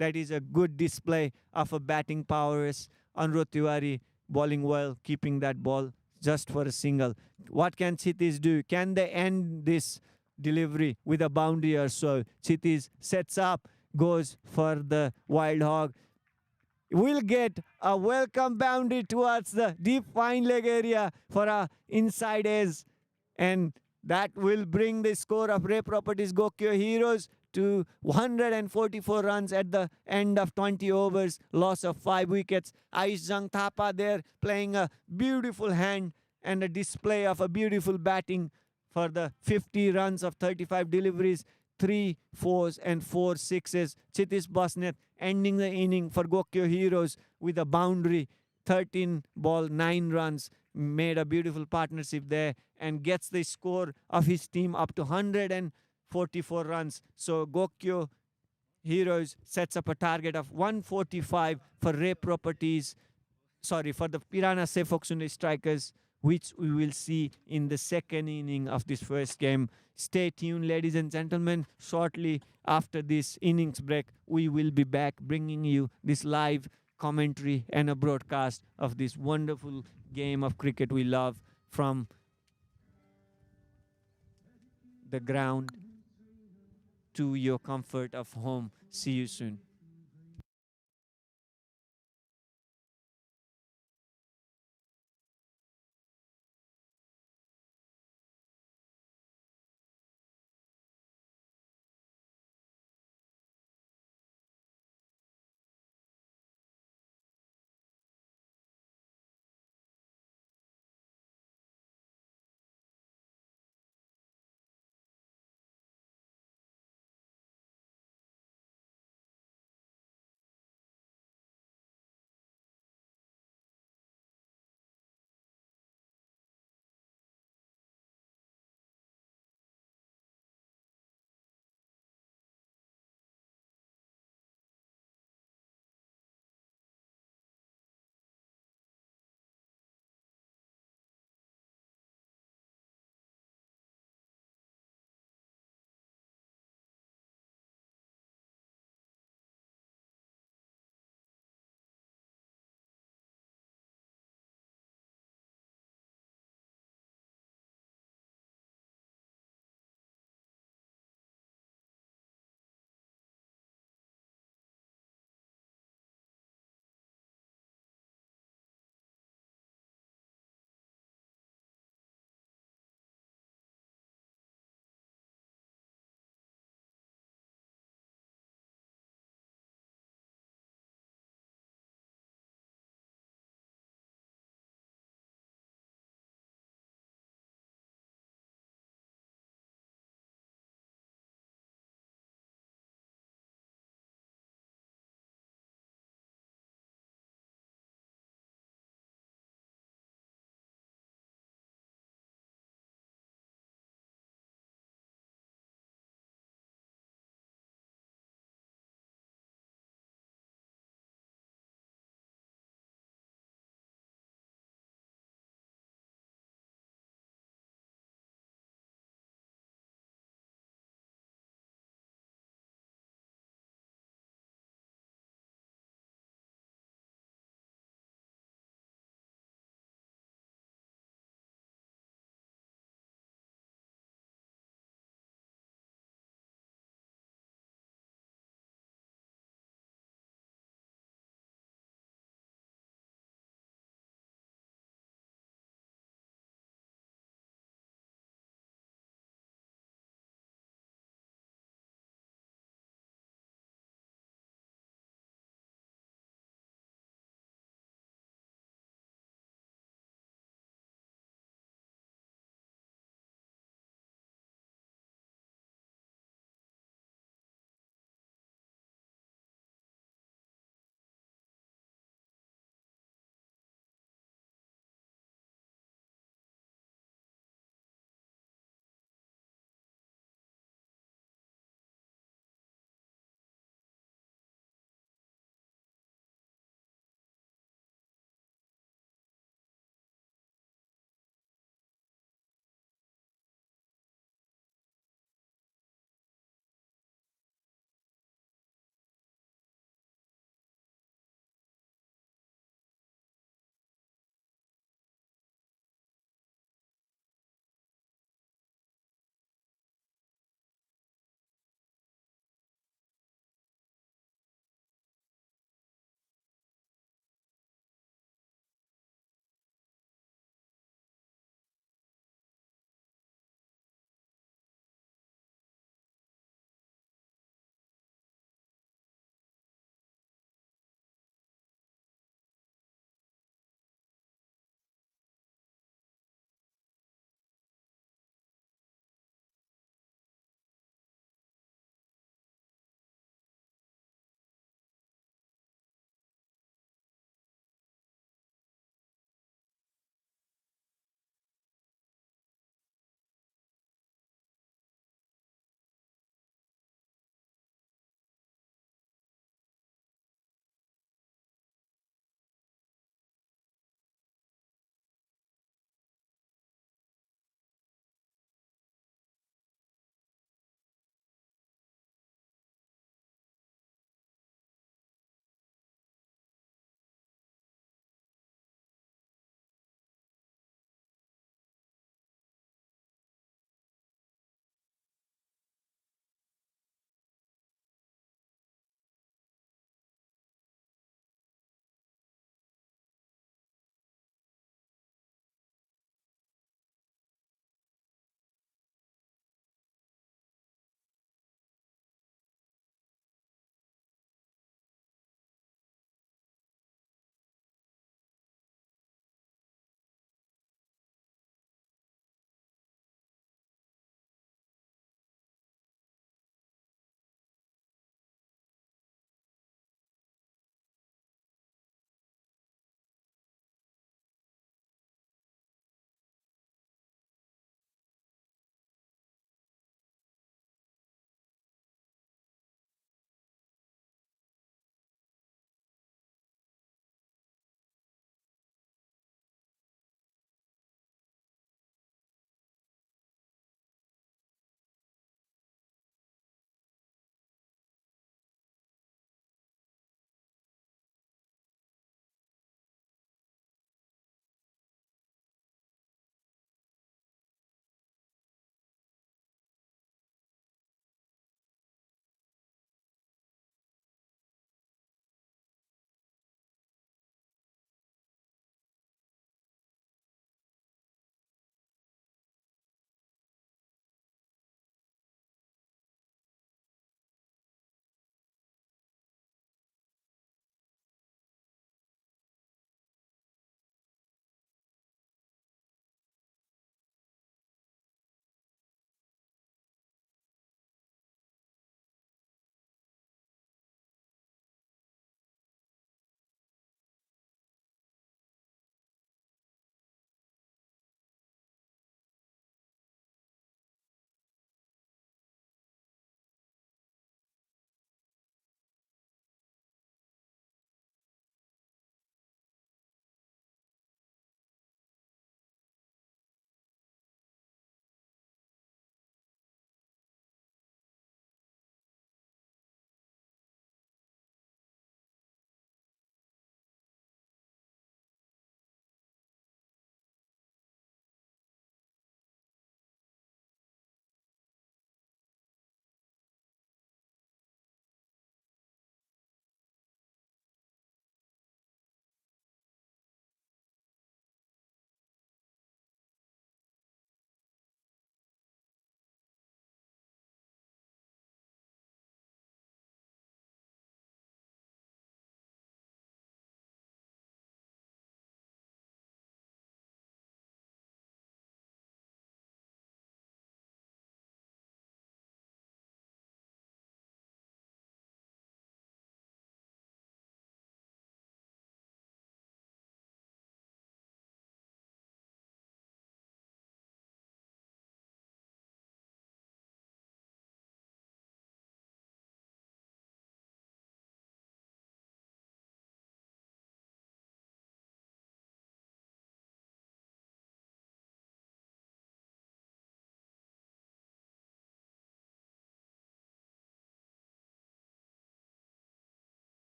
That is a good display of a batting prowess. Anurag Tiwari bowling well, keeping that ball just for a single. What can Chitiz do? Can they end this delivery with a boundary or so? Chitiz sets up, goes for the wild hog, will get a welcome boundary towards the deep fine leg area for a inside edge, and that will bring the score of Ray Properties Gokyo Heroes to 144 runs at the end of 20 overs, loss of 5 wickets. Aishjang Thapa there playing a beautiful hand and a display of a beautiful batting for the 50 runs of 35 deliveries, 3 fours and 4 sixes. Chitish Basnet ending the inning for Gokyo Heroes with a boundary, 13 ball, 9 runs, made a beautiful partnership there and gets the score of his team up to 144 runs. So Gokyo Heroes sets up a target of 145 for Ray Properties, for the Pirana Sefoksunde Strikers, which we will see in the second inning of this first game. Stay tuned, ladies and gentlemen. Shortly after this innings break, we will be back bringing you this live commentary and a broadcast of this wonderful game of cricket we love from the ground to your comfort of home. See you soon.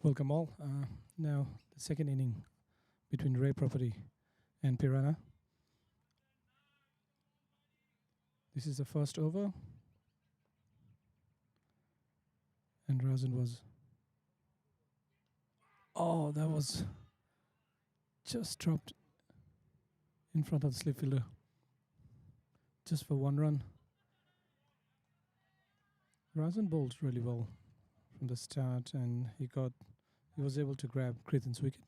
Welcome all. Now the second inning between Ray Property and Piranha. This is the first over, and Razan was. Oh, that was just dropped in front of the slip fielder, just for one run. Razan bowled really well from the start, and he was able to grab Krithan's wicket.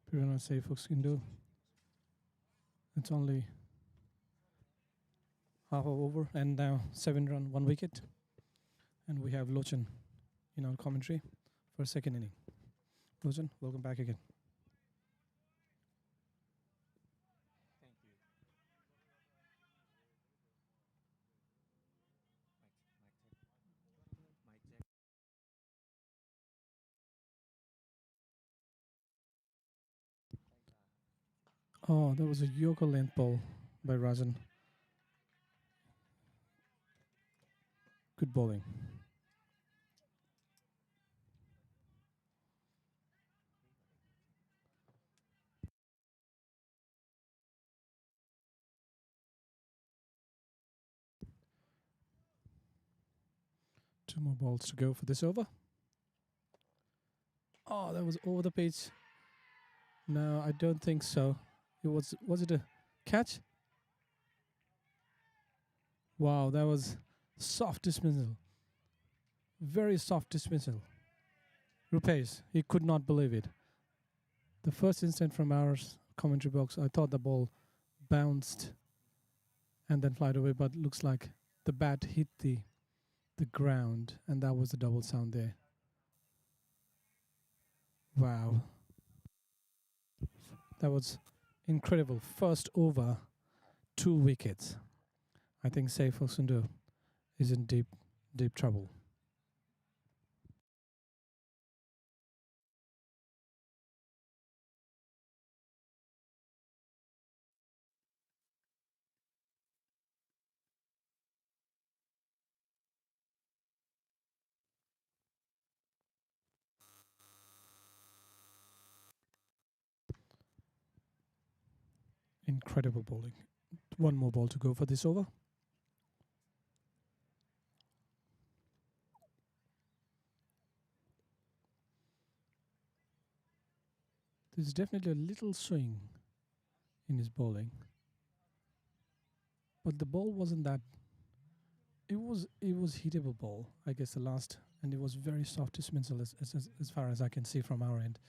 Piranha safe hooks can do. It's only half over, and now 7 run, 1 wicket. And we have Lochan in our commentary for second inning. Lochan, welcome back again. Thank you. Mic check. Oh, that was a Yorker length ball by Razan. Good bowling. Two more balls to go for this over. Oh, that was over the pitch. No, I don't think so. Was it a catch? Wow, that was soft dismissal. Very soft dismissal. Rupesh, he could not believe it. The first instant from our commentary box, I thought the ball bounced and then flied away, but looks like the bat hit the ground, and that was the double sound there. Wow. That was incredible. First over, 2 wickets. I think Saif Sundu is in deep trouble. Incredible bowling. One more ball to go for this over. There's definitely a little swing in his bowling, but the ball wasn't that. It was hittable ball, I guess, the last, and it was very soft dismissal as far as I can see from our end.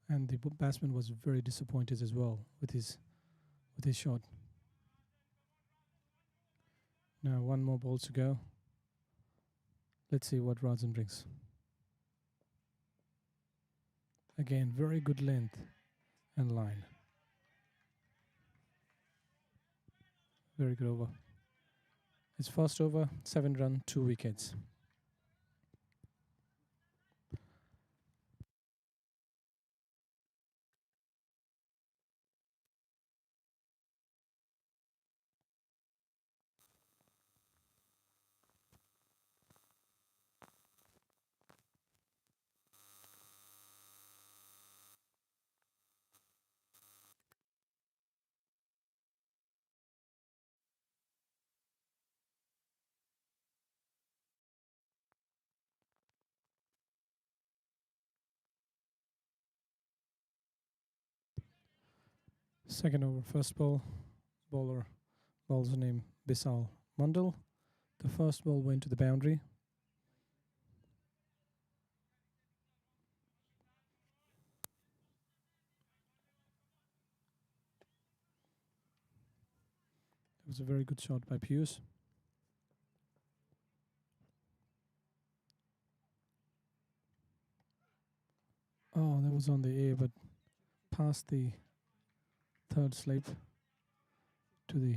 And the batsman was very disappointed as well with his shot. Now 1 more ball to go. Let's see what Razan brings. Again, very good length and line. Very good over. It's first over, 7 run, 2 wickets. Second over, first ball. Bowler's name Bisal Mundal. The first ball went to the boundary. It was a very good shot by Pius. Oh, that was on the air, but past the third slip to the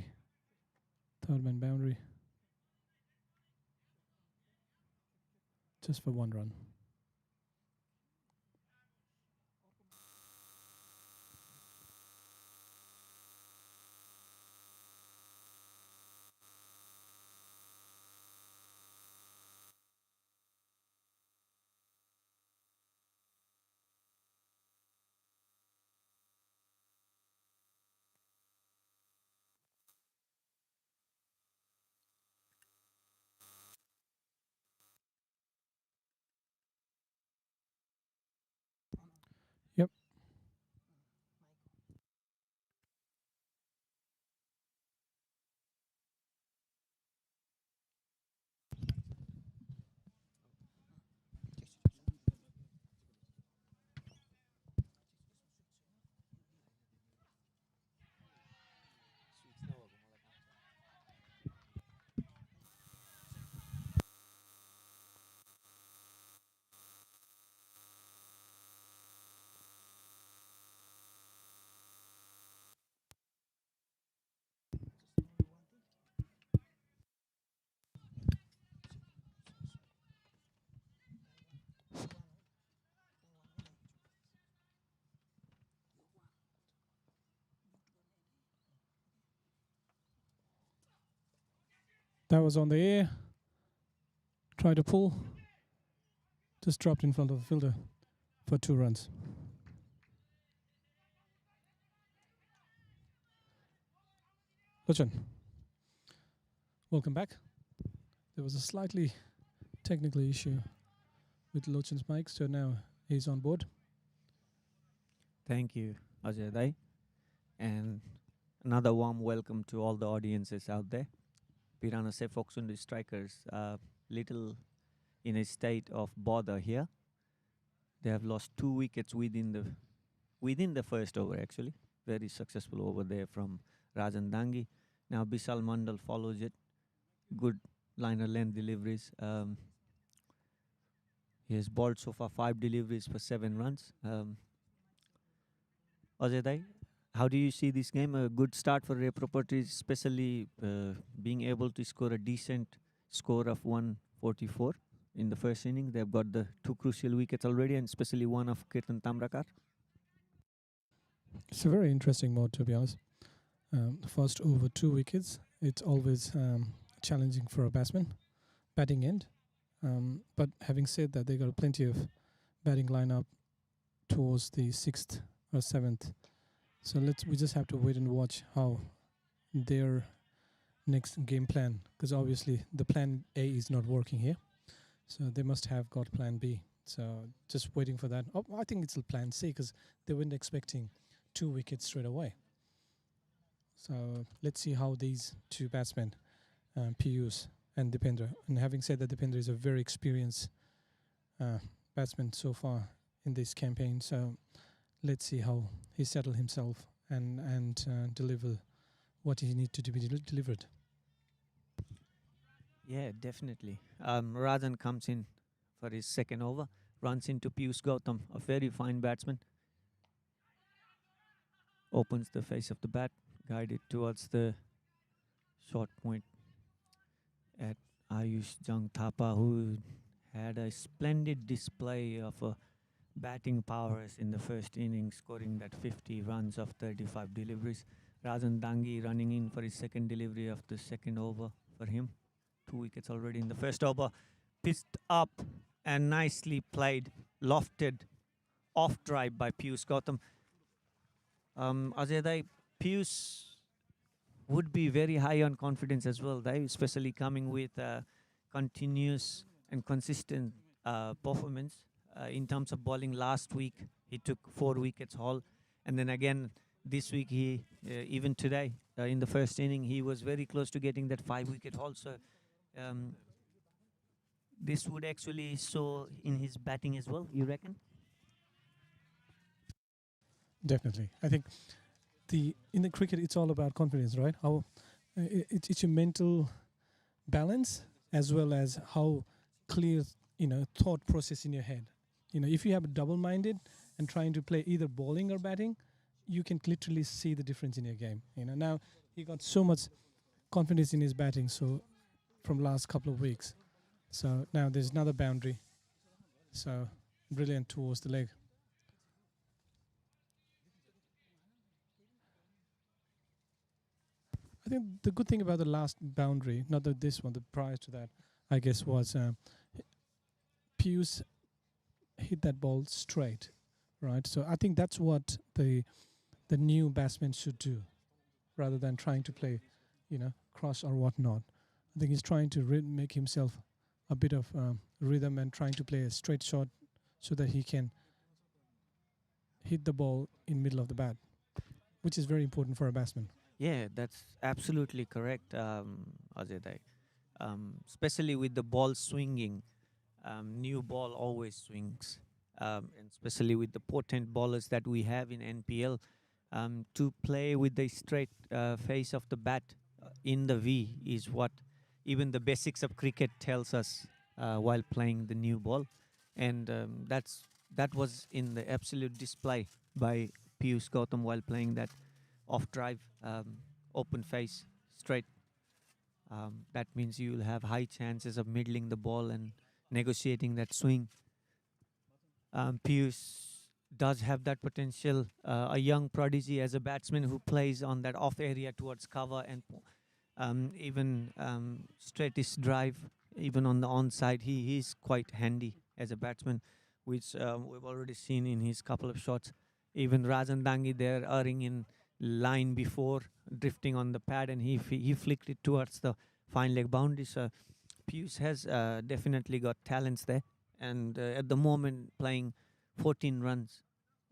third man boundary. Just for 1 run. That was on the air. Tried to pull. Just dropped in front of the fielder for 2 runs. Lochan, welcome back. There was a slightly technical issue with Lochan's mic, so now he's on board. Thank you, Ajay Dai. And another warm welcome to all the audiences out there. Pirana Se Foksundi strikers little in a state of bother here. They have lost 2 wickets within the first over actually. Very successful over there from Rajan Dangi. Now Bisal Mandal follows it. Good liner length deliveries. He has bowled so far 5 deliveries for 7 runs. Ajay Dai, how do you see this game? A good start for Ray Properties, especially being able to score a decent score of 144 in the first inning. They've got the 2 crucial wickets already, and especially one of Kirtan Tamrakar. It's a very interesting mode, to be honest. First over 2 wickets. It's always challenging for a batsman, batting end. But having said that, they got plenty of batting lineup towards the 6th or 7th. So we just have to wait and watch how their next game plan, because obviously the plan A is not working here. So they must have got plan B. So just waiting for that. Oh, I think it's a plan C, because they weren't expecting 2 wickets straight away. So let's see how these 2 batsmen, Piyush and Dipendra. And having said that, Dipendra is a very experienced batsman so far in this campaign. So let's see how he settle himself and deliver what he needs to be delivered. Yeah, definitely. Rajan comes in for his second over, runs into Piyush Gautam, a very fine batsman. Opens the face of the bat, guided towards the short point at Ayush Jung Thapa, who had a splendid display of batting powers in the first inning, scoring that 50 runs of 35 deliveries. Rajan Dangi running in for his second delivery of the second over for him. 2 wickets already in the first over. Pitched up and nicely played, lofted, off drive by Piyush Gautam. Ajay Dai, Piyush would be very high on confidence as well, Dai, especially coming with continuous and consistent performance. In terms of bowling last week, he took 4 wickets haul. And then again, this week, even today, in the first inning, he was very close to getting that 5 wicket haul. So this would actually show in his batting as well, you reckon? Definitely. I think in the cricket, it's all about confidence, right? How it's your mental balance as well as how clear, thought process in your head. If you have a double-minded and trying to play either bowling or batting, you can literally see the difference in your game. Now he got so much confidence in his batting, so from last couple of weeks. So now there's another boundary. So brilliant towards the leg. I think the good thing about the last boundary, not this one, the prior to that, I guess, was Piyush hit that ball straight, right? So I think that's what the new batsman should do, rather than trying to play, cross or whatnot. I think he's trying to make himself a bit of rhythm and trying to play a straight shot so that he can hit the ball in middle of the bat, which is very important for a batsman. Yeah, that's absolutely correct, Ajay Dai. Especially with the ball swinging, new ball always swings, and especially with the potent bowlers that we have in NPL, to play with the straight face of the bat in the V is what even the basics of cricket tells us while playing the new ball, and that was in the absolute display by Piyush Gautam while playing that off drive, open face, straight. That means you'll have high chances of middling the ball and negotiating that swing. Piyush does have that potential. A young prodigy as a batsman who plays on that off area towards cover and Even straight his drive, even on the onside, he's quite handy as a batsman, which we've already seen in his couple of shots. Even Rajan Dangi there erring in line before, drifting on the pad, and he flicked it towards the fine leg boundary. So Pius has definitely got talents there, and at the moment playing 14 runs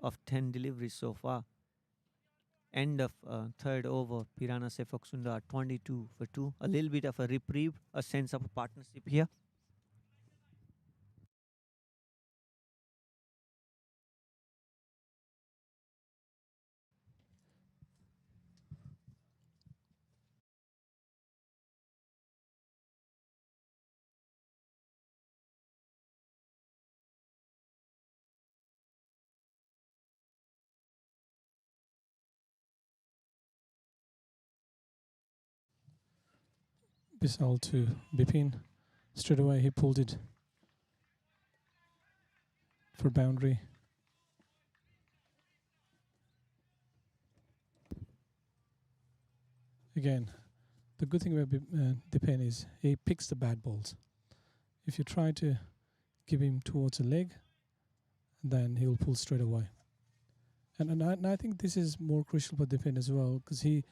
of 10 deliveries so far. End of third over, Pirana Sefoksunda are 22 for 2. A little bit of a reprieve, a sense of a partnership here. Bisal to Bipin. Straight away he pulled it for boundary. Again, the good thing about Dipen is he picks the bad balls. If you try to give him towards a leg, then he'll pull straight away. And I think this is more crucial for Dipen as well, because he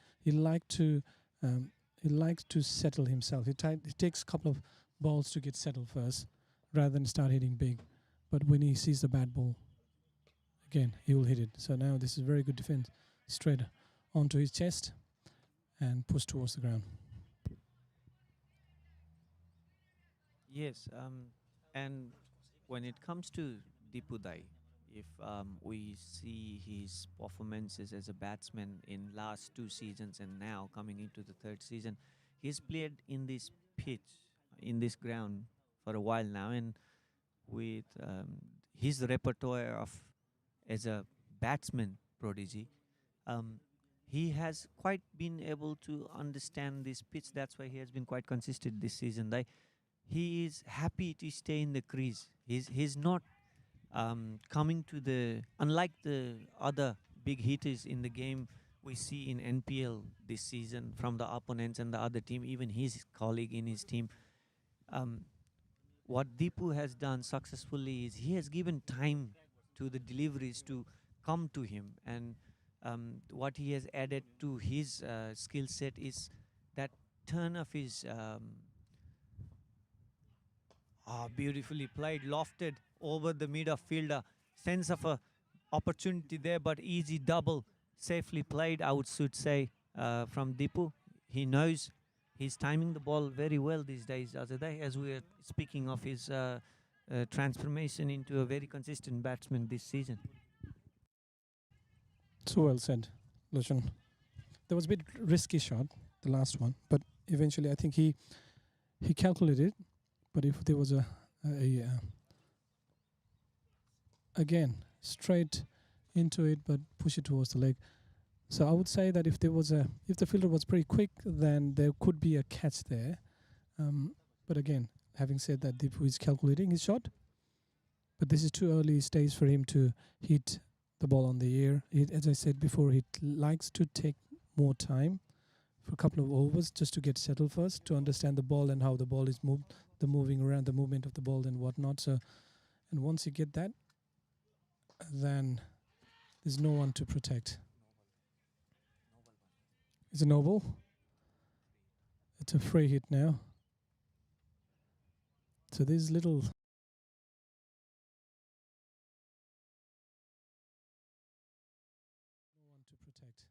likes to settle himself. He takes a couple of balls to get settled first, rather than start hitting big. But when he sees the bad ball, again he will hit it. So now this is very good defense, straight onto his chest and push towards the ground. Yes, and when it comes to Dipudai, if we see his performances as a batsman in last 2 seasons and now coming into the third season, he's played in this pitch, in this ground for a while now, and with his repertoire of as a batsman prodigy, um, he has quite been able to understand this pitch. That's why he has been quite consistent this season. He is happy to stay in the crease. He's not coming to the, unlike the other big hitters in the game we see in NPL this season from the opponents and the other team, even his colleague in his team. Um, what Deepu has done successfully is he has given time to the deliveries to come to him, and what he has added to his skill set is that turn of his beautifully played, lofted over the midfielder. Sense of a opportunity there, but easy double, safely played, I would should say, from Dipu. He knows he's timing the ball very well these days, Azadeh, as we are speaking of his transformation into a very consistent batsman this season. So well said, Lachan. There was a bit risky shot, the last one, but eventually I think he calculated. But if there was a again straight into it, but push it towards the leg. So I would say that if the fielder was pretty quick, then there could be a catch there. But again, having said that, Deepu is calculating his shot. But this is too early stage for him to hit the ball on the air. As I said before, he likes to take more time for a couple of overs just to get settled first, to understand the ball and how the ball is moved, the moving around, the movement of the ball and whatnot. So, and once you get that, then there's no one to protect. It's a noble. It's a free hit now. So these little no one to protect.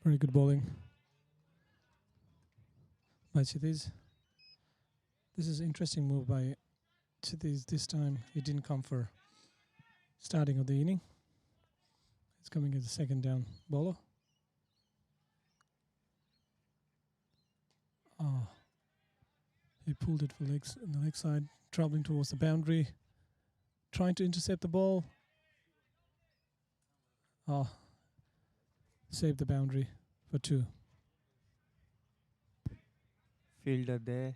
Very good bowling by Chithiz. This is an interesting move by Chithiz. This time he didn't come for starting of the inning. He's coming as a second down bowler. Oh, he pulled it for legs on the leg side, travelling towards the boundary, trying to intercept the ball. Oh, saved the boundary for 2. Fielder there,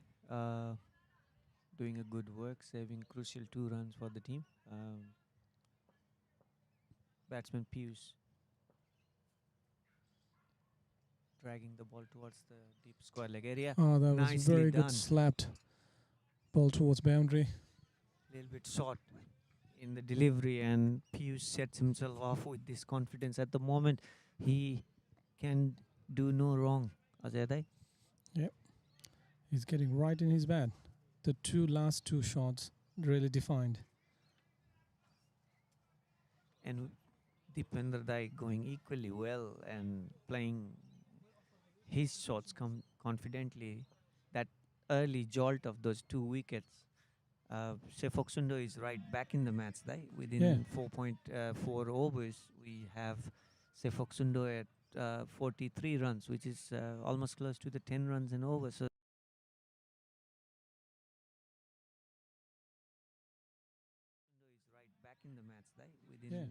doing a good work, saving crucial 2 runs for the team. Batsman Pius dragging the ball towards the deep square leg area. Oh, that was Nicely very done. good slapped ball towards boundary. Little bit short in the delivery, and Pius sets himself off with this confidence. At the moment, he can do no wrong. Ajay, He's getting right in his bat. The last two shots really defined. and Deepinder Dai going equally well and playing his shots confidently. That early jolt of those 2 wickets. Sefok Sundo is right back in the match. Right? Within 4.4 overs, we have Sefok Sundo at 43 runs, which is almost close to the 10 runs and over. So Sundo is right back in the match. Right? Within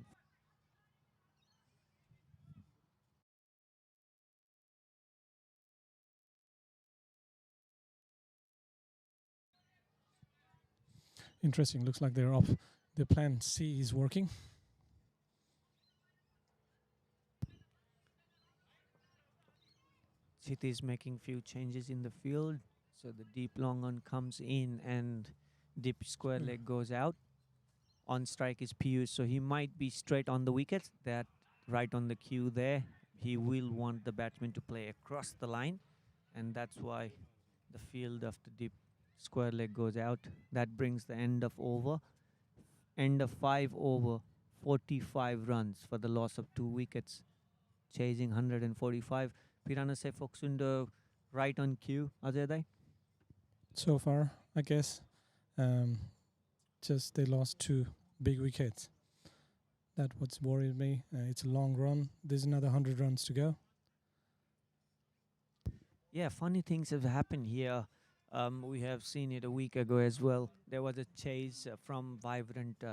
Interesting. Looks like they're off. The plan C is working. Chit is making few changes in the field. So the deep long on comes in and deep square leg goes out. On strike is Pius, so he might be straight on the wickets. That right on the cue there. He will want the batsman to play across the line, and that's why the field of the deep square leg goes out. That brings the end of over. End of 5 over, 45 runs for the loss of 2 wickets. Chasing 145. Pirana Sefok Sundo right on cue. Ajay? So far, I guess. Just they lost 2 big wickets. That's what's worried me. It's a long run. There's another 100 runs to go. Yeah, funny things have happened here. We have seen it a week ago as well. There was a chase from Vibrant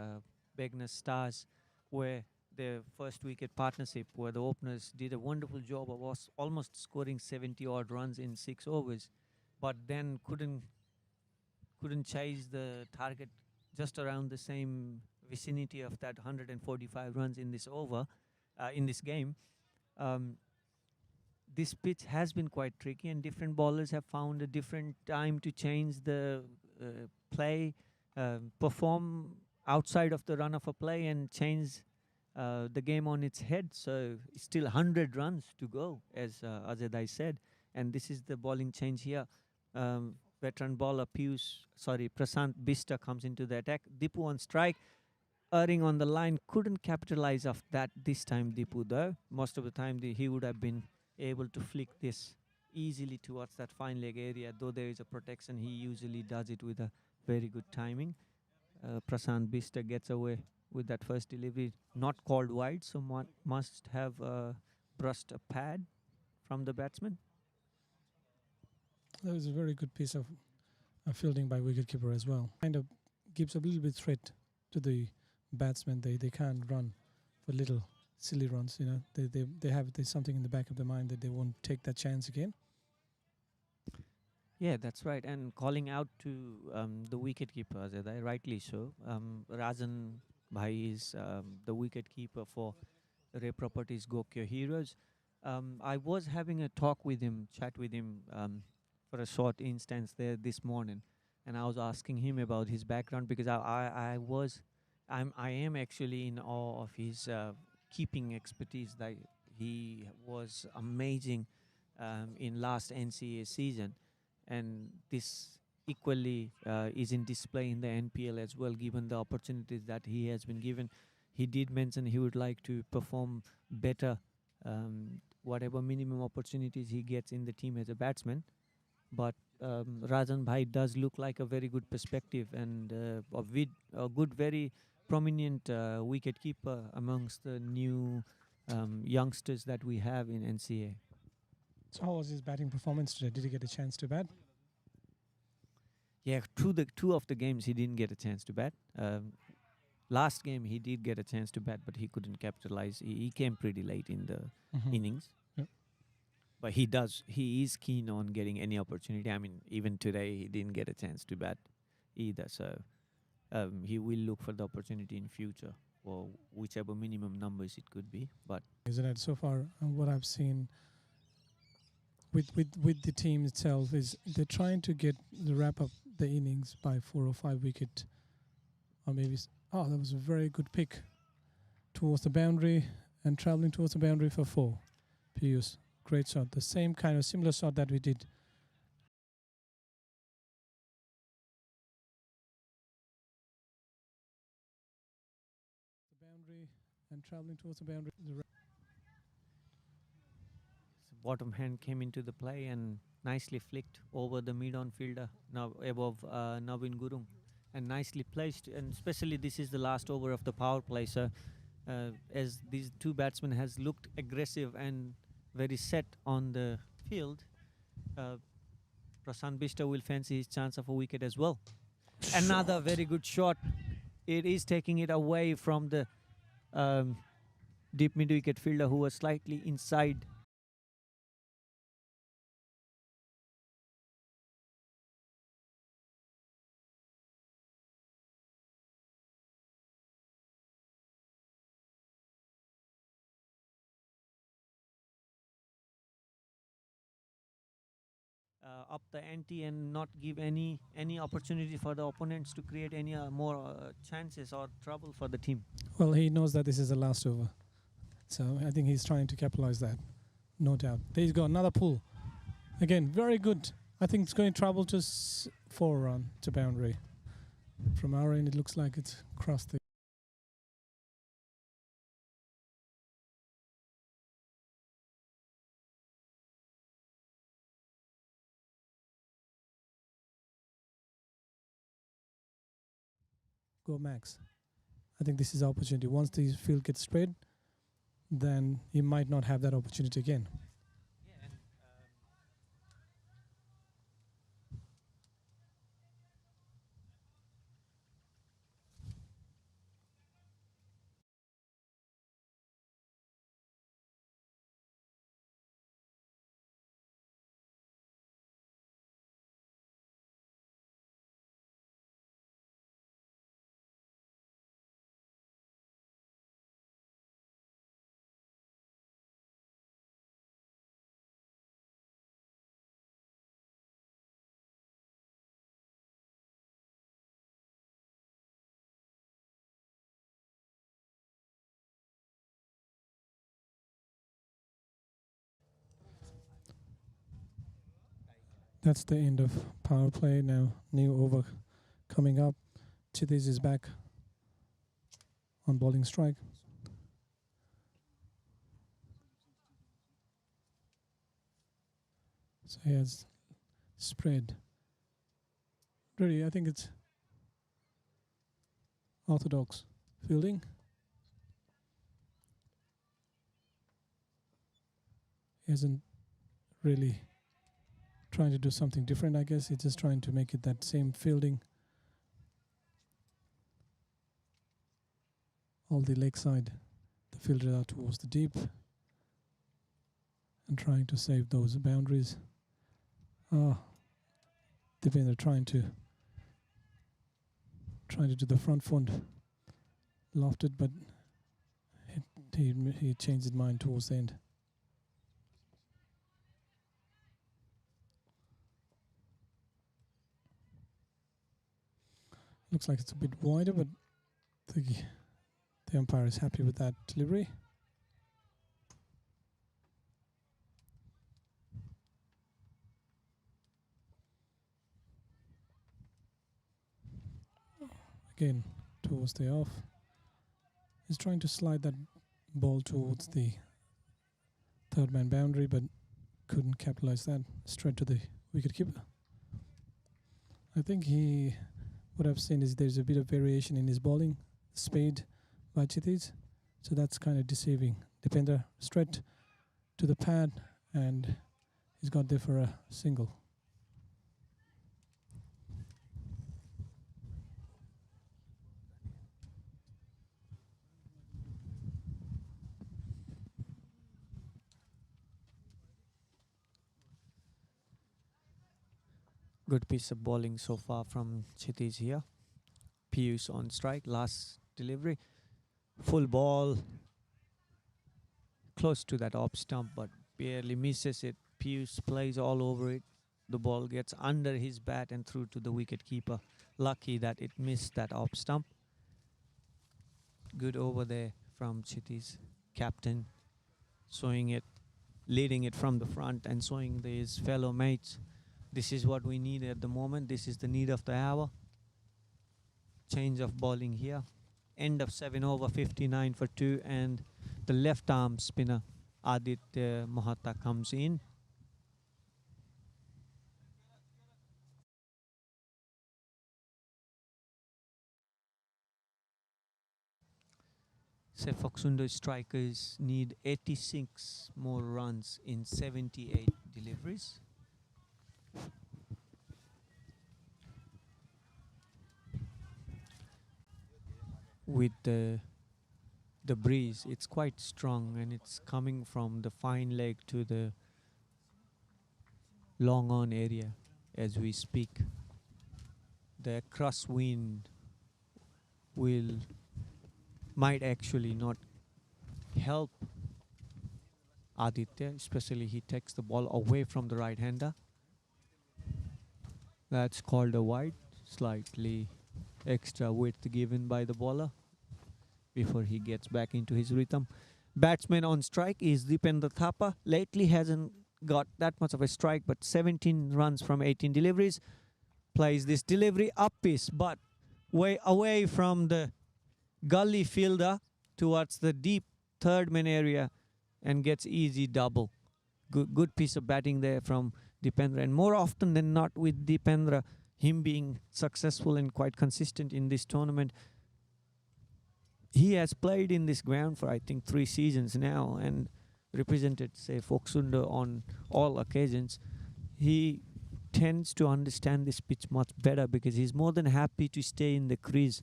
Begner Stars where the first wicket partnership, where the openers did a wonderful job of almost scoring 70 odd runs in 6 overs, but then couldn't chase the target just around the same vicinity of that 145 runs in this over, in this game. Um, this pitch has been quite tricky, and different bowlers have found a different time to change the play, perform outside of the run of a play, and change the game on its head. So still 100 runs to go, as Azadai said, and this is the bowling change here. Veteran bowler Prasant Bista comes into the attack. Dipu on strike, erring on the line, couldn't capitalize off that this time. Dipu, though, most of the time he would have been able to flick this easily towards that fine leg area. Though there is a protection, he usually does it with a very good timing. Prasant Bista gets away with that first delivery, not called wide, so must have brushed a pad from the batsman. That was a very good piece of fielding by wicketkeeper as well. Kind of gives a little bit threat to the batsmen. They can't run for little silly runs. You know, there's something in the back of their mind that they won't take that chance again. Yeah, that's right. And calling out to the wicketkeeper, Azadai, rightly so. Rajan Bhai is the wicketkeeper for Ray Properties Gokyo Heroes. I was having a talk with him, chat with him for a short instance there this morning, and I was asking him about his background because I am actually in awe of his keeping expertise. That he was amazing in last NCA season, and this equally is in display in the NPL as well, given the opportunities that he has been given. He did mention he would like to perform better whatever minimum opportunities he gets in the team as a batsman. But Rajan Bhai does look like a very good perspective and a good, very prominent wicket keeper amongst the new youngsters that we have in NCA. So how was his batting performance today? Did he get a chance to bat? Yeah, through the two of the games he didn't get a chance to bat. Last game he did get a chance to bat, but he couldn't capitalize. He came pretty late in the innings. Yep. But he is keen on getting any opportunity. I mean, even today he didn't get a chance to bat either. So he will look for the opportunity in future or whichever minimum numbers it could be. But Isn't it? So far, what I've seen with the team itself is they're trying to wrap up the innings by 4 or 5 wicket, or maybe. Oh, that was a very good pick towards the boundary and traveling towards the boundary for 4. Piyush, great shot. The same kind of similar shot that we did. The boundary and traveling towards the boundary. bottom hand came into the play and nicely flicked over the mid-on fielder now above Navin Gurung and nicely placed. And especially this is the last over of the power play, so as these two batsmen has looked aggressive and very set on the field, Prasanth Bishta will fancy his chance of a wicket as well. Another very good shot. It is taking it away from the deep mid-wicket fielder who was slightly inside. Up the ante and not give any opportunity for the opponents to create any more chances or trouble for the team. Well, he knows that this is the last over, so I think he's trying to capitalize that, no doubt. There you go, another pull. Again, very good. I think it's going to travel to 4 run to boundary. From our end, it looks like it's crossed the. Go Max. I think this is the opportunity. Once the field gets spread, then he might not have that opportunity again. That's the end of power play now. New over coming up. Chidis is back on bowling strike. So he has spread. Really, I think it's orthodox fielding. He hasn't really trying to do something different, I guess. He's just trying to make it that same fielding. All the leg side, the fielder out towards the deep and trying to save those boundaries. Devendra trying to do the front foot, lofted, but he changed his mind towards the end. Looks like it's a bit wider, but the umpire is happy with that delivery. Again, towards the off. He's trying to slide that ball towards the Third man boundary, but couldn't capitalize that. Straight to the wicketkeeper. I think what I've seen is there's a bit of variation in his bowling speed by Chittis, so that's kind of deceiving. Dipender straight to the pad, and he's got there for a single. Good piece of bowling so far from Chittis here. Piyush on strike, last delivery. Full ball, close to that off stump, but barely misses it. Piyush plays all over it. The ball gets under his bat and through to the wicket keeper. Lucky that it missed that off stump. Good over there from Chittis captain, showing it, leading it from the front and showing his fellow mates. This is what we need at the moment. This is the need of the hour. Change of bowling here. End of 7 over 59 for 2, and the left arm spinner Aditya Mohata comes in. Foxundo strikers need 86 more runs in 78 deliveries. With the breeze, it's quite strong and it's coming from the fine leg to the long on area as we speak. The crosswind might actually not help Aditya, especially he takes the ball away from the right hander. That's called a wide, slightly extra width given by the bowler before he gets back into his rhythm. Batsman on strike is Dipender Thapa. Lately hasn't got that much of a strike, but 17 runs from 18 deliveries. Plays this delivery up piece, but way away from the gully fielder towards the deep third man area and gets easy double. Good piece of batting there from Dipendra, and more often than not with Dipendra, him being successful and quite consistent in this tournament. He has played in this ground for I think 3 seasons now and represented say Foxundo on all occasions. He tends to understand this pitch much better because he's more than happy to stay in the crease,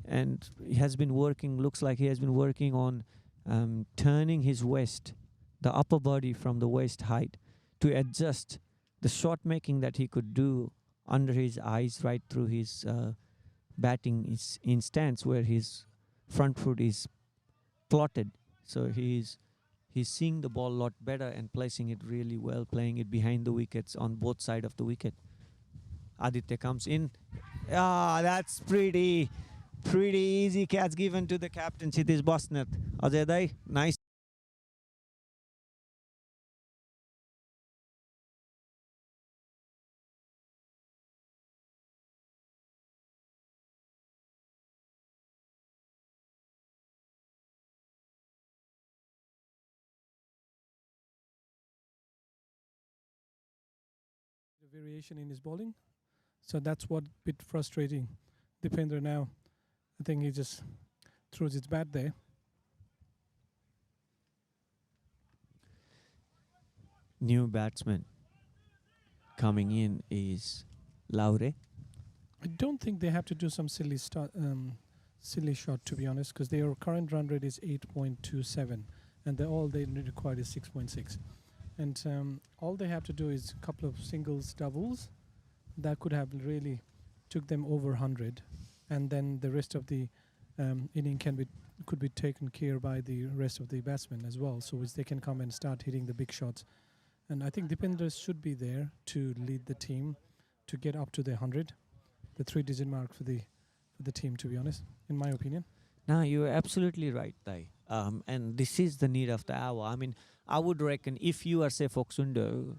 and he has been working, looks like he has been working on turning his waist, the upper body from the waist height, to adjust the shot making that he could do under his eyes right through his batting in stance where his front foot is plotted. So he's seeing the ball a lot better and placing it really well, playing it behind the wickets on both sides of the wicket. Aditya comes in. That's pretty easy catch given to the captain Chittis Bosnath. Ajay Dai, nice. The variation in his bowling, so that's what bit frustrating. Dipender now, I think he just throws his bat there. New batsman coming in is Laure. I don't think they have to do some silly shot, to be honest, because their current run rate is 8.27, and all they require is 6.6. And all they have to do is a couple of singles, doubles. That could have really took them over 100, and then the rest of the inning could be taken care by the rest of the batsmen as well, so which they can come and start hitting the big shots. And I think Dipender should be there to lead the team to get up to the 100, the 3-digit mark for the team, to be honest, in my opinion. No, you're absolutely right, Dai. And this is the need of the hour. I mean, I would reckon if you are, say, Foxundo,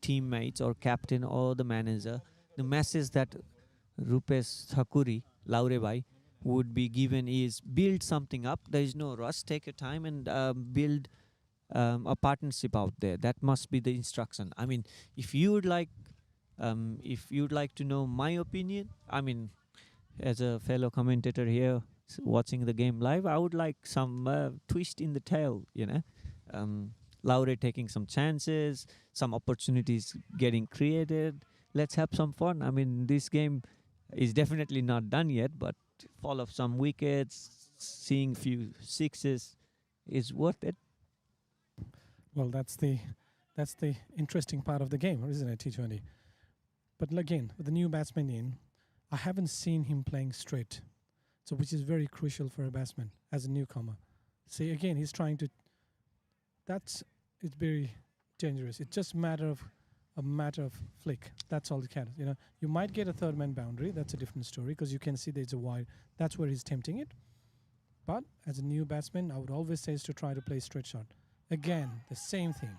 teammates or captain or the manager, the message that Rupesh Thakuri, Laure Bhai, would be given is build something up. There is no rush. Take your time and build a partnership out there. That must be the instruction. I mean, if you would like, if you'd like to know my opinion, I mean, as a fellow commentator here watching the game live, I would like some twist in the tail. Lowry taking some chances, some opportunities getting created. Let's have some fun. I mean, this game is definitely not done yet, but fall of some wickets, seeing few sixes is worth it. Well, that's the interesting part of the game, isn't it? T20. But again, with the new batsman in, I haven't seen him playing straight, so which is very crucial for a batsman as a newcomer. See, again, he's trying to. That's it's very dangerous. It's just a matter of flick. That's all it counts. You might get a third man boundary. That's a different story because you can see there's a wide. That's where he's tempting it. But as a new batsman, I would always say is to try to play straight shot. Again, the same thing.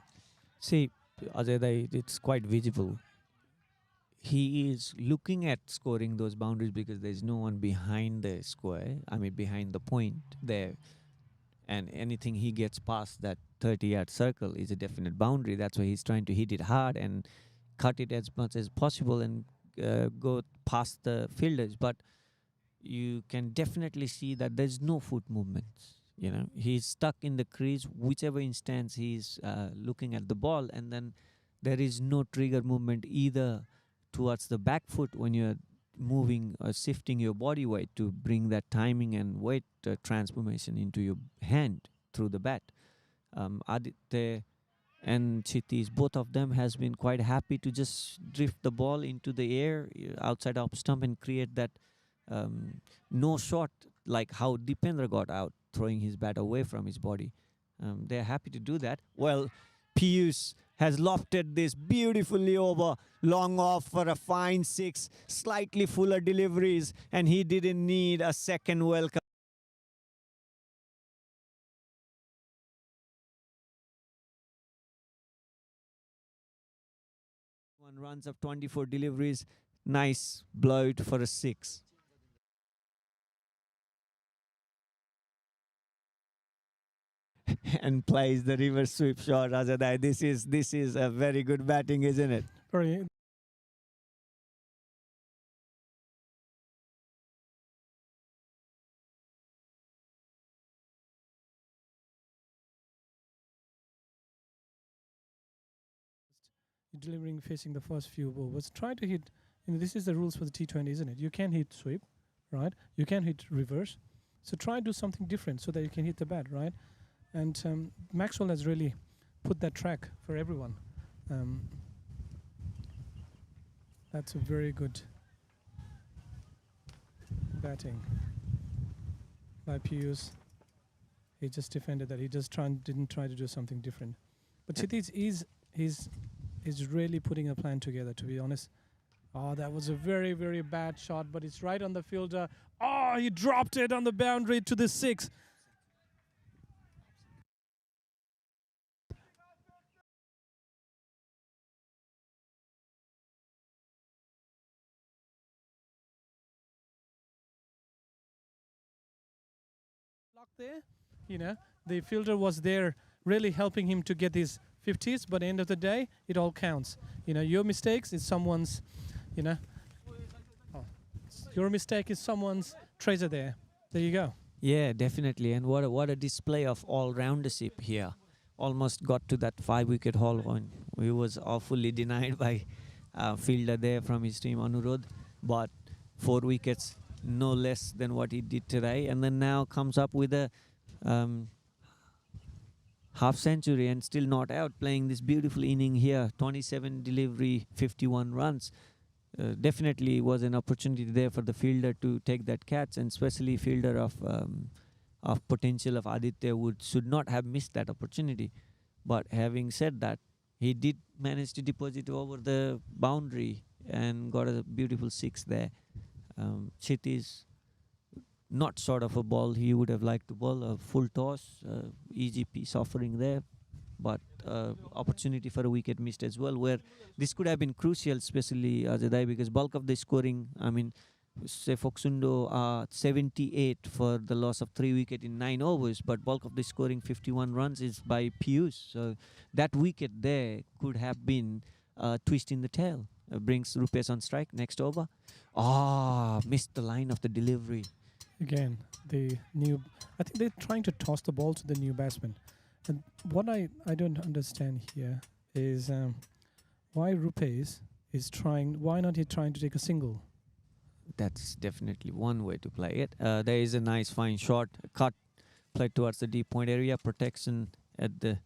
See, Ajay, it's quite visible. He is looking at scoring those boundaries because there's no one behind the square. I mean, behind the point there. And anything he gets past that 30-yard circle is a definite boundary. That's why he's trying to hit it hard and cut it as much as possible and go past the fielders. But you can definitely see that there's no foot movements. He's stuck in the crease, whichever instance he's looking at the ball, and then there is no trigger movement either towards the back foot when you're moving or shifting your body weight to bring that timing and weight transformation into your hand through the bat. Aditya and Chiti's, both of them has been quite happy to just drift the ball into the air outside off stump and create that no shot like how Dipendra got out throwing his bat away from his body. They're happy to do that. Well, Piyush has lofted this beautifully over, long off for a fine six, slightly fuller deliveries, and he didn't need a second welcome. One runs of 24 deliveries, nice blow for a six. And plays the reverse sweep shot. Azadai, this is a very good batting, isn't it? Very. Delivering facing the first few balls. Try to hit. This is the rules for the T20, isn't it? You can hit sweep, right? You can hit reverse. So try to do something different so that you can hit the bat, right? And Maxwell has really put that track for everyone. That's a very good batting by Piyush. He just defended that. He just didn't try to do something different. But Chiti's is really putting a plan together, to be honest. Oh, that was a very, very bad shot, but it's right on the fielder. Oh, he dropped it on the boundary to the six. Lock there, the fielder was there really helping him to get his 50s, but at the end of the day, it all counts. Your mistakes is someone's, your mistake is someone's treasure there. There you go. Yeah, definitely. And what a display of all-roundership here. Almost got to that 5-wicket haul when he was awfully denied by fielder there from his team, Anurod. But 4 wickets, no less than what he did today. And then now comes up with a half century and still not out, playing this beautiful inning here. 27 delivery, 51 runs. Definitely was an opportunity there for the fielder to take that catch, and especially fielder of potential of Aditya should not have missed that opportunity. But having said that, he did manage to deposit over the boundary and got a beautiful six there. Chiti's not sort of a ball he would have liked to bowl, a full toss, easy piece offering there, but opportunity for a wicket missed as well, where this could have been crucial, especially Ajay, because bulk of the scoring, I mean, Sefoksundo 78 for the loss of 3 wicket in 9 overs, but bulk of the scoring 51 runs is by Pius. So that wicket there could have been a twist in the tail. Brings Rupesh on strike next over. Missed the line of the delivery. Again, the new. I think they're trying to toss the ball to the new batsman. And what I don't understand here is why Rupesh is trying. Why not he trying to take a single? That's definitely one way to play it. There is a nice fine shot cut played towards the deep point area, protection at the.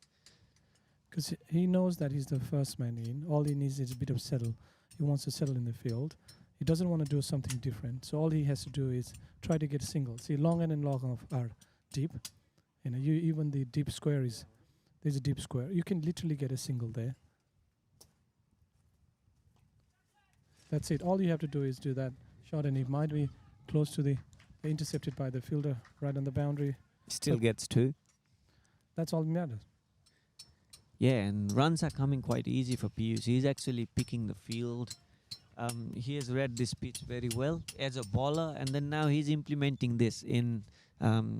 Because he knows that he's the first man in. All he needs is a bit of settle. He wants to settle in the field. He doesn't want to do something different. So all he has to do is try to get a single. See, long on and long off are deep. Even the deep square is there's a deep square. You can literally get a single there. That's it. All you have to do is do that shot, and it might be close to the intercepted by the fielder right on the boundary. Still But gets two. that's all that matters. Yeah, and runs are coming quite easy for Pius. He's actually picking the field. He has read this pitch very well as a bowler, and then now he's implementing this in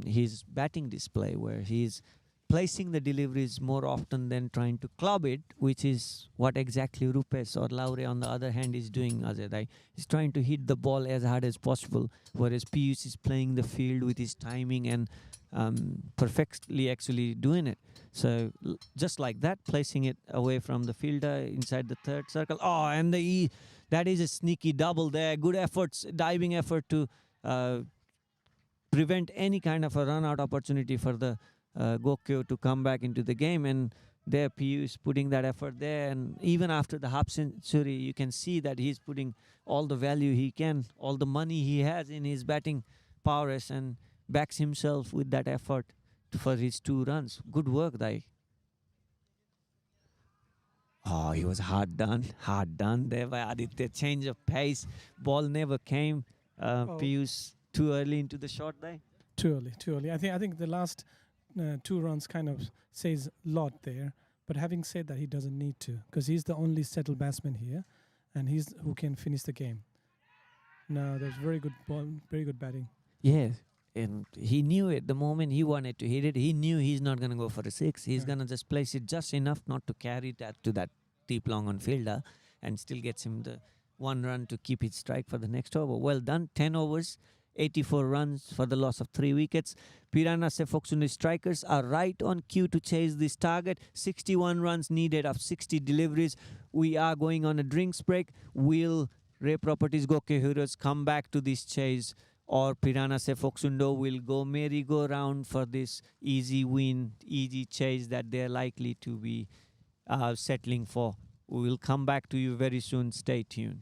his batting display, where he's placing the deliveries more often than trying to club it, which is what exactly Rupesh or Laure on the other hand is doing. Azadai is trying to hit the ball as hard as possible, whereas Pius is playing the field with his timing and perfectly actually doing it. So just like that, placing it away from the fielder inside the third circle. And that is a sneaky double there. Good efforts, diving effort to prevent any kind of a run out opportunity for the Gokyo to come back into the game. And there Pius putting that effort there, and even after the half century you can see that he's putting all the value he can, all the money he has in his batting prowess, and backs himself with that effort for his 2 runs. Good work, Dai. He was hard done there by Aditya. Change of pace, ball never came. Pius too early into the shot there. Too early. I think the last 2 runs kind of says a lot there. But having said that, he doesn't need to, because he's the only settled batsman here, and he's who can finish the game. No, that's very good ball, very good batting. Yeah, and he knew it the moment he wanted to hit it. He knew he's not going to go for a six. He's going to just place it just enough not to carry that to that deep long on fielder, and still gets him the 1 run to keep his strike for the next over. Well done. 10 overs, 84 runs for the loss of 3 wickets. Pirana Sefoksundi strikers are right on cue to chase this target. 61 runs needed of 60 deliveries. We are going on a drinks break. Will Ray Properties Gokyo Heroes come back to this chase, or Pirana Sefoksundo will go merry-go-round for this easy win, easy chase that they're likely to be settling for? We will come back to you very soon. Stay tuned.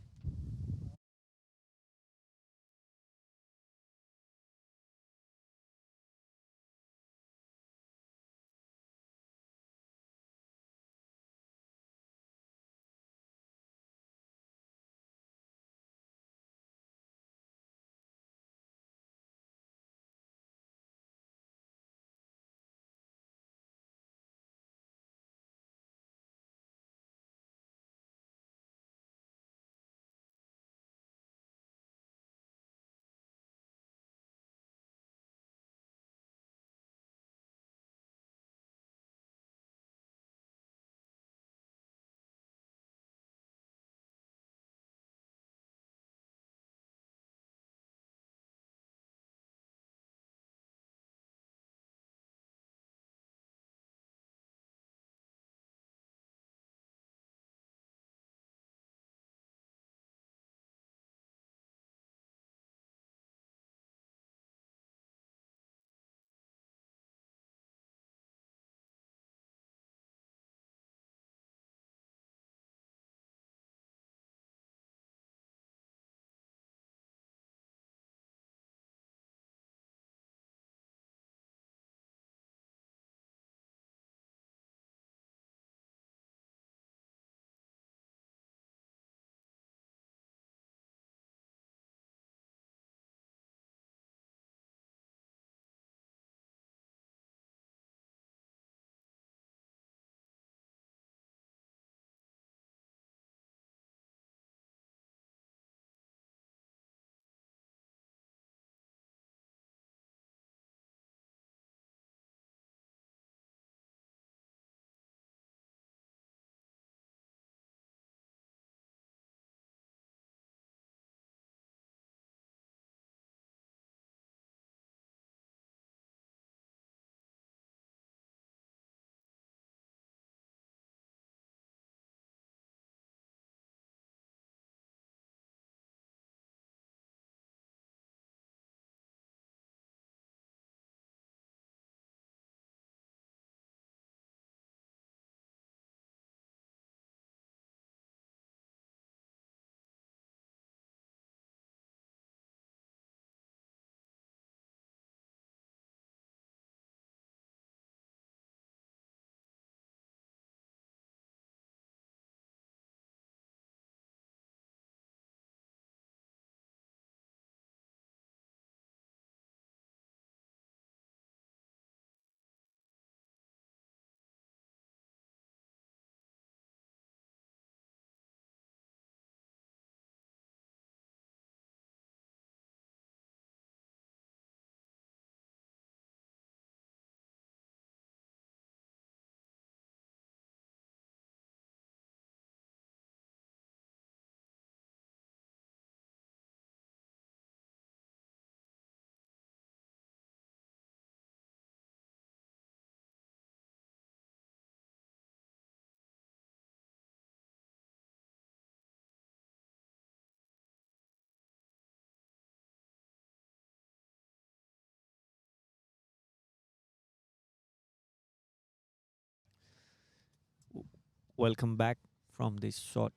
Welcome back from this short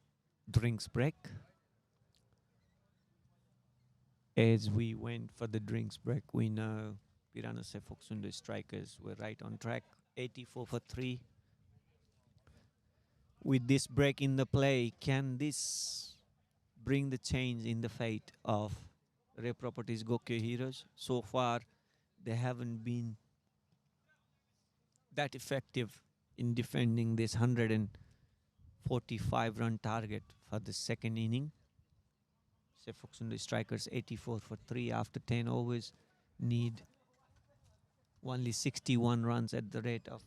drinks break. As we went for the drinks break, we know Pirana Sefoksundu strikers were right on track. 84 for 3. With this break in the play, can this bring the change in the fate of Ray Properties Gokyo Heroes? So far, they haven't been that effective in defending this 145 run target for the second inning. Sefoksundu strikers 84 for 3 after 10 overs, need only 61 runs at the rate of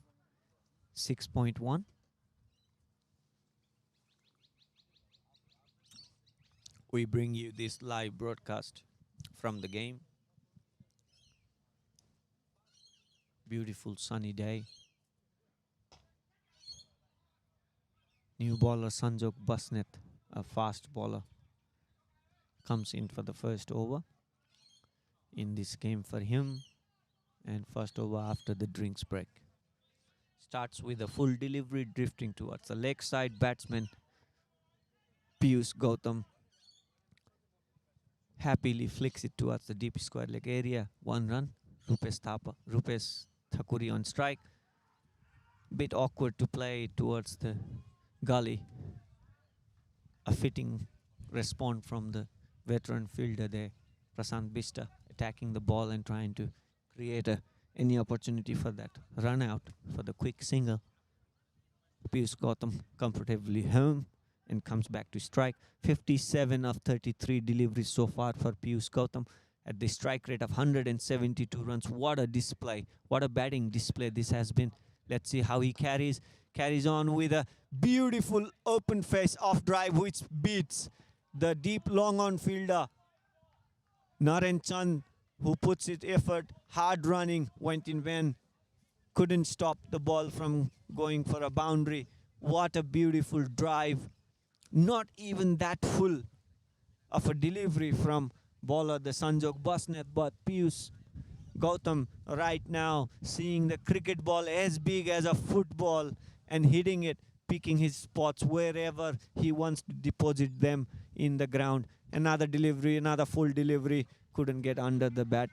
6.1. We bring you this live broadcast from the game. Beautiful sunny day. New bowler Sanjog Basnet, a fast bowler, comes in for the first over in this game for him, and first over after the drinks break. Starts with a full delivery drifting towards the leg side. Batsman Piyush Gautam happily flicks it towards the deep square leg area. 1 run. Rupesh Thakuri on strike. Bit awkward to play towards the gully. A fitting response from the veteran fielder there, Prasant Bista, attacking the ball and trying to create any opportunity for that run out for the quick single. Piyush Gautam comfortably home and comes back to strike. 57 of 33 deliveries so far for Piyush Gautam at the strike rate of 172 runs. What a display. What a batting display this has been. Let's see how he carries on with a beautiful open face off drive which beats the deep long on fielder Naren Chand, who puts it effort, hard running, went in vain, couldn't stop the ball from going for a boundary. What a beautiful drive. Not even that full of a delivery from bowler the Sanjog Basnet, but Piyush Gautam right now seeing the cricket ball as big as a football and hitting it, picking his spots wherever he wants to deposit them in the ground. Another delivery, another full delivery, couldn't get under the bat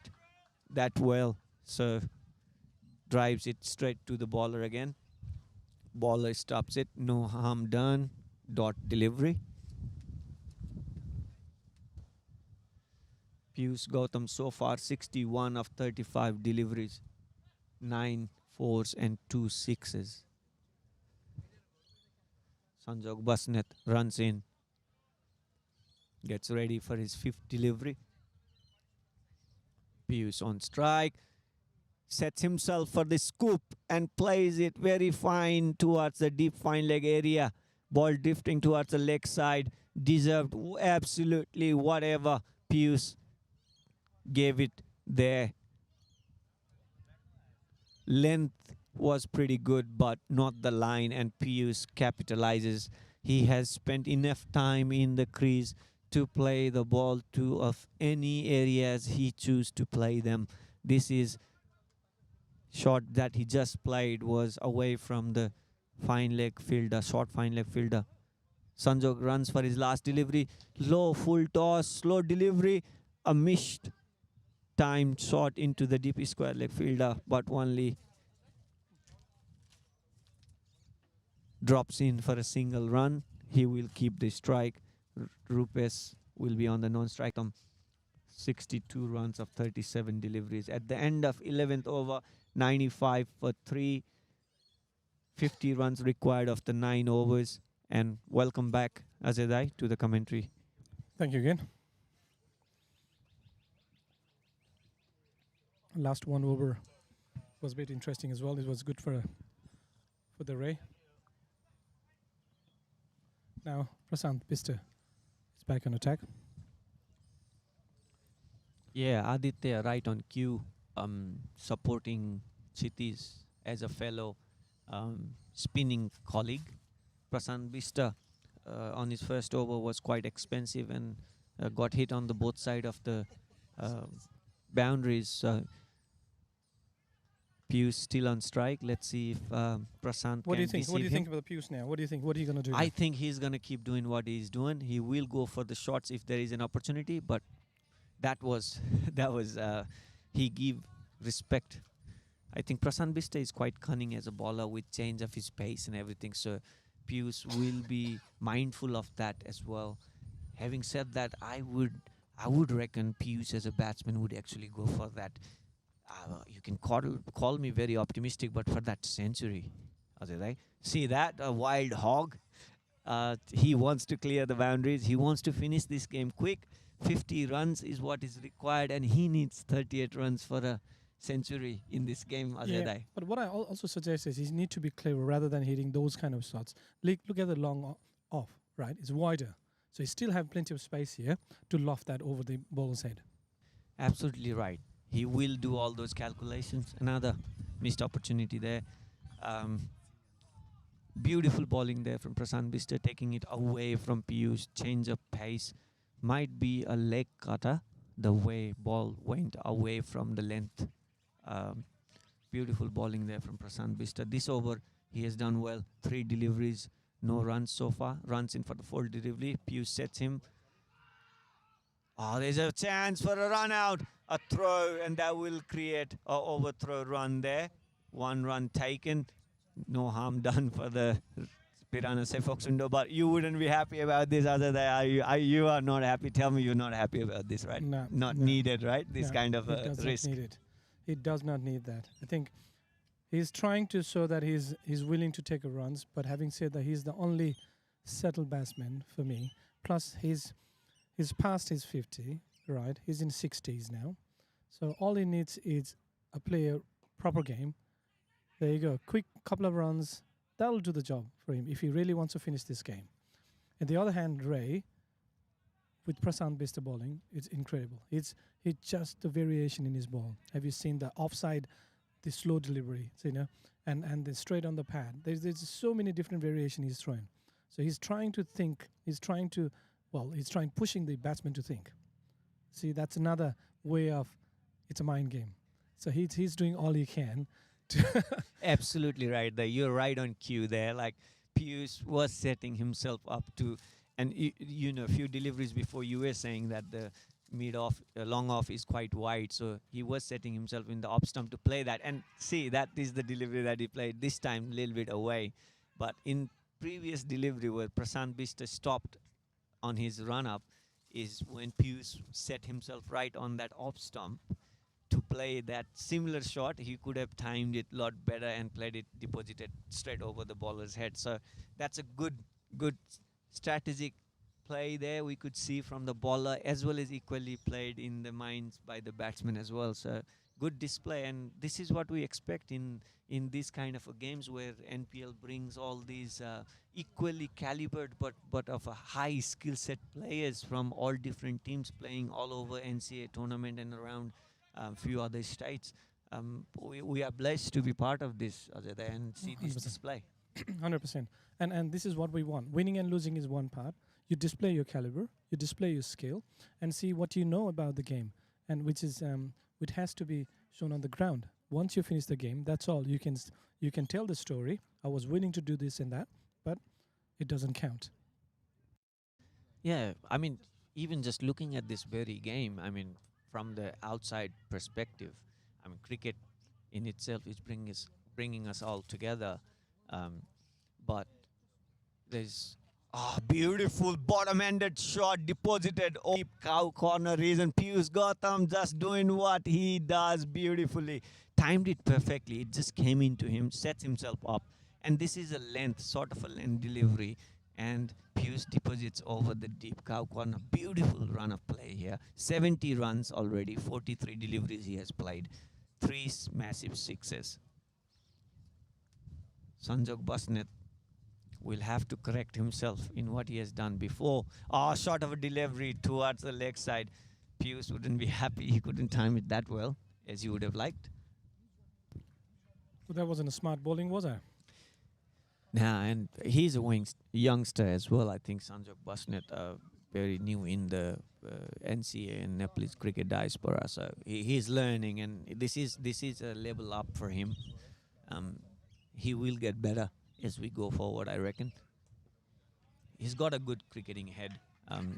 that well, so drives it straight to the bowler again. Bowler stops it, no harm done, dot delivery. Piyush Gautam so far 61 of 35 deliveries, 9 fours and 2 sixes. Sanjog Basnet runs in, gets ready for his 5th delivery. Piyush on strike, sets himself for the scoop and plays it very fine towards the deep fine leg area. Ball drifting towards the leg side. Deserved absolutely whatever Piyush gave it there. Length was pretty good, but not the line, and Piyush capitalizes. He has spent enough time in the crease to play the ball to of any areas he chooses to play them. This is shot that he just played was away from the fine leg fielder, short fine leg fielder. Sanjog runs for his last delivery. Low full toss, slow delivery, a missed time shot into the deep square leg fielder, but only drops in for a single run. He will keep the strike. Rupesh will be on the non-strike. 62 runs of 37 deliveries. At the end of 11th over, 95 for 3. 50 runs required of the 9 overs. And welcome back, Azadai, to the commentary. Thank you again. Last 1 over was a bit interesting as well. It was good for the Ray. Now Prasant Bista is back on attack. Yeah, Aditya right on cue, supporting Chiti's as a fellow spinning colleague. Prasant Bista on his first over was quite expensive and got hit on the both side of the boundaries. Piyush still on strike. Let's see if Prasant What do you can think? What do deceive you him. think about the Pius now? What do you think? What are you going to do I now? think he's gonna keep doing what he's doing. He will go for the shots if there is an opportunity. But that was that was he give respect. I think Prasant Bista is quite cunning as a bowler with change of his pace and everything. So Piyush will be mindful of that as well. Having said that, I would reckon Piyush as a batsman would actually go for that. You can call me very optimistic, but for that century, right? See that a wild hog. He wants to clear the boundaries. He wants to finish this game quick. 50 runs is what is required, and he needs 38 runs for a century in this game, Yeah, Azadai. but what I also suggest is he need to be clever rather than hitting those kind of shots. Look at the long off, right? It's wider, so he still have plenty of space here to loft that over the bowler's head. Absolutely right. He will do all those calculations. Another missed opportunity there. Um, Beautiful bowling there from Prasant Bista, taking it away from Piyush. Change of pace. Might be a leg cutter, the way ball went away from the length. Um, Beautiful bowling there from Prasant Bista. This over, he has done well. 3 deliveries, no runs so far. Runs in for the 4th delivery. Piyush sets him. Oh, there's a chance for a run out. A throw, and that will create a overthrow run there. 1 run taken. No harm done for the Pirana Sefox window, but you wouldn't be happy about this other than you are not happy. Tell me you're not happy about this, right? No, Not no, needed, right? This no, kind of he does risk. not need it. He does not need that. I think he's trying to show that he's willing to take a runs. But having said that, he's the only settled batsman for me. Plus, he's past his 50, right? He's in 60s now. So all he needs is a player proper game. There you go. Quick couple of runs. That'll do the job for him if he really wants to finish this game. On the other hand, Ray, with Prasant Bista bowling, it's incredible. It's just the variation in his ball. Have you seen the offside, the slow delivery, so, and the straight on the pad? There's so many different variations he's throwing. So he's trying to think. He's trying pushing the batsman to think. See, that's another way of it's a mind game. So he's doing all he can. Absolutely right there. You're right on cue there. Like Piyush was setting himself up to, and a few deliveries before you were saying that the mid off, long off is quite wide. So he was setting himself in the off stump to play that. And see, that is the delivery that he played this time, a little bit away. But in previous delivery where Prasant Bista stopped on his run up, is when Piyush set himself right on that off stump to play that similar shot. He could have timed it a lot better and played it deposited straight over the bowler's head. So that's a good strategic play there we could see from the bowler, as well as equally played in the minds by the batsman as well. So good display, and this is what we expect in these kind of games where NPL brings all these equally calibered but of a high skill set players from all different teams playing all over NCA tournament and around few other states. We are blessed to be part of this, Ajay, and see this 100%. display. 100%. And this is what we want. Winning and losing is one part. You display your caliber, you display your skill, and see what you know about the game, and which has to be shown on the ground. Once you finish the game, that's all. You can tell the story. I was willing to do this and that, but it doesn't count. Yeah, I mean, even just looking at this very game, I mean, from the outside perspective, I mean, cricket in itself is bringing us all together. Um, but there's beautiful bottom-ended shot deposited deep cow corner reason. Piyush Gautam just doing what he does beautifully. Timed it perfectly. It just came into him, sets himself up. And this is a length, sort of a length delivery. And Piyush deposits over the deep cow corner. Beautiful run of play here. 70 runs already, 43 deliveries he has played. 3 massive sixes. Sanjog Basnet will have to correct himself in what he has done before. Short of a delivery towards the leg side. Piyush wouldn't be happy. He couldn't time it that well as he would have liked. Well, that wasn't a smart bowling, was I? Nah, and he's a youngster as well. I think Sanjog Basnet, very new in the NCA and Nepalese cricket diaspora. So he's learning, and this is a level up for him. Um, he will get better as we go forward, I reckon. He's got a good cricketing head.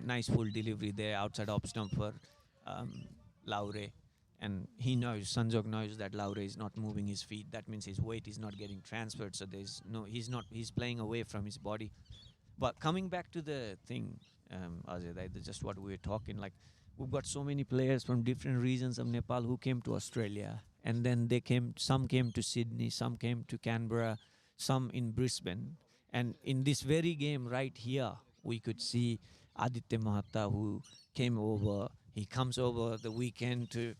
Nice full delivery there outside off stump for Laure. And he knows, Sanjog knows that Laure is not moving his feet. That means his weight is not getting transferred. So he's playing away from his body. But coming back to the thing, Ajay, just what we were talking, like we've got so many players from different regions of Nepal who came to Australia, and then some came to Sydney, some came to Canberra, some in Brisbane, and in this very game right here, we could see Aditya Mahatta who came over. He comes over the weekend to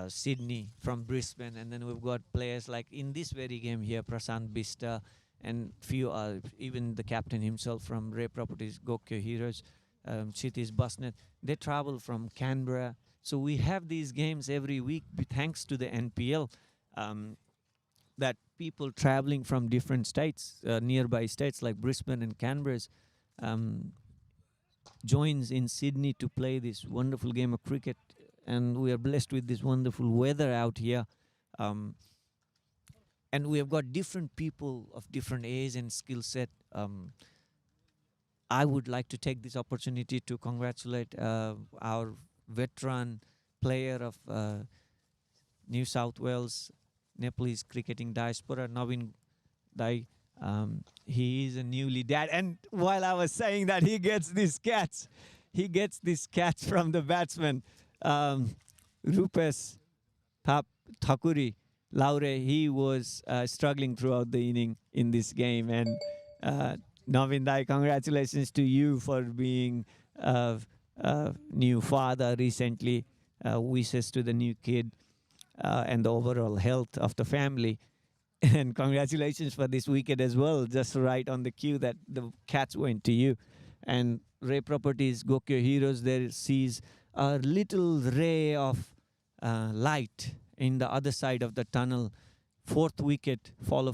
Sydney from Brisbane, and then we've got players like in this very game here, Prasant Bista, and few even the captain himself from Ray Properties, Gokyo Heroes, Kshitiz Basnet. They travel from Canberra. So we have these games every week thanks to the NPL, that people traveling from different states, nearby states like Brisbane and Canberra, joins in Sydney to play this wonderful game of cricket. And we are blessed with this wonderful weather out here. And we have got different people of different age and skill set. I would like to take this opportunity to congratulate our veteran player of New South Wales Nepalese cricketing diaspora, Navin Dai. He is a newly dad, and while I was saying that, he gets this catch from the batsman, Rupesh Thakuri. Laure, he was struggling throughout the inning in this game. And Navin Dai, congratulations to you for being a new father recently. Wishes to the new kid and the overall health of the family. And congratulations for this wicket as well, just right on the cue that the catch went to you. And Ray Properties, Gokyo Heroes, there sees a little ray of light in the other side of the tunnel. Fourth wicket for the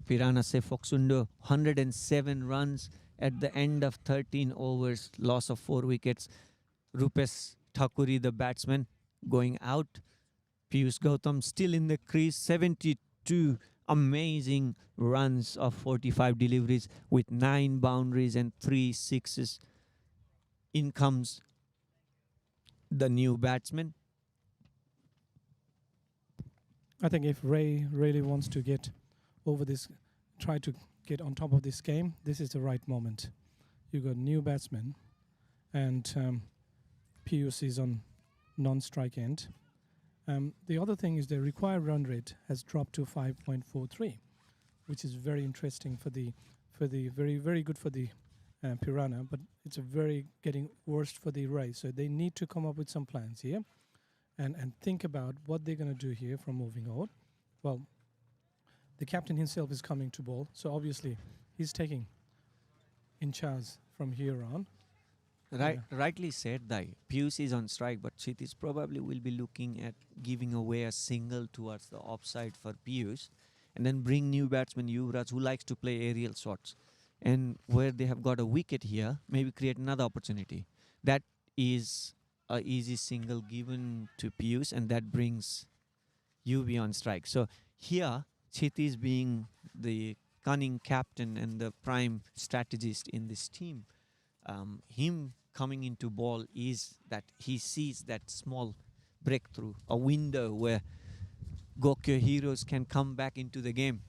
Pirana Sefoksundo. 107 runs at the end of 13 overs, loss of 4 wickets. Rupesh Thakuri, the batsman, going out. Piyush Gautam still in the crease. 72 amazing runs of 45 deliveries with 9 boundaries and 3 sixes. In comes the new batsman. I think if Ray really wants to get over this, try to get on top of this game, this is the right moment. You got new batsman, and Piyush is on non-strike end. The other thing is the required run rate has dropped to 5.43, which is very interesting for the very, very good for the Pirana, but it's a very getting worse for the Ray. So they need to come up with some plans here and think about what they're going to do here from moving on. Well, the captain himself is coming to bowl, so obviously he's taking in charge from here on. Rightly said, Dai. Piyush is on strike, but Kshitiz probably will be looking at giving away a single towards the offside for Piyush, and then bring new batsman Yuvraj, who likes to play aerial shots. And where they have got a wicket here, maybe create another opportunity. That is a easy single given to Piyush, and that brings UV on strike. So here, Kshitiz being the cunning captain and the prime strategist in this team, him coming into ball is that he sees that small breakthrough, a window where Gokyo Heroes can come back into the game.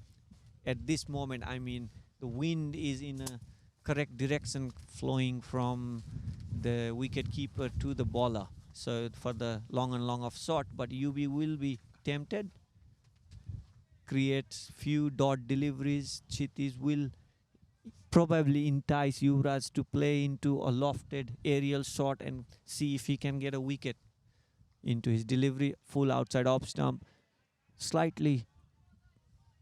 At this moment, I mean, the wind is in a correct direction, flowing from the wicket keeper to the bowler. So for the long and long of shot, but UB will be tempted, create few dot deliveries. Kshitiz will probably entice Yuvraj to play into a lofted aerial shot and see if he can get a wicket into his delivery. Full outside off stump. Slightly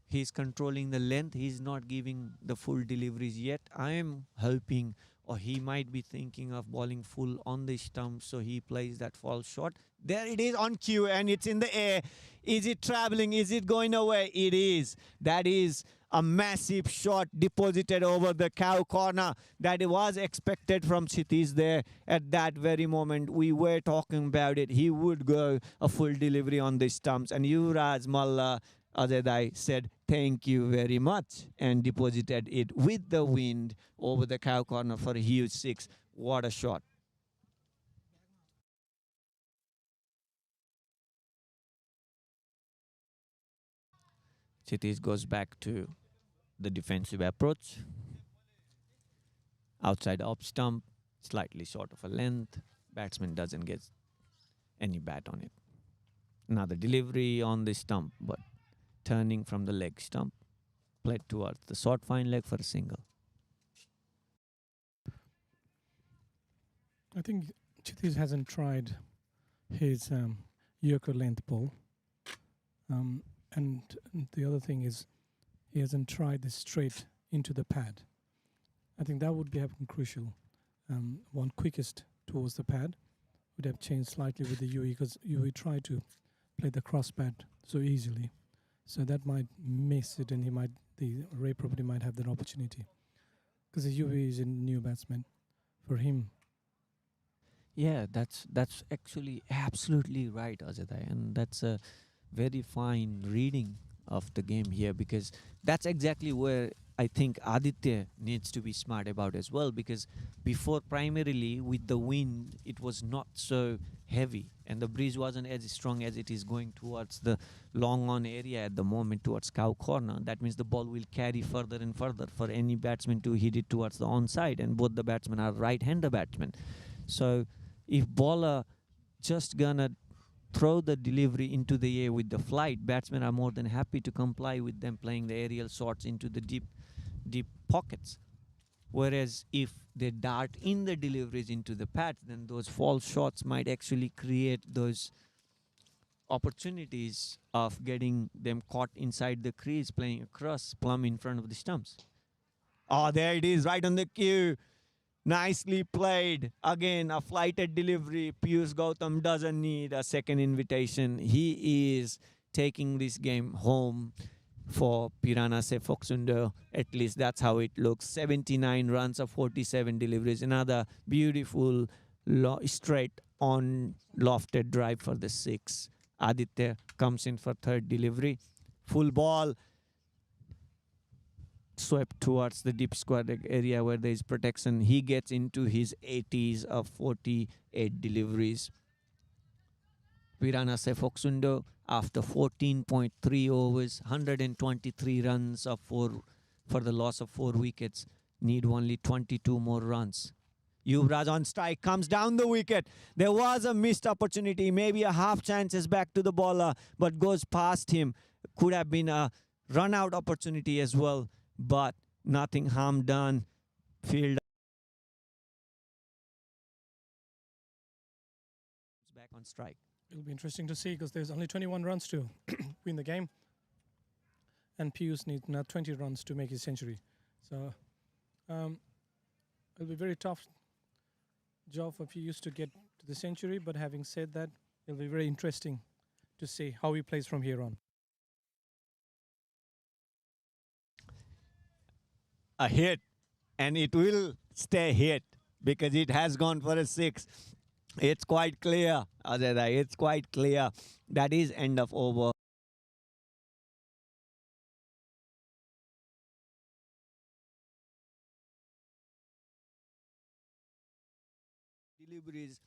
he's controlling the length. He's not giving the full deliveries yet. I am hoping, or he might be thinking of bowling full on the stump, so he plays that false shot. There it is on cue, and it's in the air. Is it traveling? Is it going away? It is. That is A massive shot deposited over the cow corner that was expected from Kshitij there at that very moment. We were talking about it. He would go a full delivery on the stumps. And Yuvraj Malla Azadai said, thank you very much, and deposited it with the wind over the cow corner for a huge six. What a shot. Kshitij goes back to the defensive approach. Outside off stump, slightly short of a length. Batsman doesn't get any bat on it. Another delivery on the stump, but turning from the leg stump, played towards the short fine leg for a single. I think Kshitij hasn't tried his Yorker length ball. And the other thing is he hasn't tried this straight into the pad. I think that would be crucial. One quickest towards the pad would have changed slightly with the UE because UE tried to play the cross pad so easily. So that might miss it, and the Ray probably might have that opportunity because the UE is a new batsman for him. Yeah, that's actually absolutely right, Ajay, and that's a very fine reading of the game here, because that's exactly where I think Aditya needs to be smart about as well, because before, primarily with the wind, it was not so heavy and the breeze wasn't as strong as it is going towards the long on area at the moment towards cow corner. That means the ball will carry further and further for any batsman to hit it towards the onside, and both the batsmen are right-hander batsmen. So if bowler just gonna throw the delivery into the air with the flight, batsmen are more than happy to comply with them playing the aerial shots into the deep pockets. Whereas if they dart in the deliveries into the pads, then those false shots might actually create those opportunities of getting them caught inside the crease, playing across plumb in front of the stumps. Oh, there it is, right on the cue. Nicely played. Again, a flighted delivery. Piyush Gautam doesn't need a second invitation. He is taking this game home for Pirana Foxundo. At least that's how it looks. 79 runs of 47 deliveries. Another beautiful straight on lofted drive for the six. Aditya comes in for third delivery. Full ball. Swept towards the deep square area where there is protection. He gets into his 80s of 48 deliveries. Pirana Foxundo, after 14.3 overs, 123 runs of for the loss of 4 wickets, need only 22 more runs. Yuvraj on strike, comes down the wicket. There was a missed opportunity, maybe a half chances back to the bowler, but goes past him. Could have been a run-out opportunity as well, but nothing harm done. Field back on strike. It'll be interesting to see because there's only 21 runs to win the game. And Piyush needs now 20 runs to make his century. So it'll be very tough job for Piyush to get to the century. But having said that, it'll be very interesting to see how he plays from here on. A hit, and it will stay hit because it has gone for a 6. It's quite clear, Ajay, it's quite clear. That is end of over. Deliveries,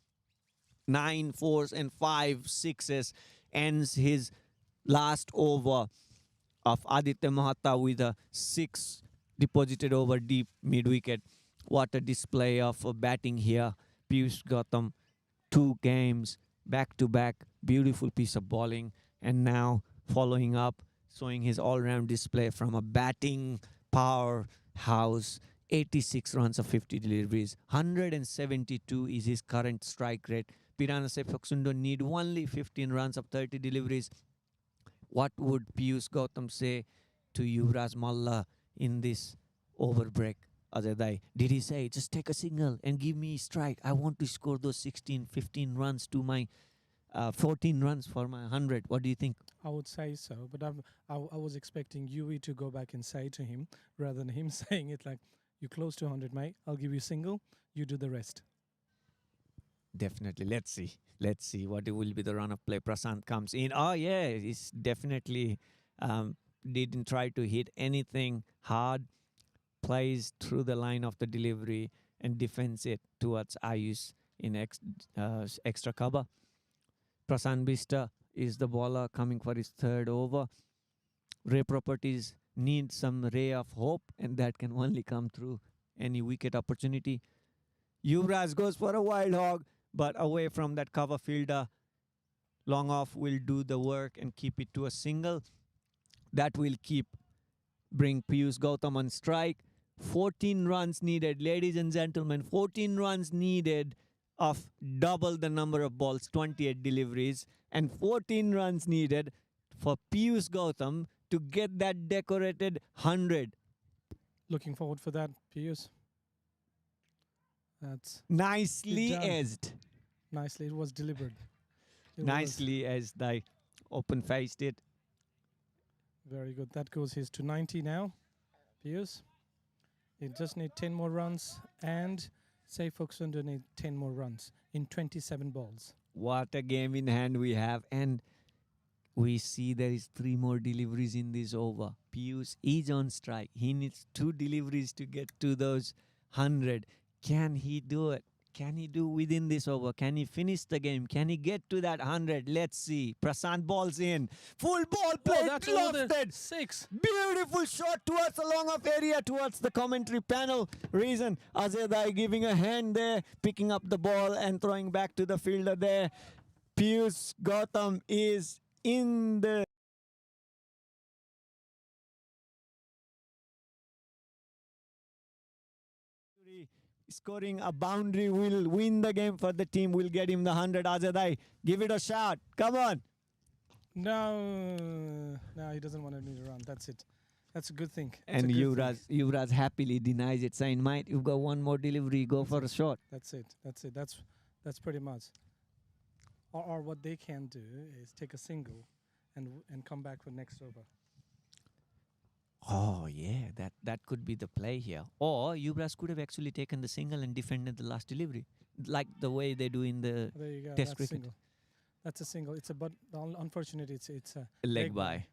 9 fours and 5 sixes, ends his last over of Aditya Mahata with a 6 deposited over deep mid-wicket. What a display of batting here. Piyush Gautam, 2 games back-to-back, beautiful piece of bowling, and now following up, showing his all-round display from a batting powerhouse. 86 runs of 50 deliveries. 172 is his current strike rate. Pirana Foxundo need only 15 runs of 30 deliveries. What would Piyush Gautam say to Yuvraj Malla in this over break? Ajay, did he say, just take a single and give me strike? I want to score those 16, 15 runs to my 14 runs for my 100. What do you think? I would say so, but I was expecting Yui to go back and say to him rather than him saying it like, "You close to 100, mate. I'll give you single. You do the rest." Definitely. Let's see. Let's see what it will be the run of play. Prasant comes in. Oh, yeah. He's definitely didn't try to hit anything hard. Plays through the line of the delivery and defends it towards Ayush in extra cover. Prasant Bista is the bowler coming for his third over. Ray Properties need some ray of hope, and that can only come through any wicket opportunity. Yuvraj goes for a wild hog, but away from that cover fielder. Long off will do the work and keep it to a single. That will bring Piyush Gautam on strike. 14 runs needed, ladies and gentlemen. 14 runs needed of double the number of balls, 28 deliveries, and 14 runs needed for Piyush Gautam to get that decorated 100. Looking forward for that, Piyush. That's Nicely done. edged. nicely. It was deliberate. It was Nicely edged. I open-faced it. very good. That goes his to 90 now, Piyush. He just need 10 more runs, and say Fuxundo need 10 more runs in 27 balls. What a game in hand we have. And we see there is 3 more deliveries in this over. Piyush is on strike. He needs 2 deliveries to get to those 100. Can he do it? Can he do within this over? Can he finish the game? Can he get to that 100? Let's see. Prasant balls in. Full ball play. That's over Lofted. 6. Beautiful shot towards the long off area, towards the commentary panel. Reason Ajay Dai giving a hand there, picking up the ball and throwing back to the fielder there. Piyush Gautam is in the scoring a boundary will win the game for the team. Will get him the 100. Ajay Dai, give it a shot. Come on. No, he doesn't want me to run. That's it. That's a good thing. That's And a good thing. Yuvraj happily denies it, saying, "Mate, you've got one more delivery. Go for a shot." That's it. That's pretty much. Or what they can do is take a single and come back for next over. Oh, yeah, that could be the play here. Or Yuvraj could have actually taken the single and defended the last delivery, like the way they do in the There you go. Test That's cricket. single. That's a single. It's a but unfortunately it's a leg by.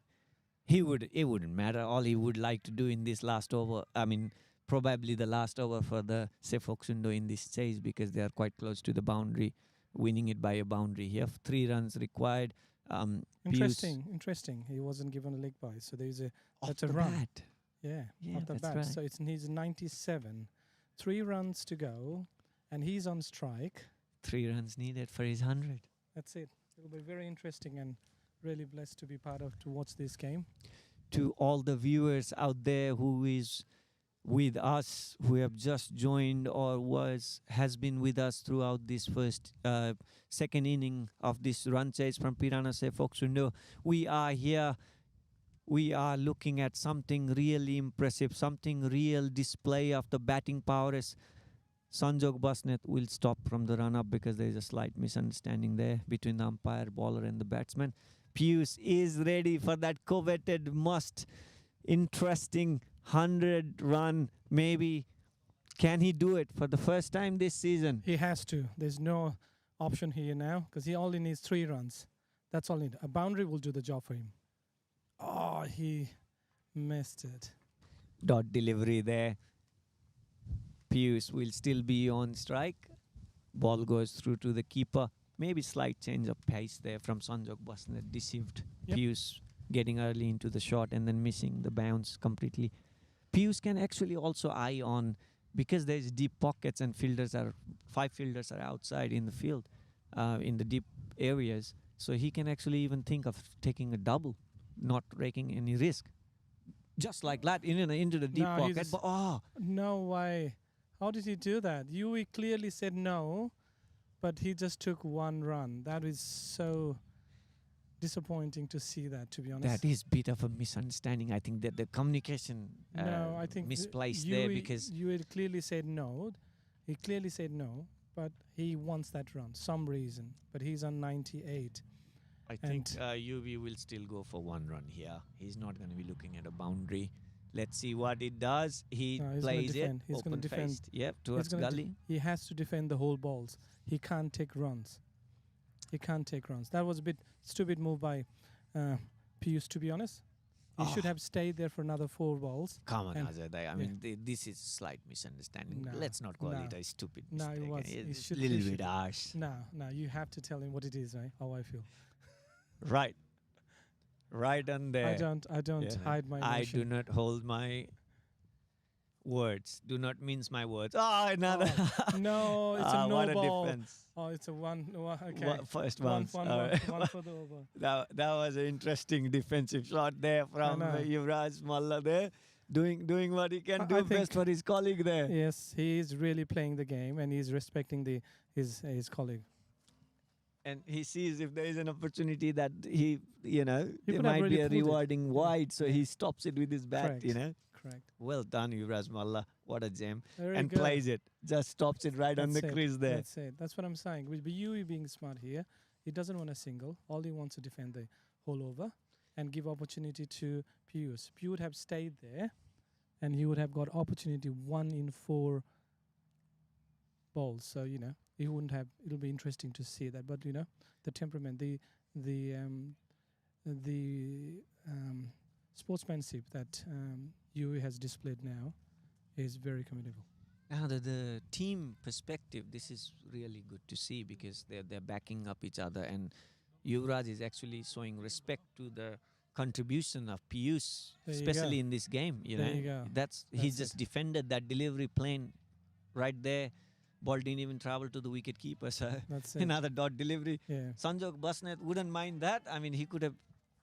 It wouldn't matter. All he would like to do in this last over, I mean, probably the last over for the Sefoxundo in this chase, because they are quite close to the boundary, winning it by a boundary here. 3 runs required. Piyush Interesting. He wasn't given a leg by, so there's a off that's a the run. bat. Yeah, Yeah, off the that's bat. right. So it needs 97. 3 runs to go, and he's on strike. 3 runs needed for his 100. That's it. It'll be very interesting, and really blessed to be part of to watch this game. To all the viewers out there who is with us, who have just joined or has been with us throughout this second inning of this run chase from Pirana Sefoxundo, we are here. We are looking at something really impressive, something real display of the batting prowess. Sanjog Basnet will stop from the run-up because there is a slight misunderstanding there between the umpire, bowler and the batsman. Piyush is ready for that coveted interesting 100-run, maybe. Can he do it for the first time this season? He has to. There's no option here now because he only needs 3 runs. That's all he needs. A boundary will do the job for him. Oh, he missed it. Dot delivery there. Piyush will still be on strike. Ball goes through to the keeper. Maybe slight change of pace there from Sanjog Basnet. Deceived Yep. Piyush getting early into the shot and then missing the bounce completely. Piyush can actually also eye on, because there's deep pockets and 5 fielders are outside in the field, in the deep areas. So he can actually even think of taking a double, not taking any risk. Just like that, into the deep No, pocket. he's- But, No way. How did he do that? Yui clearly said no, but he just took 1 run. That is so disappointing to see that, to be honest. that is bit of a misunderstanding. I think that the communication I think misplaced there, because Yui clearly said no. He clearly said no, but He wants that run, some reason, but he's on 98. I And- think UV will still go for 1 run here. He's not going to be looking at a boundary. Let's see what it does. He No, he's gonna plays it defend. He's gonna open defend. faced. Yep, towards gonna de- gully. He has to defend the whole balls. He can't take runs. He can't take runs. That was a bit stupid move by Piyush, to be honest. He should Oh. have stayed there for another 4 balls. Come on, And- Azad. I mean, this is a slight misunderstanding. No, Let's not call no. it a stupid No, mistake. it was. He It's a should- little he bit should- harsh. No, you have to tell him what it is, right? How I feel. Right. Right on there. I don't Yeah. hide my I emotion. do not hold my words. Do not mince my words. Oh, another. No, it's a no what a ball. defense. Oh, it's a okay. First One, bounce. one, All one, right. one for the over. That was an interesting defensive shot there from know. Yuvraj Malla there, doing what he can I do think- best for his colleague there. Yes, he is really playing the game and he's respecting his colleague. And he sees if there is an opportunity that he He there could have might be really a pulled it. rewarding wide, so he stops it with his bat. Correct. Correct. Well done, Yuvraj Malla. What a gem. Very And good. plays it. Just stops it right on the That's it. crease there. That's it. That's what I'm saying. With you being smart here, he doesn't want a single. All he wants to defend the whole over and give opportunity to Piyush. Piyush would have stayed there and he would have got opportunity 1 in 4 balls. So, he wouldn't have, it'll be interesting to see that. But, the temperament, the sportsmanship that UE has displayed now is very commendable. Now, the team perspective, this is really good to see because they're backing up each other, and Yuvraj is actually showing respect to the contribution of Piyush, There you especially go. in this game. There you go. He That's just it. defended that delivery plane right there. Ball didn't even travel to the wicket keeper, so That's it. another dot delivery. Yeah. Sanjog Basnet wouldn't mind that. I mean, he could have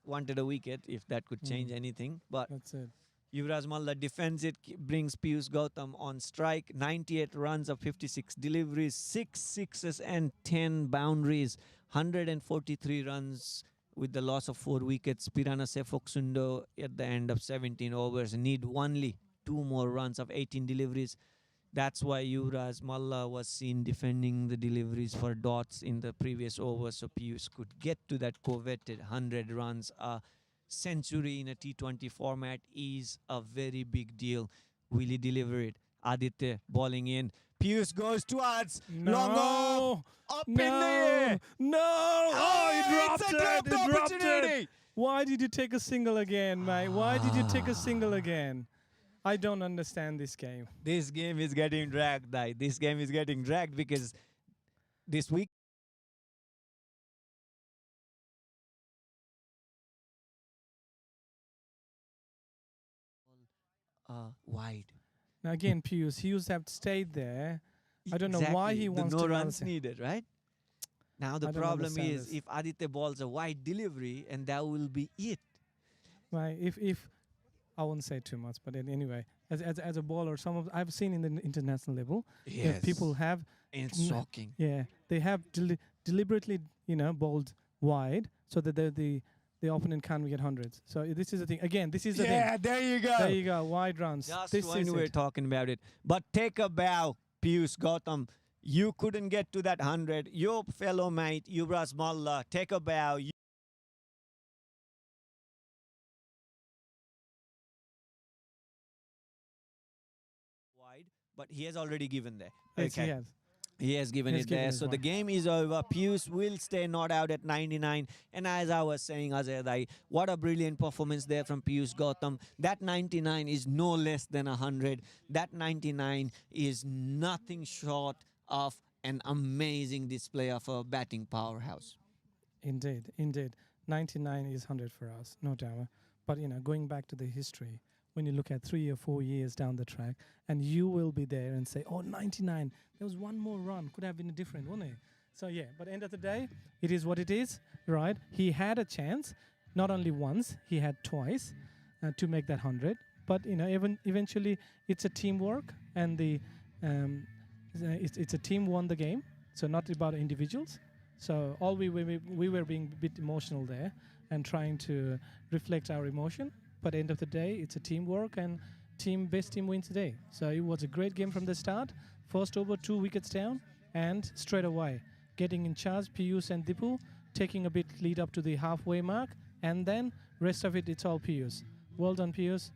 wanted a wicket if that could change anything, but That's it. Yuvraj Malla defends it, brings Piyush Gautam on strike. 98 runs of 56 deliveries, 6 sixes and 10 boundaries. 143 runs with the loss of 4 wickets. Pirana Sefoksundo at the end of 17 overs need only 2 more runs of 18 deliveries. That's why Yuvraj Malla was seen defending the deliveries for dots in the previous over, so Piyush could get to that coveted 100 runs. A century in a T20 format is a very big deal. Will he deliver it? Aditya bowling in. Piyush goes towards long off, up in the air. No! Oh, he dropped it's a it! dropped He dropped opportunity. it! Why did you take a single again, mate? Why did you take a single again? I don't understand this game. This game is getting dragged, Dai. This game is getting dragged because this week wide. Now again, Piyush, he used to have stayed there. I don't know why he wants no to runs announce it. needed, right? Now the I don't problem understand is this. if Aditya balls a wide delivery, and that will be it. Right? If I won't say too much, but then anyway, as a bowler, I've seen in the international level, if people have it's n- shocking. they have deliberately bowled wide so that the opponent can't get hundreds. So this is the thing. Again, this is the thing. There you go. There you go, wide runs. Just this when is we're it. talking about it. But take a bow, Piyush Gautam. You couldn't get to that 100. Your fellow mate, Yuvraj Malla, take a bow. Wide, but he has already given there. Yes, he has. He has given He has it given there. his So the one. game is over. Piyush will stay not out at 99. And as I was saying, Azadai, what a brilliant performance there from Piyush Gautam. That 99 is no less than 100. That 99 is nothing short of an amazing display of a batting powerhouse. Indeed. 99 is 100 for us, no doubt. But going back to the history, when you look at 3 or 4 years down the track, and you will be there and say, "Oh, 99, there was one more run, could have been different, wouldn't it?" So yeah, but end of the day, it is what it is, right? He had a chance, not only once, he had twice to make that 100. But eventually, it's a teamwork, and it's a team won the game. So not about individuals. So all we were being a bit emotional there and trying to reflect our emotion. But end of the day, it's a teamwork, and best team wins the day. So it was a great game from the start. First over, 2 wickets down. and straight away getting in charge, Piyush and Dipu taking a bit lead up to the halfway mark, and then rest of it's all Piyush. Well done, Piyush.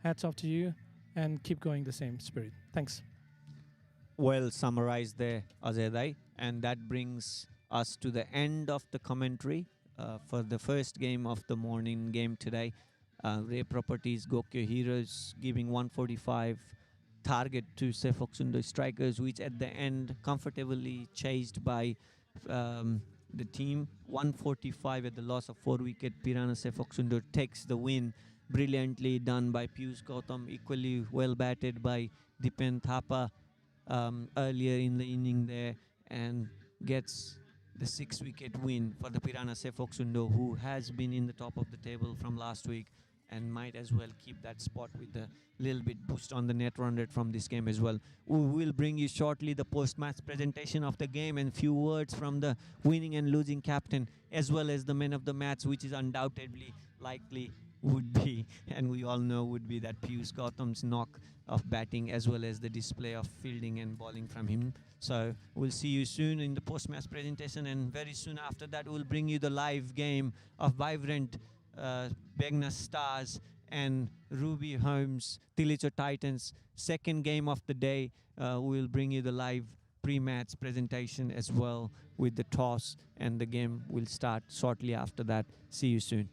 Hats off to you, and keep going the same spirit. Thanks. Well summarized there, Ajay Dai. And that brings us to the end of the commentary for the first game of the morning game today. Ray Properties, Gokyo Heroes giving 145 target to Sefoksundo Strikers, which at the end comfortably chased by the team. 145 at the loss of 4 wicket. Pirana Sefoksundo takes the win. Brilliantly done by Pius Gautam, equally well batted by Dipen Thapa earlier in the inning there, and gets the 6 wicket win for the Pirana Sefoksundo, who has been in the top of the table from last week and might as well keep that spot with a little bit boost on the net run rate from this game as well. We will bring you shortly the post-match presentation of the game and few words from the winning and losing captain, as well as the man of the match, which is undoubtedly likely would be, and we all know would be, that Pius Gautam's knock of batting as well as the display of fielding and bowling from him. So we'll see you soon in the post-match presentation, and very soon after that we'll bring you the live game of vibrant Begna Stars and Ruby Holmes Tilicho Titans. Second game of the day. We'll bring you the live pre-match presentation as well with the toss, and the game will start shortly after that. See you soon.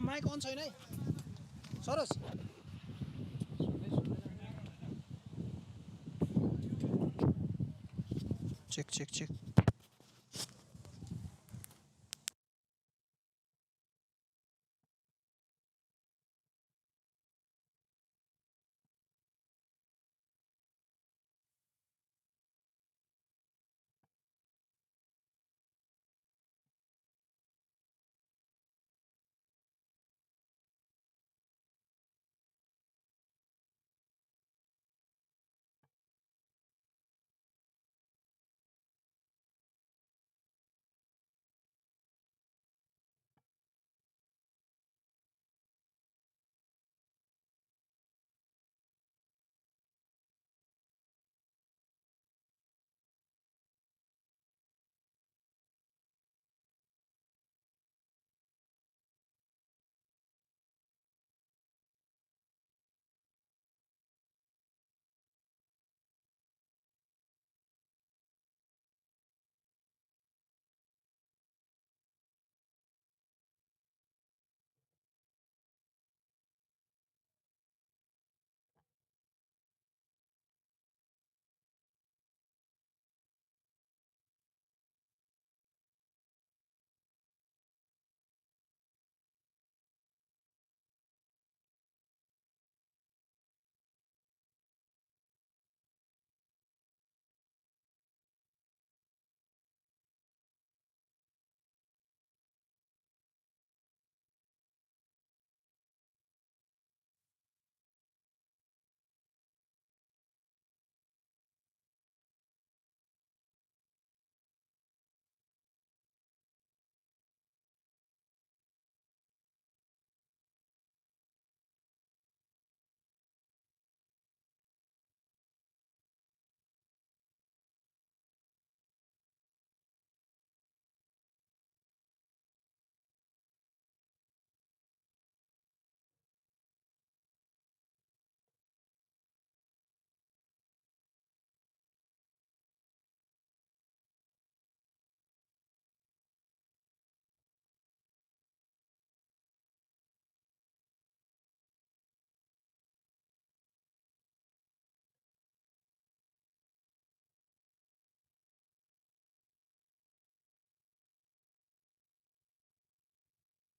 Mic अन छैन है Saroj check check check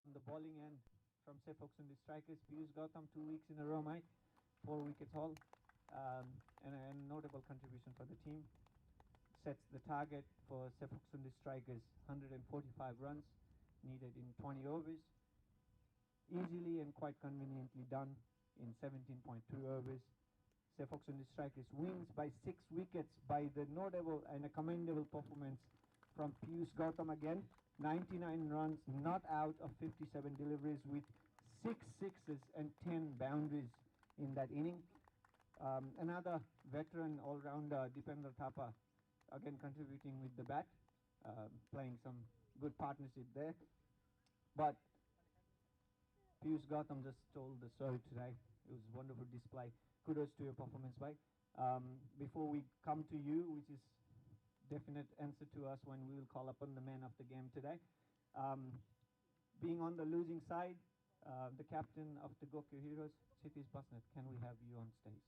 On the bowling end from Sefok the strikers, Piyush Gautam 2 weeks in a row, mate. 4 wickets haul. And a notable contribution for the team. Sets the target for Sefok the strikers, 145 runs needed in 20 overs. Easily and quite conveniently done in 17.2 overs. Sefok the strikers wins by 6 wickets by the notable and a commendable performance from Piyush Gautam again. 99 runs, not out of 57 deliveries with 6 sixes and 10 boundaries in that inning. Another veteran all-rounder, Dipender Thapa, again contributing with the bat, playing some good partnership there. But Piyush Gautam just told the story today. It was a wonderful display. Kudos to your performance, bhai. Before we come to you, which is definite answer to us when we will call upon the man of the game today. Being on the losing side, the captain of the Gokyo Heroes, Chitish Basnet, can we have you on stage?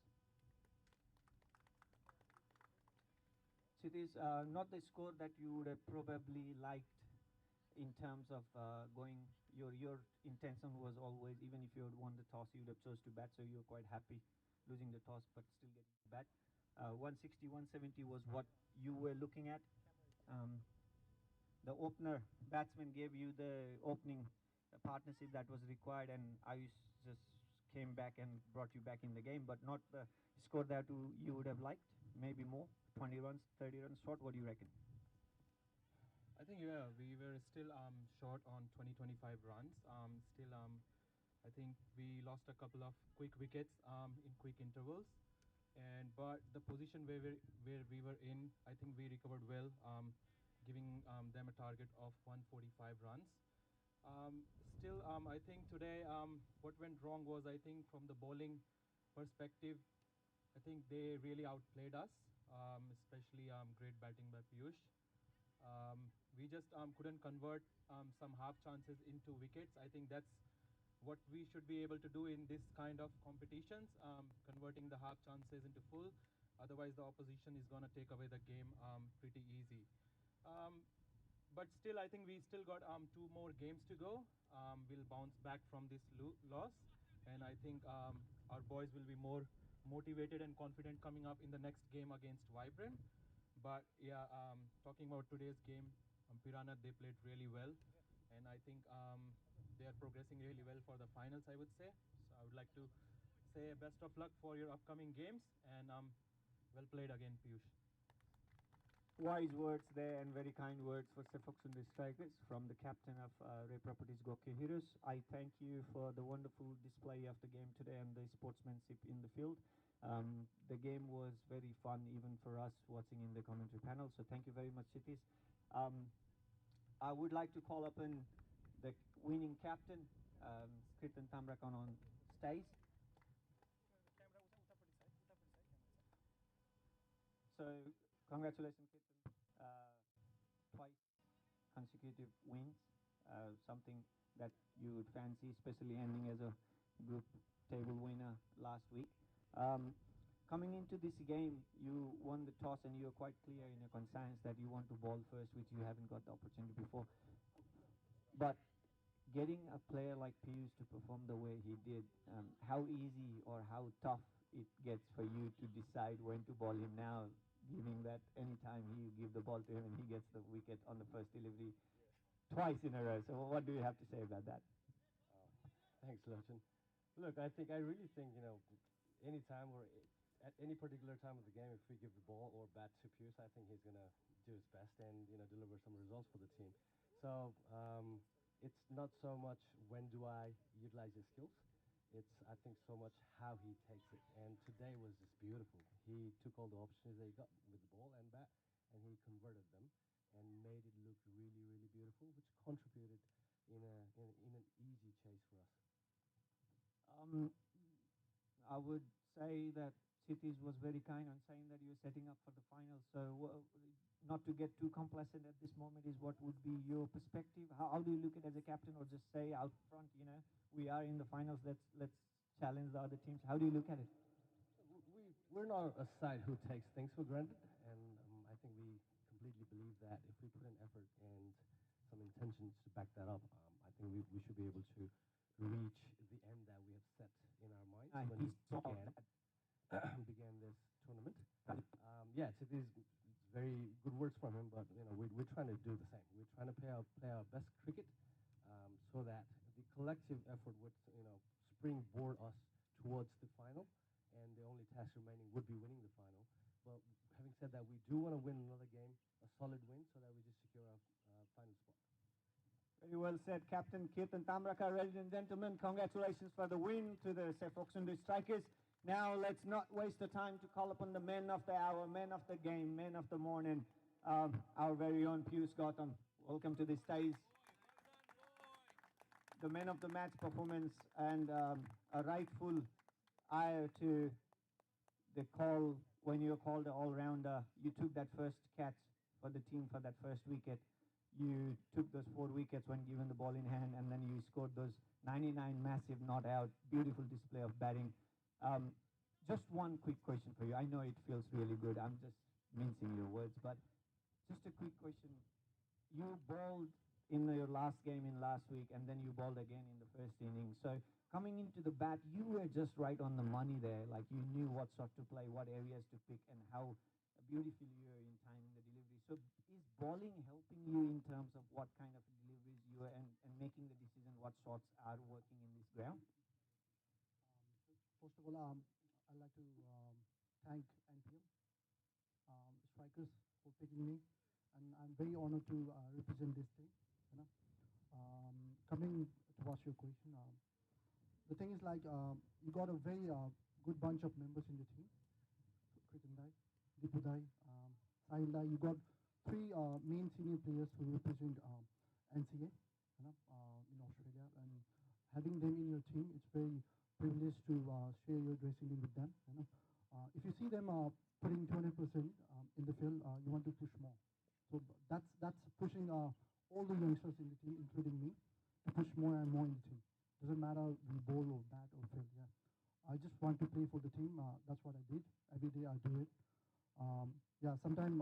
Chitish, not the score that you would have probably liked in terms of going, your intention was always, even if you had won the toss, you would have chose to bat, so you were quite happy losing the toss, but still getting to bat. 160, 170 was what you were looking at. The opener batsman gave you the opening partnership that was required, and Ayush just came back and brought you back in the game, but not the score that you would have liked. Maybe more, 20 runs, 30 runs short. What do you reckon? I think yeah, we were still short on 20-25 runs. Still I think we lost a couple of quick wickets in quick intervals, and but the position where we were in, I think we recovered well, giving them a target of 145 runs. Um, Still, I think today what went wrong was, I think from the bowling perspective, I think they really outplayed us, especially great batting by Piyush. We just couldn't convert some half chances into wickets. I think that's what we should be able to do in this kind of competitions, converting the half chances into full. Otherwise, the opposition is going to take away the game pretty easy. Um, but still, I think we still got two more games to go. We'll bounce back from this loss, and I think our boys will be more motivated and confident coming up in the next game against Vibrant. But yeah, talking about today's game, Piranha, they played really well, and I think they are progressing really well for the finals, I would say. So I would like to say best of luck for your upcoming games, and well played again, Piyush. Wise words there and very kind words for Sefoxundi Strikers from the captain of Ray Properties Goke Heroes. I thank you for the wonderful display of the game today and the sportsmanship in the field. The game was very fun even for us watching in the commentary panel, so thank you very much, Sitis. I would like to call upon the winning captain, Skritan Tamrakan, on stage. So congratulations, Kirtan. Twice consecutive wins, something that you would fancy, especially ending as a group table winner last week. Coming into this game, you won the toss and you were quite clear in your conscience that you want to bowl first, which you haven't got the opportunity before. But getting a player like Piyush to perform the way he did, how easy or how tough it gets for you to decide when to bowl him now, giving that anytime you give the ball to him and he gets the wicket on the first delivery twice in a row. So what do you have to say about that? Thanks, Lochin. Look, I really think, any time or at any particular time of the game, if we give the ball or bat to Pierce, I think he's going to do his best and, deliver some results for the team. So it's not so much when do I utilize his skills. It's, I think, so much how he takes it. And today was just beautiful. He took all the opportunities that he got with the ball and bat, and he converted them and made it look really, really beautiful, which contributed in an easy chase for us. I would say that Cities was very kind on saying that you're setting up for the finals. So not to get too complacent at this moment is what would be your perspective? How do you look at it as a captain, or just say out front, we are in the finals, let's challenge the other teams? How do you look at it? We're not a side who takes things for granted, and I think we completely believe that if we put in effort and some intentions to back that up, I think we should be able to reach the end that we have set in our minds when we began this tournament. Yes, it is very good words from him, but we're trying to do the same. We're trying to play our best cricket so that the collective effort would springboard us towards the final, and the only task remaining would be winning the final. But having said that, we do want to win another game, a solid win, so that we just secure our final spot. Very well said, Captain Kirtan Tamraka. Ladies and gentlemen, congratulations for the win to the Sefoxundi Strikers. Now let's not waste the time to call upon the men of the hour, men of the game, men of the morning, our very own Piyush Gautam. Welcome to the stage. The men of the match performance and a rightful ire to the call when you're called an all-rounder. You took that first catch for the team for that first wicket. You took those 4 wickets when given the ball in hand, and then you scored those 99 massive not out. Beautiful display of batting. Just one quick question for you. I know it feels really good. I'm just mincing your words, but just a quick question. You bowled in your last game in last week, and then you bowled again in the first inning. So coming into the bat, you were just right on the money there. Like, you knew what shot to play, what areas to pick, and how beautifully you are in timing the delivery. So is bowling helping you in terms of what kind of deliveries you are and making the decision what shots are working in this ground? First of all, I'd like to thank NPL Strikers for picking me, and I'm very honored to represent this team. Coming to ask your question, the thing is, like, you got a very good bunch of members in the team. Kritan Dipudai, Sahil Dai. You got 3 main senior players who represent NCA in Australia, and having them in your team, it's very privileged to share your dressing room with them. If you see them putting 200% in the field, you want to push more. So that's pushing all the youngsters in the team, including me, to push more and more in the team. Doesn't matter we bowl or bat or field. Yeah, I just want to play for the team. That's what I did. Every day I do it. Yeah, sometimes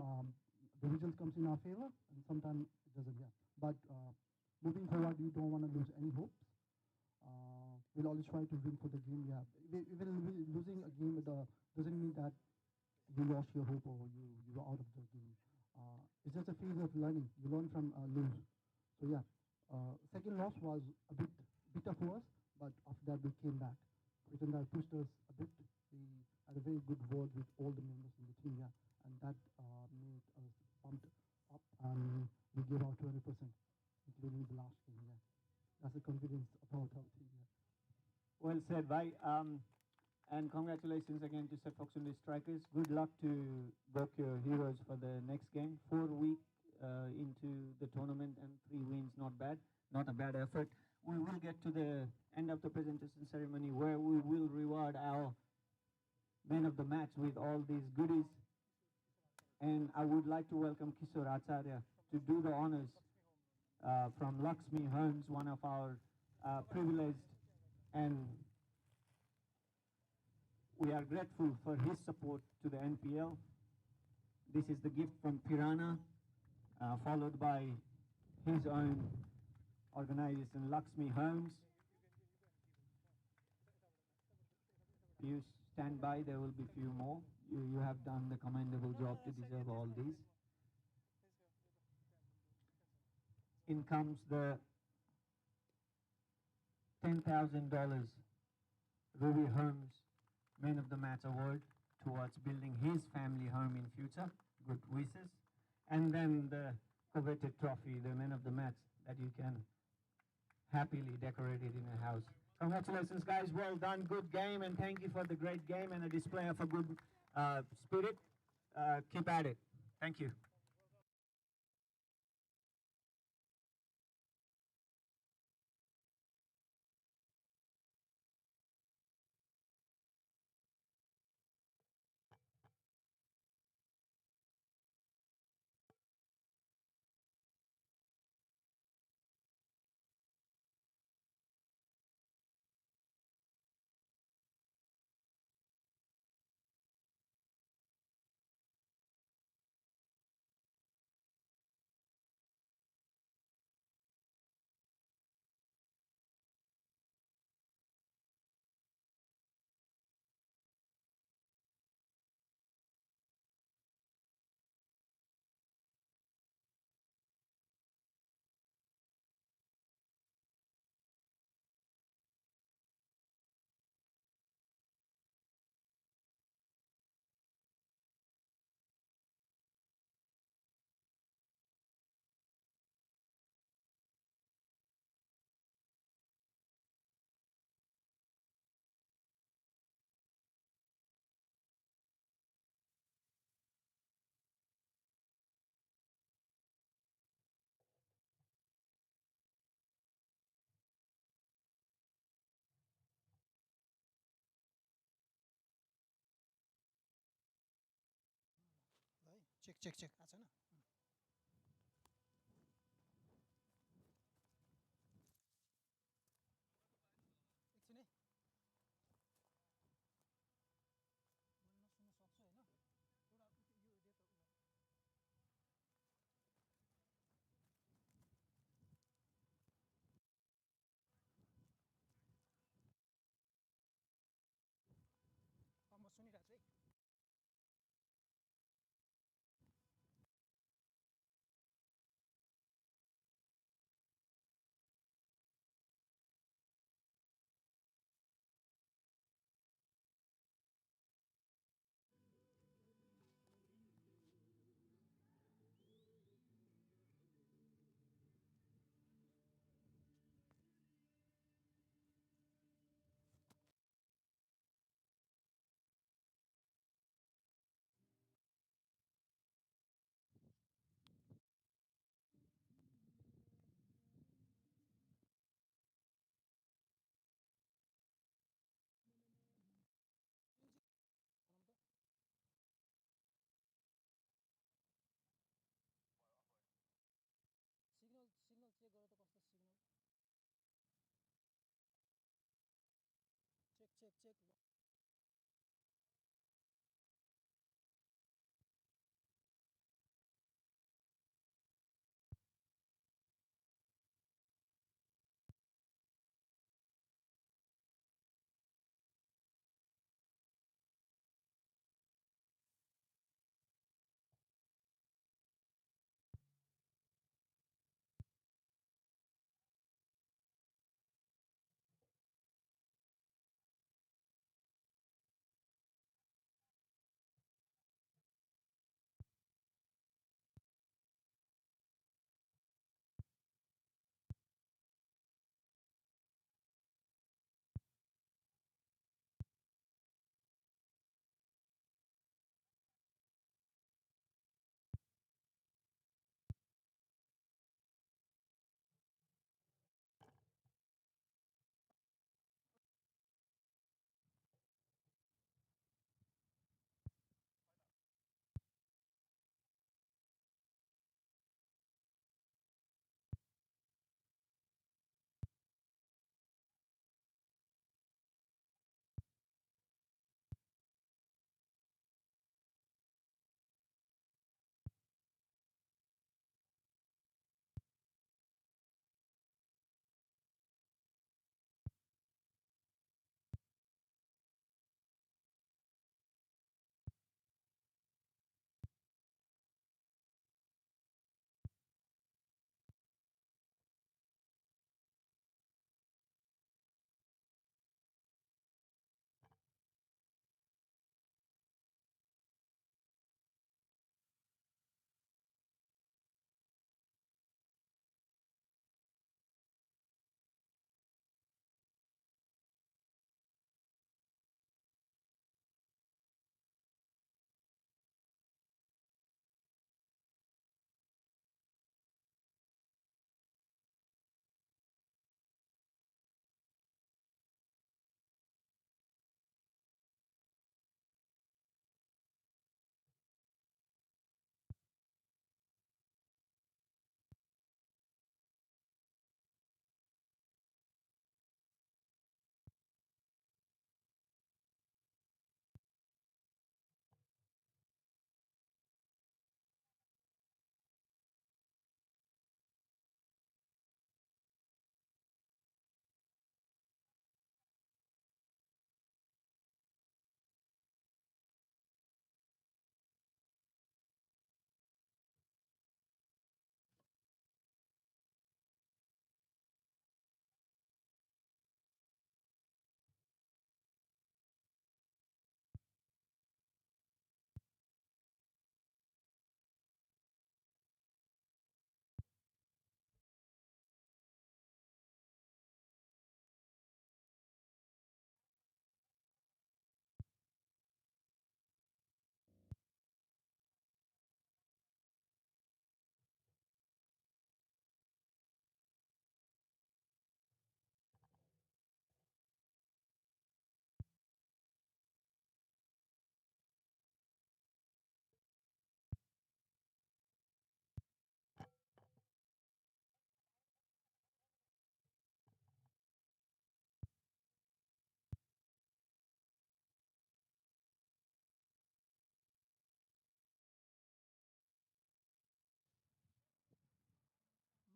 the results comes in our favor, and sometimes it doesn't. Yeah, but moving forward, we don't want to lose any hopes. We'll always try to win for the game. Yeah, even losing a game doesn't mean that you lost your hope or you were out of the game. It's just a phase of learning. You learn from lose. So yeah, second loss was a bit bitter for us, but after that we came back. Crichton pushed us a bit. We had a very good word with all the members in the team, yeah, and that made us pumped up, and we gave out 20%, including the last game. Yeah, that's the confidence about our team. Yeah. Well said, bhai. And congratulations again to Sefoxundi strikers. Good luck to Gokyo Heroes for the next game. 4 weeks into the tournament and 3 wins, not bad. Not a bad effort. We will get to the end of the presentation ceremony where we will reward our men of the match with all these goodies. And I would like to welcome Kishore Acharya to do the honors from Lakshmi Homes, one of our privileged, and we are grateful for his support to the NPL. This is the gift from Pirana, followed by his own organization, Lakshmi Homes. You stand by, there will be few more. You have done the commendable job to deserve all these. In comes the $10,000 Ruby Holmes Man of the Match Award towards building his family home in future. Good wishes. And then the coveted trophy, the Man of the Match, that you can happily decorate it in your house. Congratulations, guys. Well done. Good game, and thank you for the great game and a display of a good spirit. Keep at it. Thank you. भाइ check check check आएको छैन एकछिन है मैले नसुन्नु सक्छु होइन एउटा यो दे त उसलाई म सुनिरहेको छु है check.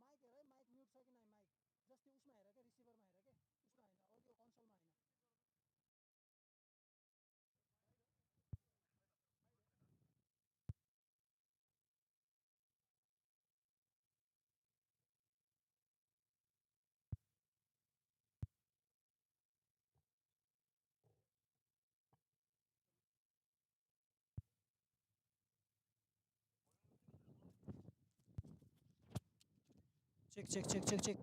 माइक हेर है माइक म्युट छ कि नै माइक जस्ट त्यो उसमा हेर के रिसिभरमा हेर के उसमा हैन अडियो कन्सोलमा हैन check check check check check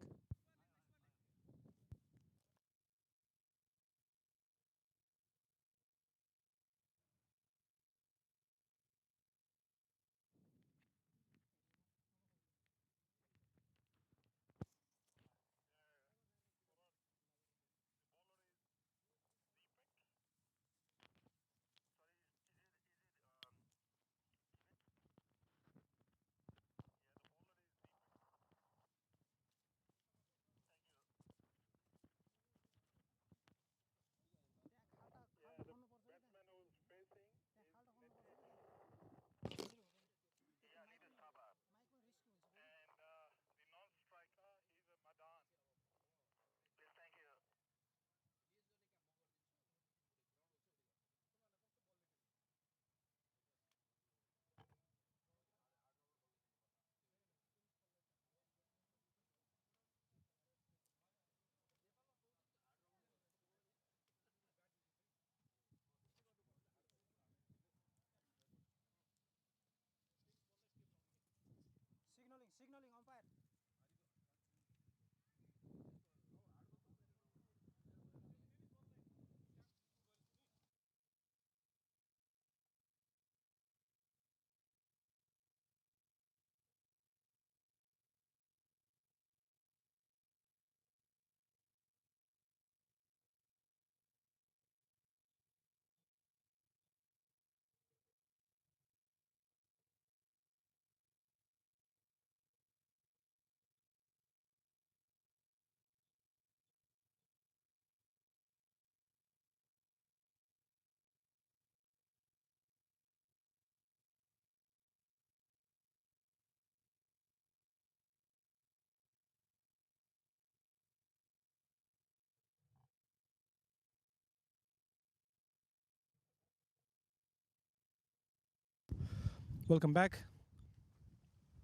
Welcome back.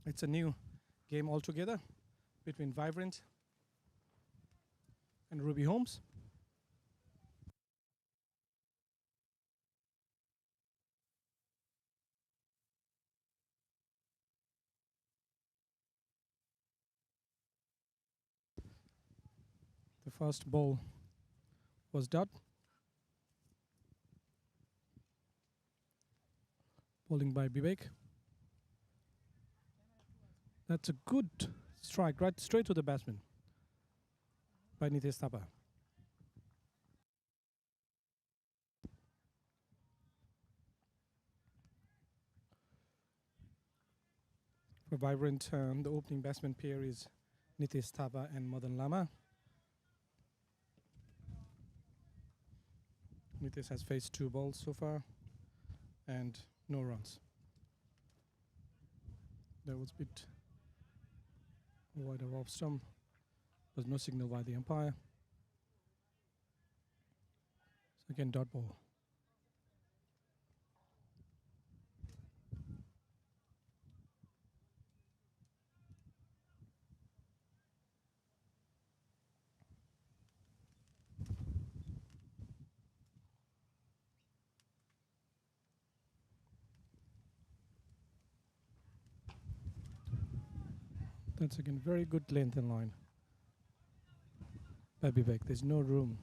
It's a new game altogether between Vibrant and Ruby Holmes. The first ball was dot. Bowling by Vivek. That's a good strike, right straight to the batsman by Nitesh Thapa. For Vibrant, the opening batsman pair is Nitesh Thapa and Madan Lama. Nitesh has faced 2 balls so far and no runs. There was a bit wide of off stump. There was no signal by the umpire. So again, dot ball. That's again very good length and line by Vivek. There's no room.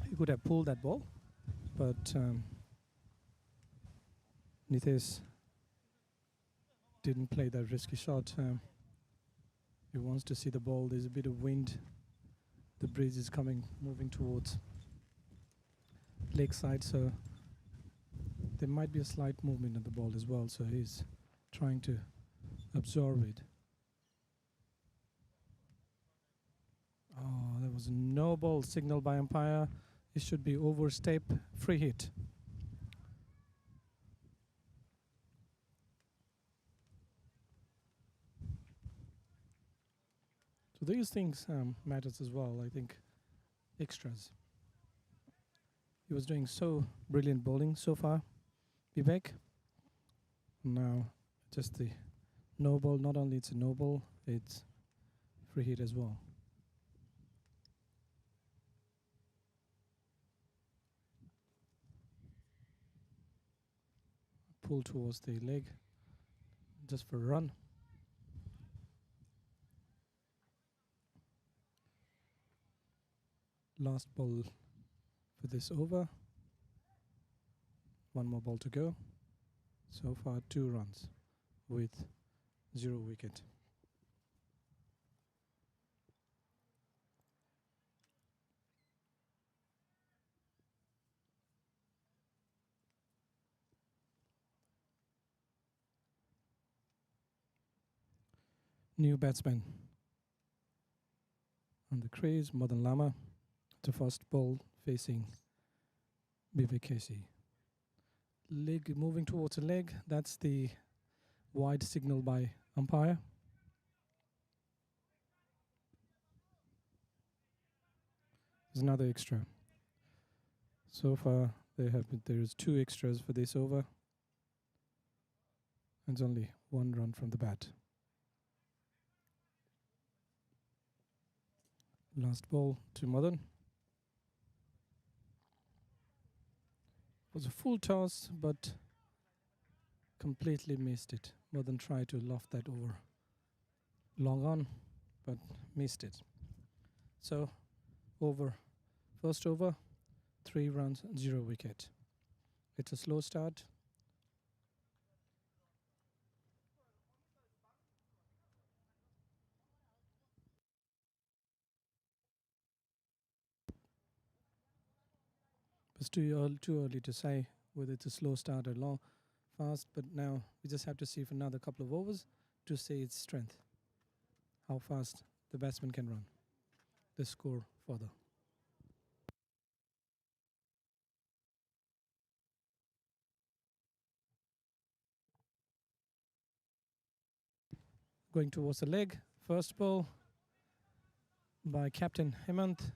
He could have pulled that ball, but Nitesh didn't play that risky shot. He wants to see the ball. There's a bit of wind. The breeze is moving towards lakeside, so there might be a slight movement of the ball as well. So he's trying to absorb it. Oh, there was no ball signal by umpire. It should be overstep, free hit. So these things matters as well. I think extras. He was doing so brilliant bowling so far, Vivek. Now just the no ball. Not only it's a no ball, it's free hit as well. Pull towards the leg, just for a run. Last ball for this over. 1 more ball to go. So far 2 runs with 0 wicket. New batsman on the crease, Madan Lama. The first ball facing Vivek Casey. Leg moving towards a leg. That's the wide signal by umpire. There's another extra. So far there's 2 extras for this over. And it's only 1 run from the bat. Last ball to Madan. Was a full toss, but completely missed it. Madan tried to loft that over long on, but missed it. So first over, 3 runs, 0 wicket. It's a slow start. It's too early to say whether it's a slow start or fast, but now we just have to see for another couple of overs to see its strength, how fast the batsman can run the score further. Going towards the leg, first ball by Captain Hemant,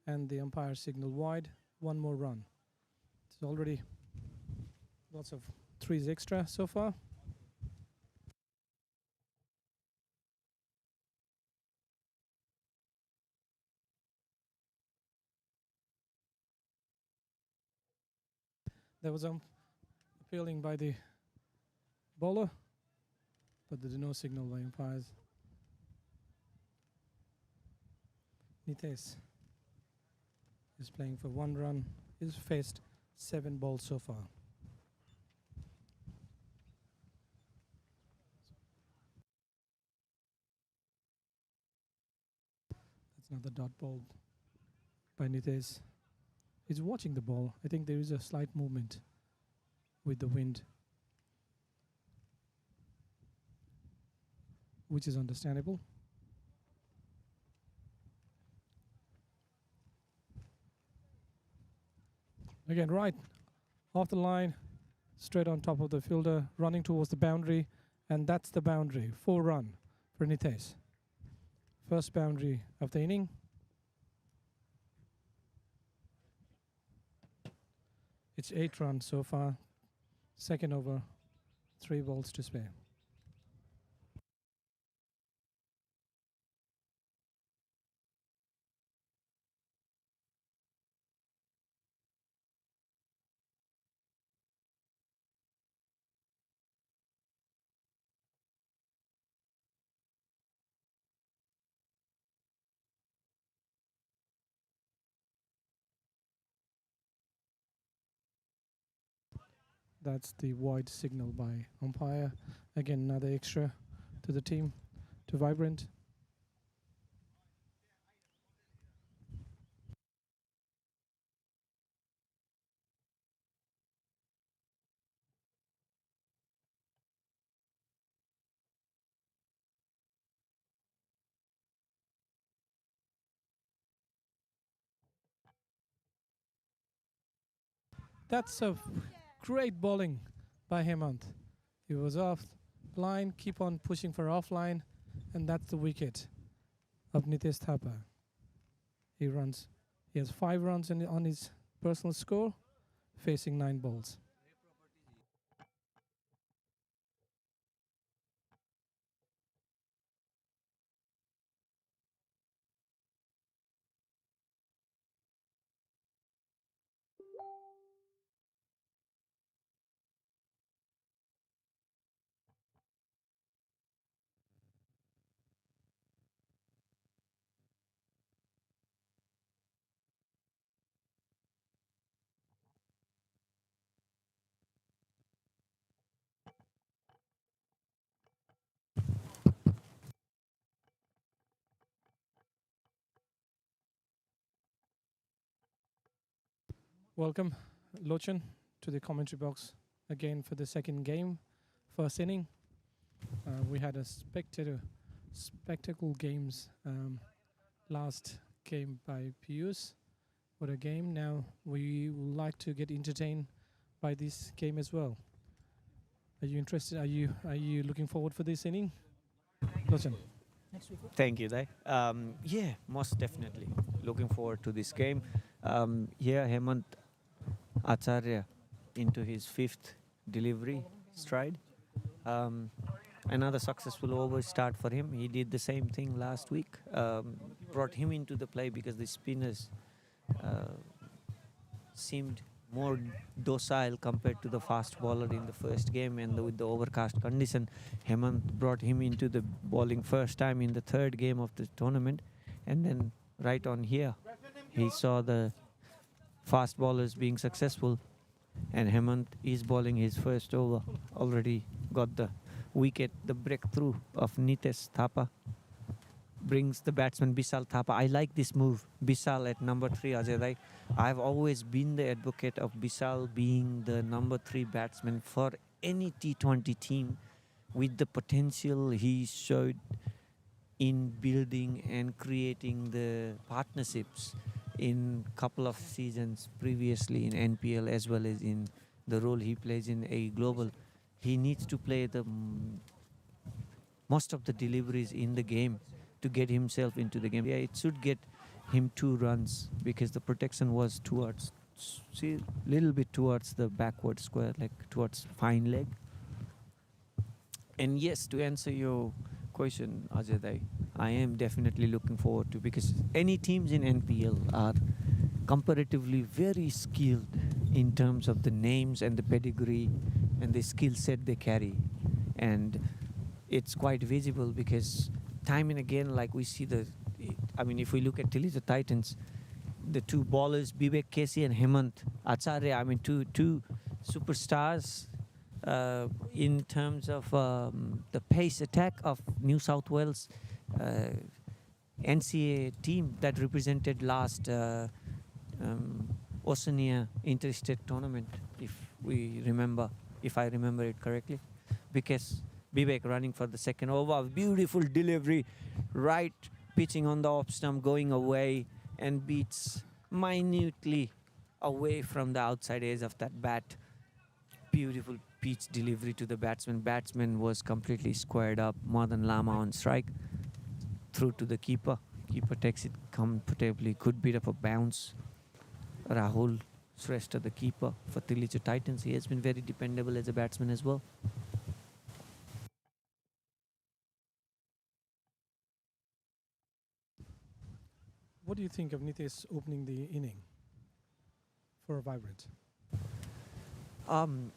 and the umpire signal wide, 1 more run. It's already lots of threes extra so far. There was appealing by the bowler, but there is no signal by umpires. Nitesh is playing for 1 run. He's faced 7 balls so far. That's another dot ball by Nitesh. He's watching the ball. I think there is a slight movement with the wind, which is understandable. Again, right off the line, straight on top of the fielder, running towards the boundary, and that's the boundary. 4 run for Nitesh. First boundary of the inning. It's 8 runs so far. Second over, 3 balls to spare. That's the wide signal by umpire. Again, another extra to the team, to Vibrant. That's a great bowling by Hemant. He was off line, keep on pushing for offline, and that's the wicket of Nitesh Thapa. He runs. He has 5 runs on his personal score, facing 9 balls. Welcome, Lochan, to the commentary box again for the second game, first inning. We had a spectacle games last game by Pius. What a game. Now we would like to get entertained by this game as well. Are you interested? Are you looking forward for this inning? Lochan. Thank you, Dai. Yeah, most definitely. Looking forward to this game. Here, Hemant Acharya into his 5th delivery stride. Another successful over start for him. He did the same thing last week. Brought him into the play because the spinners seemed more docile compared to the fast bowler in the first game, and with the overcast condition, Hemant brought him into the bowling first time in the 3rd game of the tournament, and then right on here, he saw the fast bowlers being successful, and Hemant is bowling his first over. Already got the wicket. The breakthrough of Nitesh Thapa brings the batsman Bisal Thapa. I like this move. Bisal at number 3, Ajay. I've always been the advocate of Bisal being the number 3 batsman for any T20 team, with the potential he showed in building and creating the partnerships in couple of seasons previously in NPL, as well as in the role he plays in a global. He needs to play the most of the deliveries in the game to get himself into the game. Yeah, it should get him 2 runs because the protection was towards see little bit towards the backward square, like towards fine leg. And yes, to answer your question, Ajay, I am definitely looking forward to, because any teams in NPL are comparatively very skilled in terms of the names and the pedigree and the skill set they carry. And it's quite visible because time and again, like we see I mean, if we look at Tilly Titans, the two bowlers, Bibek Kesey and Hemant Acharya, I mean, two superstars in terms of the pace attack of New South Wales NCA team that represented last Oceania Interstate Tournament, if I remember it correctly, because Bibek running for the second over, beautiful delivery, right pitching on the off stump, going away and beats minutely away from the outside edge of that bat. Beautiful pitch delivery to the batsman. Batsman was completely squared up. Madan Lama on strike. Through to the keeper. Keeper takes it comfortably. Good bit of a bounce. Rahul Shrestha, the keeper for Tillicha Titans. He has been very dependable as a batsman as well. What do you think of Nitesh opening the inning for Vibrant?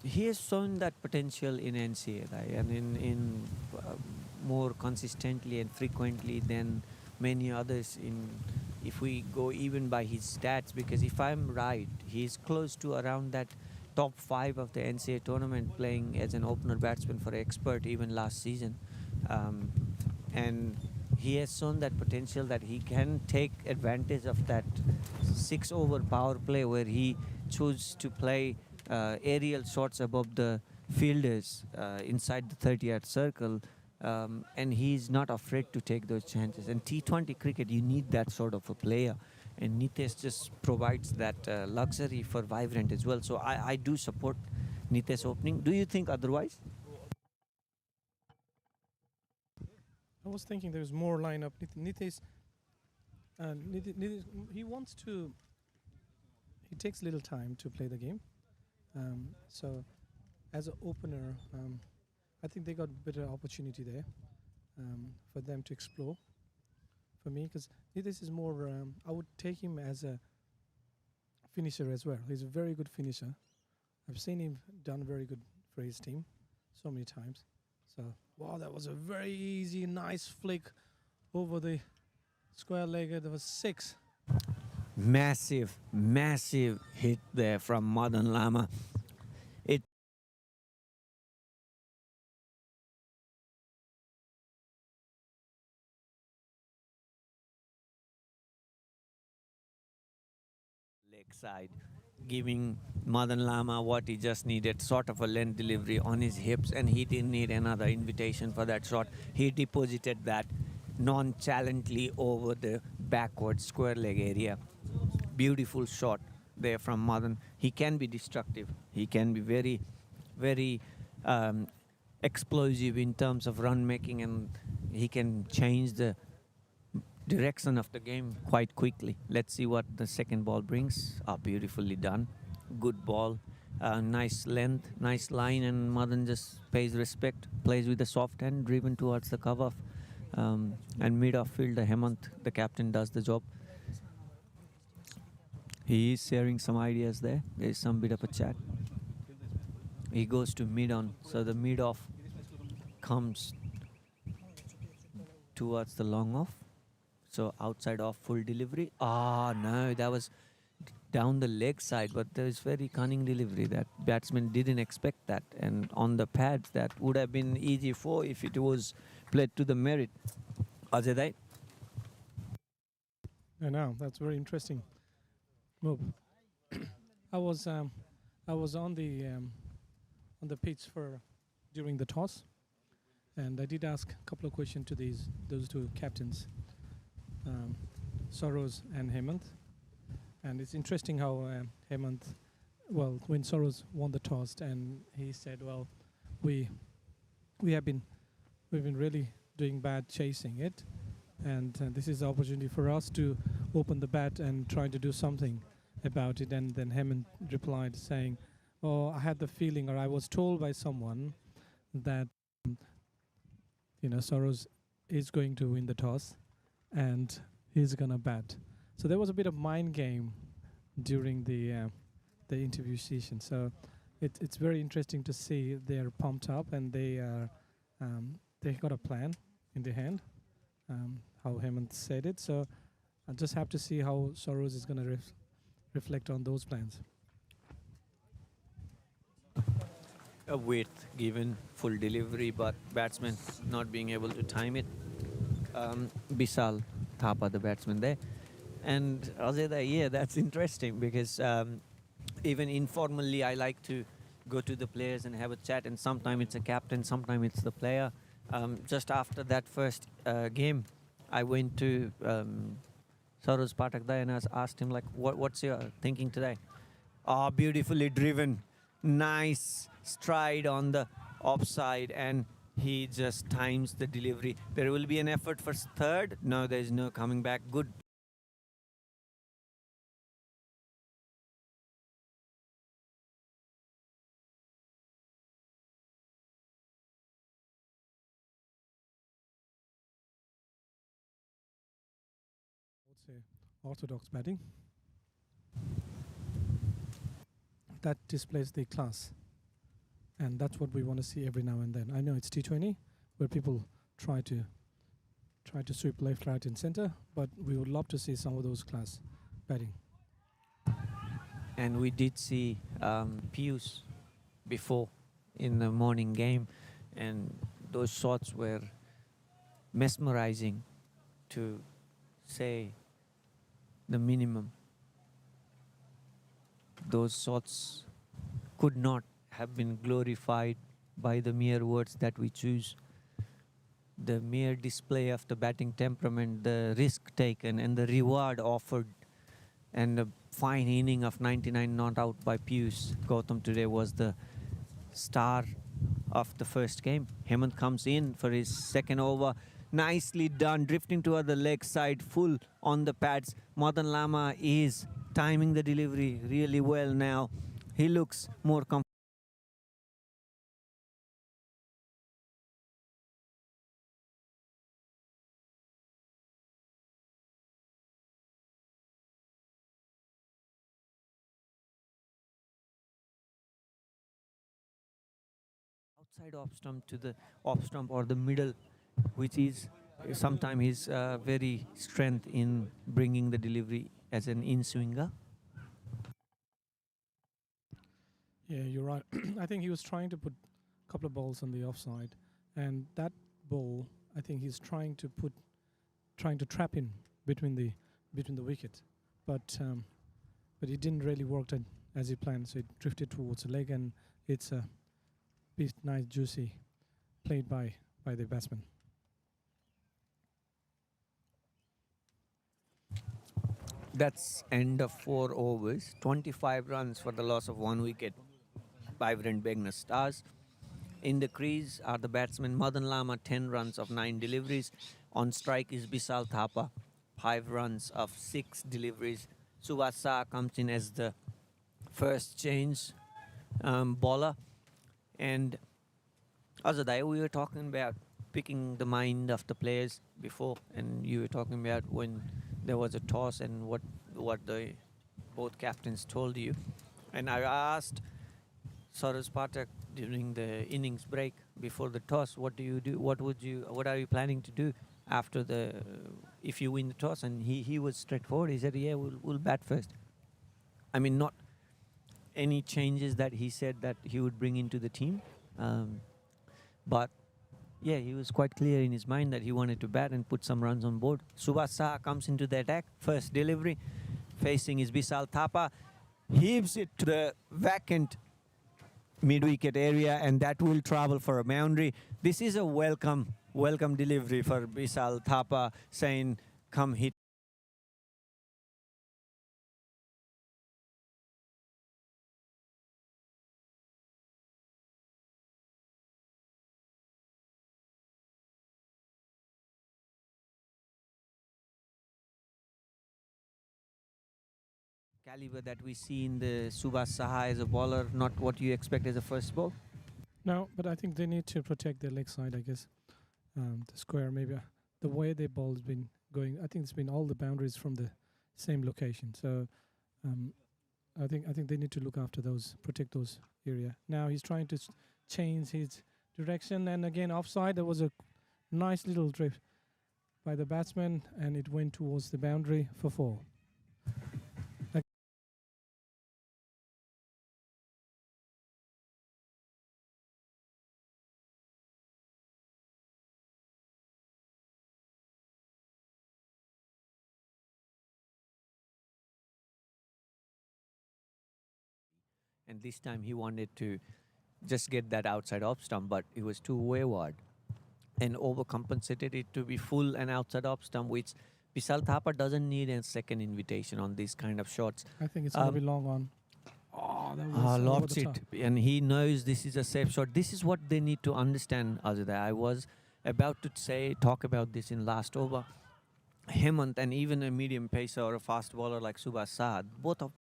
He has shown that potential in NCA, right? And in more consistently and frequently than many others. If we go even by his stats, because if I'm right, he's close to around that top 5 of the NCA tournament, playing as an opener batsman for Expert even last season. And he has shown that potential that he can take advantage of that 6-over power play where he chose to play aerial shots above the fielders inside the 30-yard circle, and he's not afraid to take those chances. And T20 cricket, you need that sort of a player, and Nitesh just provides that luxury for Vibrant as well. So I do support Nitesh opening. Do you think otherwise? I was thinking there's more lineup. Nitesh, he wants to. He takes little time to play the game. So, as an opener, I think they got better opportunity there for them to explore. For me, because Nitesh is more. I would take him as a finisher as well. He's a very good finisher. I've seen him done very good for his team so many times. So, wow, that was a very easy, nice flick over the square leg. There was 6. Massive hit there from Madan Lama. It leg side, giving Madan Lama what he just needed, sort of a length delivery on his hips, and he didn't need another invitation for that shot. He deposited that nonchalantly over the backward square leg area. Beautiful shot there from Madan. He can be destructive. He can be very, very explosive in terms of run making, and he can change the direction of the game quite quickly. Let's see what the second ball brings. Beautifully done. Good ball. Nice length, nice line, and Madan just pays respect, plays with the soft hand, driven towards the cover. And mid-off fielder Hemant, the captain, does the job. He is sharing some ideas there. There is some bit of a chat. He goes to mid-on, so the mid-off comes towards the long off. So outside off, full delivery. No, that was down the leg side, but there is very cunning delivery. That batsman didn't expect that, and on the pads, that would have been easy for if it was played to the merit. Ajay? I know, that's very interesting move. I was on the pitch for during the toss, and I did ask a couple of questions to those two captains, Soros and Hemant. And it's interesting how Hemant, well, when Soros won the toss, and he said, well, we've been really doing bad chasing it, and this is the opportunity for us to open the bat and try to do something. about it, and then Hemant replied saying, "Oh, I had the feeling, or I was told by someone that Soros is going to win the toss, and he's gonna bat." So there was a bit of mind game during the interview session. So it's very interesting to see they're pumped up and they got a plan in their hand. How Hemant said it. So I just have to see how Soros is gonna reflect on those plans. A width given, full delivery, but batsman not being able to time it. Bisal Thapa, the batsman there. And Azeda, yeah, that's interesting because even informally, I like to go to the players and have a chat, and sometimes it's a captain, sometimes it's the player. Just after that first game, I went to Saurabh Pathak and I asked him, like, what's your thinking today? Oh, beautifully driven, nice stride on the offside, and he just times the delivery. There will be an effort for third. No, there's no coming back. Good. I would say orthodox batting that displays the class, and that's what we want to see every now and then. I know it's T20 where people try to sweep left, right, and center, but we would love to see some of those class batting. And we did see Pius before in the morning game, and those shots were mesmerizing, to say the minimum. Those shots could not have been glorified by the mere words that we choose. The mere display of the batting temperament, the risk taken, and the reward offered, and the fine inning of 99 not out by Pius Gautam today was the star of the first game. Hemant comes in for his second over. Nicely done, drifting toward the leg side, full on the pads. Madan Lama is timing the delivery really well now. He looks more comfortable. Outside off stump to the off stump or the middle, which is sometimes his very strength in bringing the delivery as an in-swinger. Yeah, you're right. I think he was trying to put a couple of balls on the offside, and that ball, I think he's trying to trap in between the wicket, but it didn't really work as he planned. So it drifted towards the leg, and it's a piece nice juicy played by the batsman. That's end of 4 overs. 25 runs for the loss of 1 wicket by Brent Begner Stars. In the crease are the batsmen Madan Lama, 10 runs of 9 deliveries. On strike is Bisal Thapa, 5 runs of 6 deliveries. Subasa comes in as the first change bowler. And Azadai, we were talking about picking the mind of the players before, and you were talking about when there was a toss and what the both captains told you. And I asked Saurabh Pathak during the innings break before the toss, what do you do? What are you planning to do after if you win the toss? And he was straightforward. He said, yeah, we'll bat first. I mean, not any changes that he said that he would bring into the team. But yeah, he was quite clear in his mind that he wanted to bat and put some runs on board. Subhash Saha comes into the attack. First delivery, facing his Bisal Thapa. Heaves it to the vacant mid-wicket area, and that will travel for a boundary. This is a welcome delivery for Bisal Thapa, saying, come hit. caliber that we see in the Subhash Saha as a bowler, not what you expect as a first ball? No, but I think they need to protect their leg side, I guess. The square, maybe the way they ball has been going. I think it's been all the boundaries from the same location. So I think they need to look after those, protect those area. Now he's trying to change his direction, and again offside. There was a nice little drift by the batsman, and it went towards the boundary for 4. And this time he wanted to just get that outside off stump, but it was too wayward and overcompensated it to be full and outside off stump, which Vishal Thapa doesn't need a second invitation on these kind of shots. I think it's going to be long on. Oh, that was over Lofts the it, top. and he knows this is a safe shot. This is what they need to understand, Azadeh. I was about to talk about this in last over. Hemant and even a medium pacer or a fast bowler like Subhash Saad, both of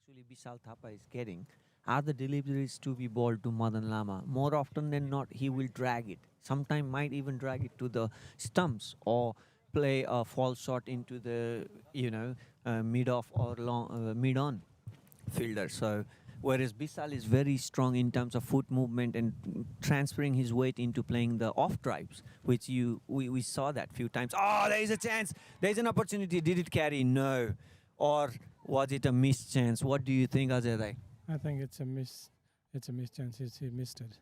actually Vishal Thapa is getting are the deliveries to be bowled to Madan Lama. More often than not, he will drag it. Sometimes might even drag it to the stumps or play a false shot into the mid off or mid on fielder. So whereas Bisal is very strong in terms of foot movement and transferring his weight into playing the off drives, which we saw that few times. Oh, there is a chance. There is an opportunity. Did it carry? No. Or was it a missed chance? What do you think, Azadeh? I think it's a miss. It's a missed chance. He missed it.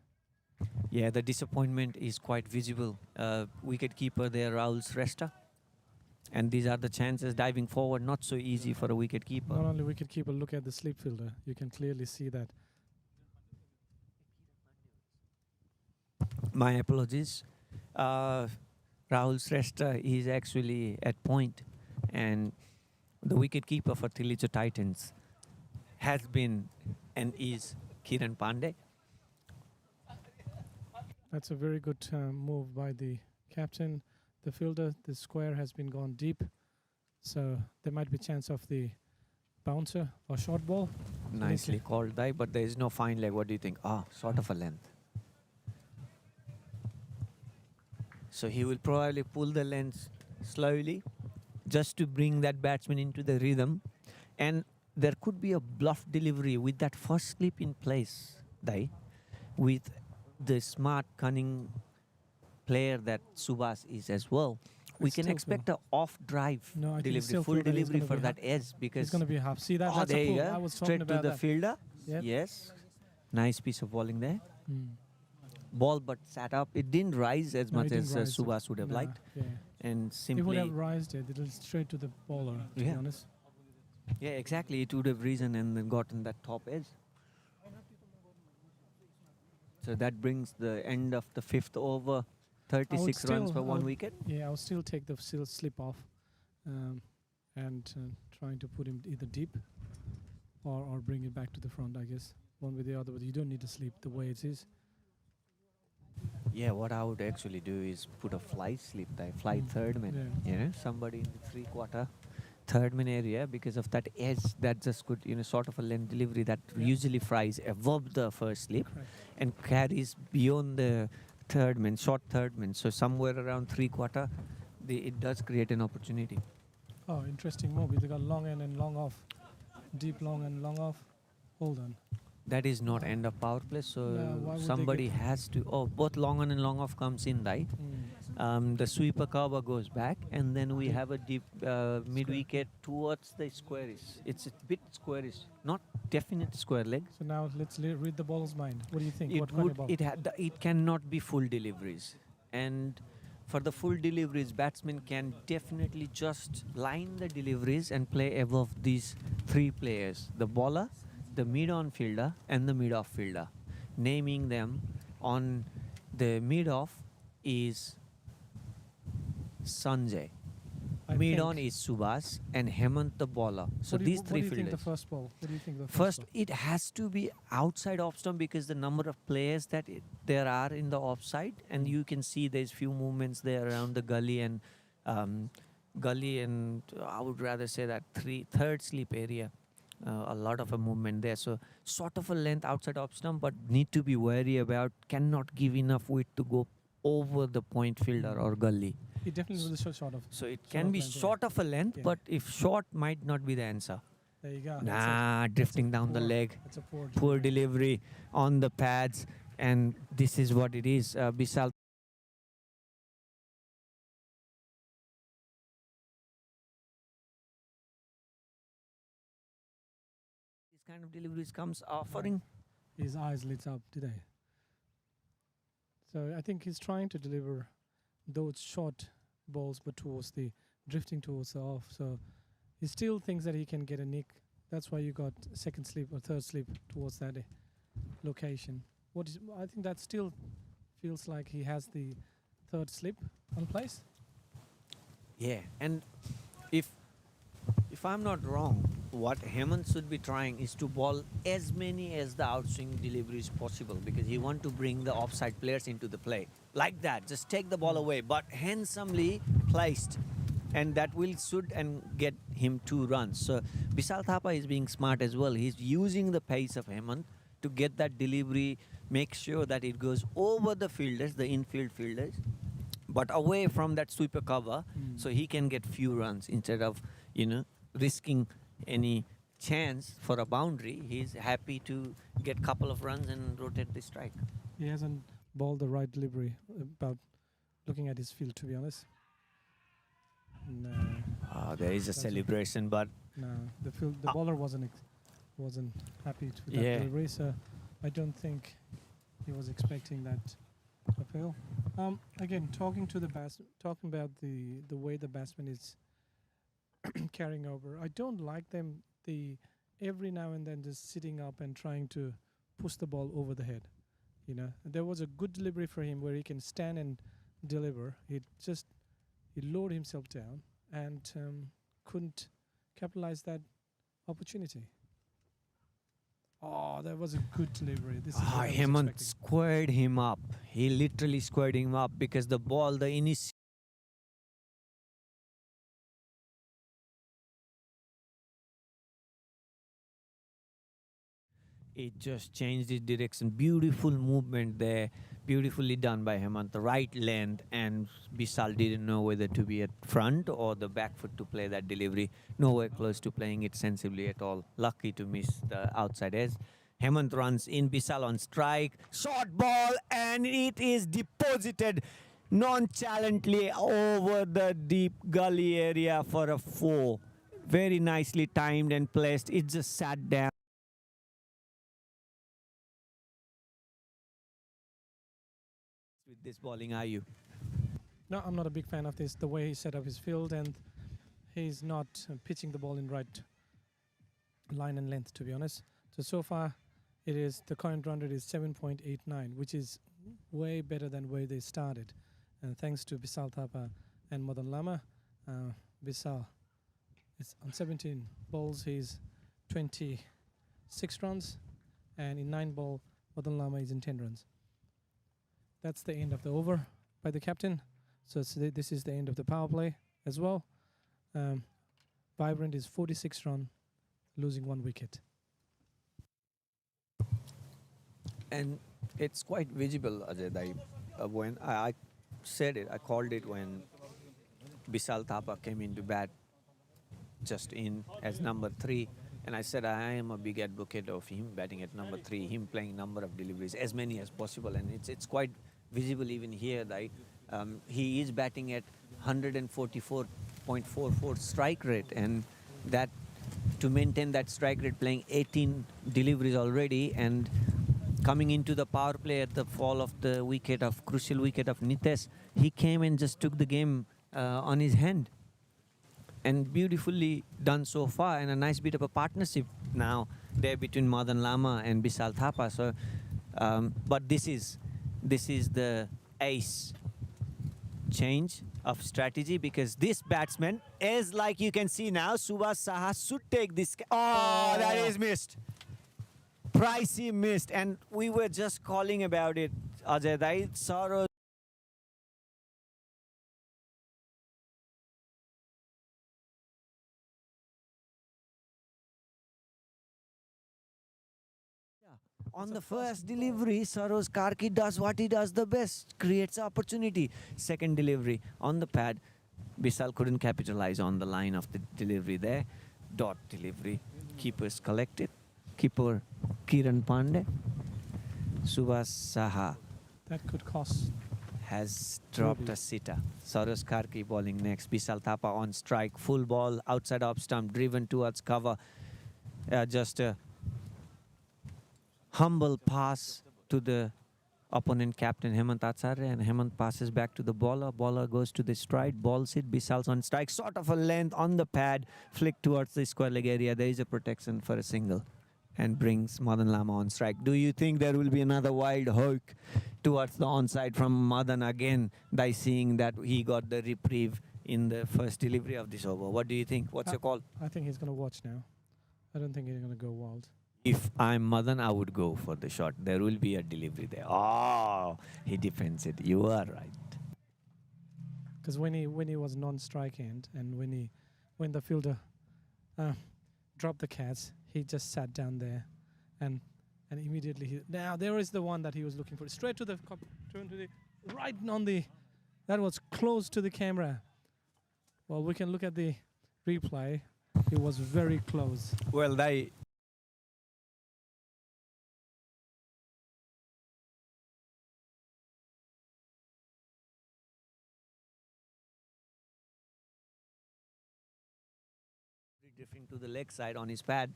Yeah, the disappointment is quite visible. Wicket keeper there, Rahul Shrestha. And these are the chances diving forward, not so easy for a wicket keeper. Not only wicket keeper, look at the slip fielder. You can clearly see that. My apologies. Rahul Shrestha is actually at point, and the wicket keeper for Tilicho Titans has been and is Kiran Pandey. That's a very good move by the captain. The fielder, the square has been gone deep, so there might be chance of the bouncer or short ball. Nicely called, Dai, but there is no fine leg. What do you think? Sort of a length. So he will probably pull the length slowly just to bring that batsman into the rhythm. And there could be a bluff delivery with that first slip in place, Dai, with the smart, cunning player that Subhash is as well. We can expect an off drive delivery, full delivery for that edge, because it's going to be half. See that? That's there a you pull. go. I was Straight talking to about the that. fielder. Yep. Yes. Nice piece of bowling there. Mm. Ball but sat up. It didn't rise as No, much it didn't as rise. Subhash would have Nah, liked. Yeah. And It would simply, have rised it. It was straight to the bowler, to be Yeah. honest. yeah, exactly. It would have risen and then gotten that top edge. So that brings the end of the 5th over. 36 runs for one wicket. Yeah, I'll still take the slip off and trying to put him either deep or bring it back to the front, I guess. One with the other, but you don't need to sleep the way it is. Yeah, what I would actually do is put a fly slip there, fly third man. Yeah. Somebody in the 3/4 third man area, because of that edge that just could, sort of a length delivery that usually flies above the first slip Correct. and carries beyond the third man, short third man. So somewhere around 3/4, it does create an opportunity. Oh, interesting move. They got long end and long off. Deep long and long off. Hold on. That is not end of power play, so No, why would they somebody get- has to. Oh, both long on and long off comes in, right? The sweeper cover goes back, and then we have a deep mid wicket towards the squarish. It's a bit squarish, not definite square leg. So now let's read the bowler's mind. What do you think? It What kind of would. ball? It cannot be full deliveries, and for the full deliveries, batsmen can definitely just line the deliveries and play above these 3 players: the bowler, the mid-on fielder, and the mid-off fielder. Naming them on the mid-off is Sanjay. I I Mid-on think. is Subhas and Hemant the bowler. So these What three do you think the fielders. first ball? What do you think the First, ball? it has to be outside off stump because the number of players that there are in the offside, and you can see there's few movements there around the um, gully, and I would rather say that third slip area. A lot of a movement there, so sort of a length outside off stump, but need to be wary about cannot give enough weight to go over the point fielder or gully. It definitely was a short of. So it Sort can of be length, yeah. short of a length, Yeah. but if short might not be the answer. There you go. Nah, drifting down the poor- leg. That's a poor. Poor delivery on the pads, and this is what it is. Bisal. This kind of deliveries comes offering. His eyes lit up today. So I think he's trying to deliver those short balls, but towards the drifting towards the off. So he still thinks that he can get a nick. That's why you got second slip or third slip towards that location. I think that still feels like he has the third slip on place. Yeah, and if I'm not wrong, what Hemant should be trying is to ball as many as the outswing deliveries possible, because he want to bring the offside players into the play like that. Just take the ball away, but handsomely placed, and that will suit and get him 2 runs. So Bisal Thapa is being smart as well. He's using the pace of Hemant to get that delivery, make sure that it goes over the fielders, the infield fielders, but away from that sweeper cover, so he can get few runs instead of, risking any chance for a boundary. He's happy to get couple of runs and rotate the strike. He hasn't balled the right delivery about looking at his field, to be honest. No, There is a That's celebration, but no. The bowler wasn't happy with that Yeah. delivery, so I don't think he was expecting that appeal. Again, talking about the way the batsman is carrying over. I don't like them. Every now and then just sitting up and trying to push the ball over the head. There was a good delivery for him where he can stand and deliver. He lowered himself down and couldn't capitalize that opportunity. Oh, that was a good delivery. This is what I was Hemant expecting. squared him up. He literally squared him up because the ball, the initial it just changed its direction. Beautiful movement there. Beautifully done by Hemant. The right length, and Bisal didn't know whether to be at front or the back foot to play that delivery. Nowhere close to playing it sensibly at all. Lucky to miss the outside edge. Hemant runs in, Bisal on strike. Short ball, and it is deposited nonchalantly over the deep gully area for a 4. Very nicely timed and placed. It just sat down. With this bowling, are you? No, I'm not a big fan of this. The way he set up his field, and he's not pitching the ball in right line and length, to be honest. So far, the current run rate is 7.89, which is way better than where they started. And thanks to Bisal Thapa and Madan Lama, Bisal is on 17 balls. He's 26 runs, and in 9 ball, Madan Lama is in 10 runs. That's the end of the over by the captain. So this is the end of the power play as well. Vibrant is 46 run, losing 1 wicket. And it's quite visible, Ajay. When I said it, I called it when Bisal Thapa came into bat just in as number 3. And I said I am a big advocate of him batting at number 3, him playing number of deliveries, as many as possible. And it's quite visible even here, right? He is batting at 144.44 strike rate, and that to maintain that strike rate, playing 18 deliveries already, and coming into the power play at the fall of the crucial wicket of Nitesh, he came and just took the game on his hand. And beautifully done so far, and a nice bit of a partnership now there between Madan Lama and Bisal Thapa. So, but this is the ace change of strategy because this batsman is like you can see now. Subhash Saha should take this. Oh, that is missed. Pricey missed, and we were just calling about it. Ajay Dai, Saro's on the first delivery, Saroz Karki does what he does the best, creates opportunity. Second delivery on the pad, Bisal couldn't capitalize on the line of the delivery there. Dot delivery, keepers collected. Keeper Kiran Pandey, Subhash Saha That could cost. has dropped Maybe. a sitter. Saroz Karki bowling next. Bisal Thapa on strike, full ball outside off stump, driven towards cover. Just a humble pass to the opponent captain Hemant Acharya, and Hemant passes back to the bowler. Bowler goes to the stride, balls it. Bisal's on strike, sort of a length on the pad, flick towards the square leg area. There is a protection for a single and brings Madan Lama on strike. Do you think there will be another wild hook towards the onside from Madan again by seeing that he got the reprieve in the first delivery of this over? What do you think? What's your call? I think he's going to watch now. I don't think he's going to go wild. If I'm Madan, I would go for the shot. There will be a delivery there. Oh, he defends it. You are right. Because when he was non-strike end and when the fielder dropped the catch, he just sat down there, and immediately now there is the one that he was looking for. Straight to the turn to the right on the, that was close to the camera. Well, we can look at the replay. It was very close. Well, they drifting to the leg side on his pad.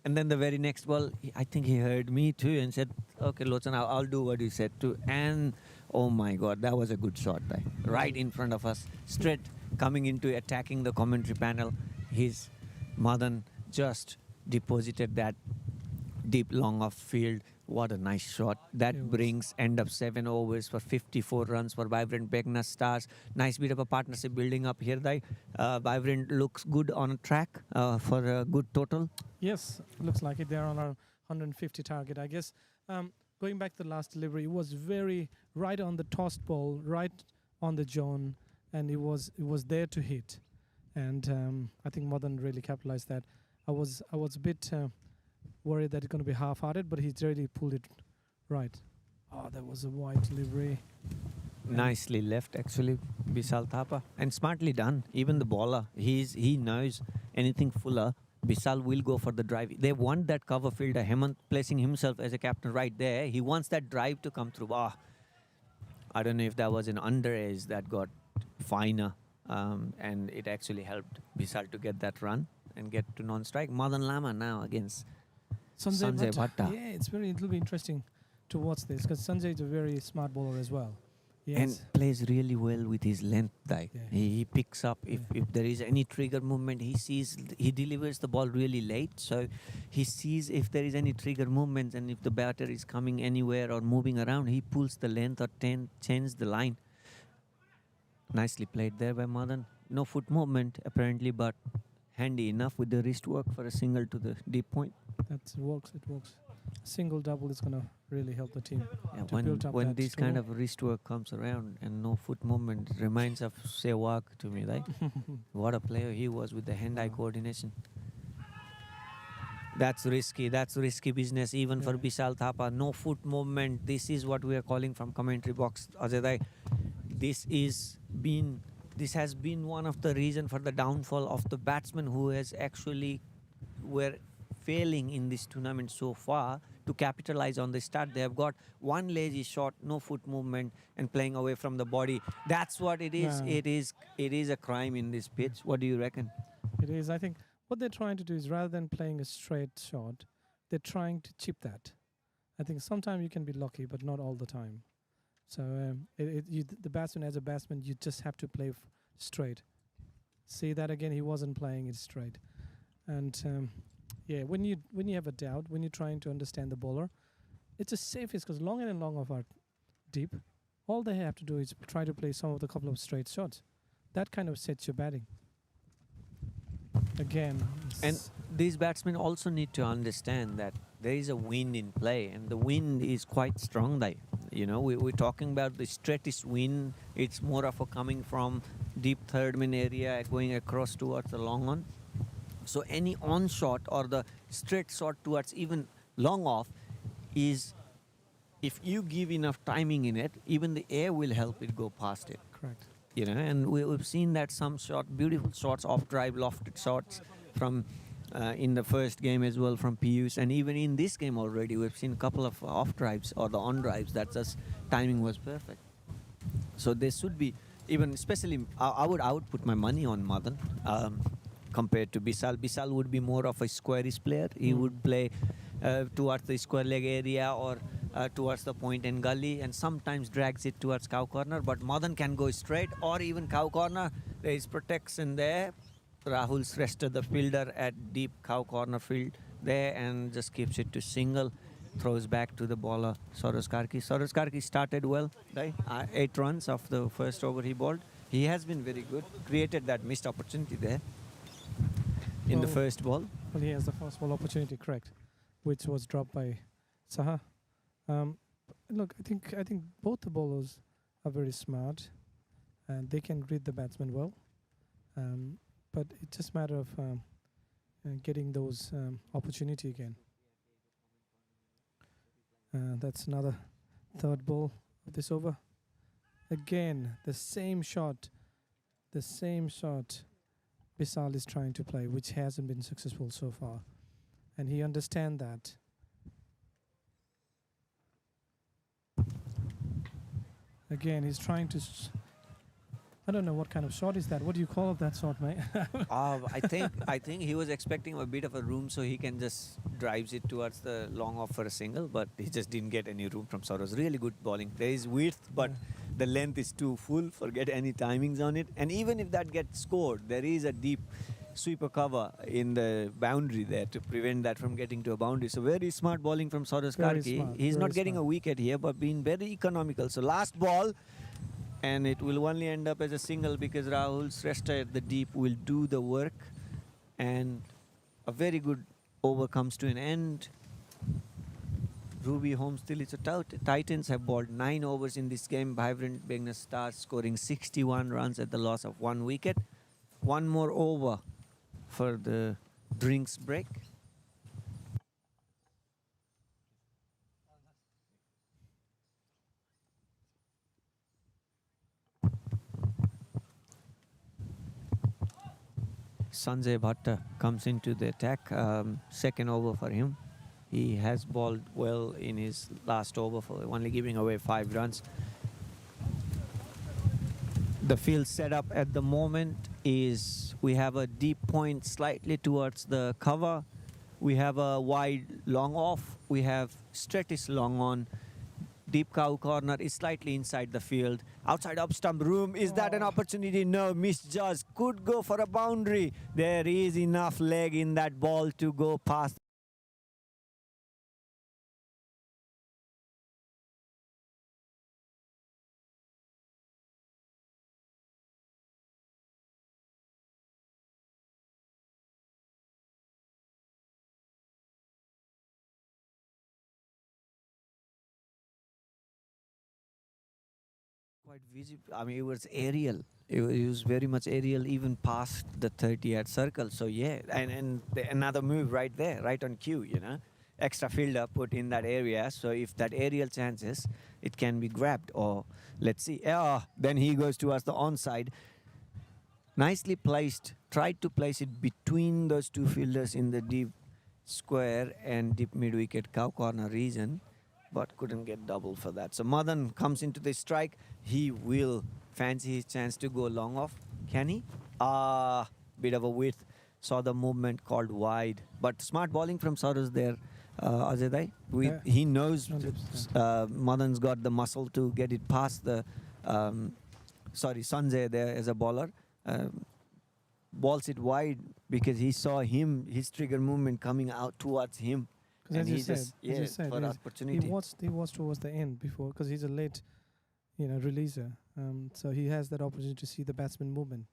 And then the very next ball, I think he heard me too and said, okay, Lochan, I'll do what you said too. And oh my God, that was a good shot there. Right in front of us, straight coming into attacking the commentary panel. His Madan just deposited that deep long off field. What a nice shot. That It was. brings end of 7 overs for 54 runs for Vibrant Begna Stars. Nice bit of a partnership building up here. Vibrant looks good on track for a good total. Yes, looks like it. They're on our 150 target, I guess. Going back to the last delivery, it was very right on the tossed ball, right on the zone, and it was there to hit. And I think Madan really capitalized that. I was a bit worried that it's going to be half-hearted, but he's really pulled it right. Oh, that was a wide delivery. Nicely left, actually, Bisal Thapa. And smartly done. Even the bowler, he knows anything fuller. Bisal will go for the drive. They want that cover fielder, Hemant placing himself as a captain right there. He wants that drive to come through. I don't know if that was an under edge that got finer, and it actually helped Bisal to get that run and get to non-strike. Madan Lama now against Sanjay Bhatta. Yeah, it'll be interesting to watch this because Sanjay is a very smart bowler as well. Yes. And plays really well with his length. Yeah. He picks up if there is any trigger movement. He delivers the ball really late, so he sees if there is any trigger movements, and if the batter is coming anywhere or moving around, he pulls the length or changes the line. Nicely played there by Madan. No foot movement apparently, but handy enough with the wrist work for a single to the deep point. That works. It works. A single double is going to really help the team. Yeah, To build up when that this kind score. of wrist work comes around and no foot movement, it reminds of Sehwag to me, right? What a player he was with the hand-eye coordination. That's risky. That's risky business even for Yeah. Bisal Thapa. No foot movement. This is what we are calling from commentary box. Ajay, this has been one of the reason for the downfall of the batsmen who has actually were failing in this tournament so far to capitalize on the start. They have got one lazy shot, no foot movement, and playing away from the body. That's what it is. Yeah. It is a crime in this pitch. What do you reckon? It is. I think what they're trying to do is rather than playing a straight shot, they're trying to chip that. I think sometimes you can be lucky, but not all the time. So the batsman, as a batsman, you just have to play straight. See that again? He wasn't playing it straight, and yeah, when you have a doubt, when you're trying to understand the bowler, it's the safest because long and long of our deep, All they have to do is try to play some of the couple of straight shots. That kind of sets your batting. Again, And these batsmen also need to understand that there is a wind in play, and the wind is quite strong there. You know, we're talking about the straightest wind. It's more of a coming from deep third man area, going across towards the long on. So any on shot or the straight shot towards even long off is, if you give enough timing in it, even the air will help it go past it. correct. You know, and we've seen that some beautiful shots, off drive, lofted shots from in the first game as well from Pius, and even in this game already we've seen a couple of off drives or the on drives that just timing was perfect. So there should be, even especially I would put my money on Madan compared to Bisal. Bisal would be more of a squarish player. He would play towards the square leg area or towards the point and gully, and sometimes drags it towards cow corner. But Madan can go straight or even cow corner. There is protection there. Rahul Shrestha, the fielder, at deep cow corner field there, and just keeps it to single. Throws back to the bowler, Soros Karki. Soros Karki started well, right? 8 runs of the first over he bowled. He has been very good. Created that missed opportunity there in the Well, first ball. Well, he has the first ball opportunity, correct, which was dropped by Saha. Look, I think both the bowlers are very smart, and they can read the batsman well. But it's just a matter of getting those opportunity again. That's another third ball of this over. Again, the same shot Bisal is trying to play, which hasn't been successful so far. And he understands that. Again, he's trying to... I don't know what kind of shot is that. What do you call that shot, mate? I think he was expecting a bit of a room so he can just drives it towards the long off for a single, but he just didn't get any room from Soros. Really good bowling. There is width, but the length is too full. Forget any timings on it. And even if that gets scored, there is a deep sweeper cover in the boundary there to prevent that from getting to a boundary. So very smart bowling from Soros Very Karki. smart, He's very not getting a smart. wicket here, but being very economical. So last ball, and it will only end up as a single because Rahul Shrestha at the deep will do the work, and a very good over comes to an end. Ruby home still is a Titans have bowled 9 overs in this game. Vibrant Begner Stars scoring 61 runs at the loss of 1 wicket. One more over for the drinks break. Sanjay Bhatta comes into the attack. Second over for him. He has bowled well in his last over for only giving away 5 runs. The field setup at the moment is we have a deep point slightly towards the cover. We have a wide long off. We have straightish long on. Deep cow corner is slightly inside the field. Outside up stump room. Is that an opportunity? No. Misjudged. Could go for a boundary. There is enough leg in that ball to go past. Quite visible. I mean, it was aerial. It was very much aerial, even past the 30-yard circle. So yeah, and another move right there, right on cue. You know, extra fielder put in that area. So if that aerial chances, it can be grabbed. Or let's see. Then he goes towards the onside. Nicely placed. Tried to place it between those two fielders in the deep square and deep mid-wicket cow corner region, but couldn't get double for that. So Madan comes into the strike. He will fancy his chance to go long off. Can he? Bit of a width. Saw the movement called wide. But smart bowling from Soros there, Ajay. Yeah. He knows 100%. Madan's got the muscle to get it past the, Sanjay there as a bowler. Balls it wide because he saw his trigger movement coming out towards him. Because And as you he said, just, yeah, for he opportunity. watched towards the end before, because he's a late releaser. So he has that opportunity to see the batsman movement.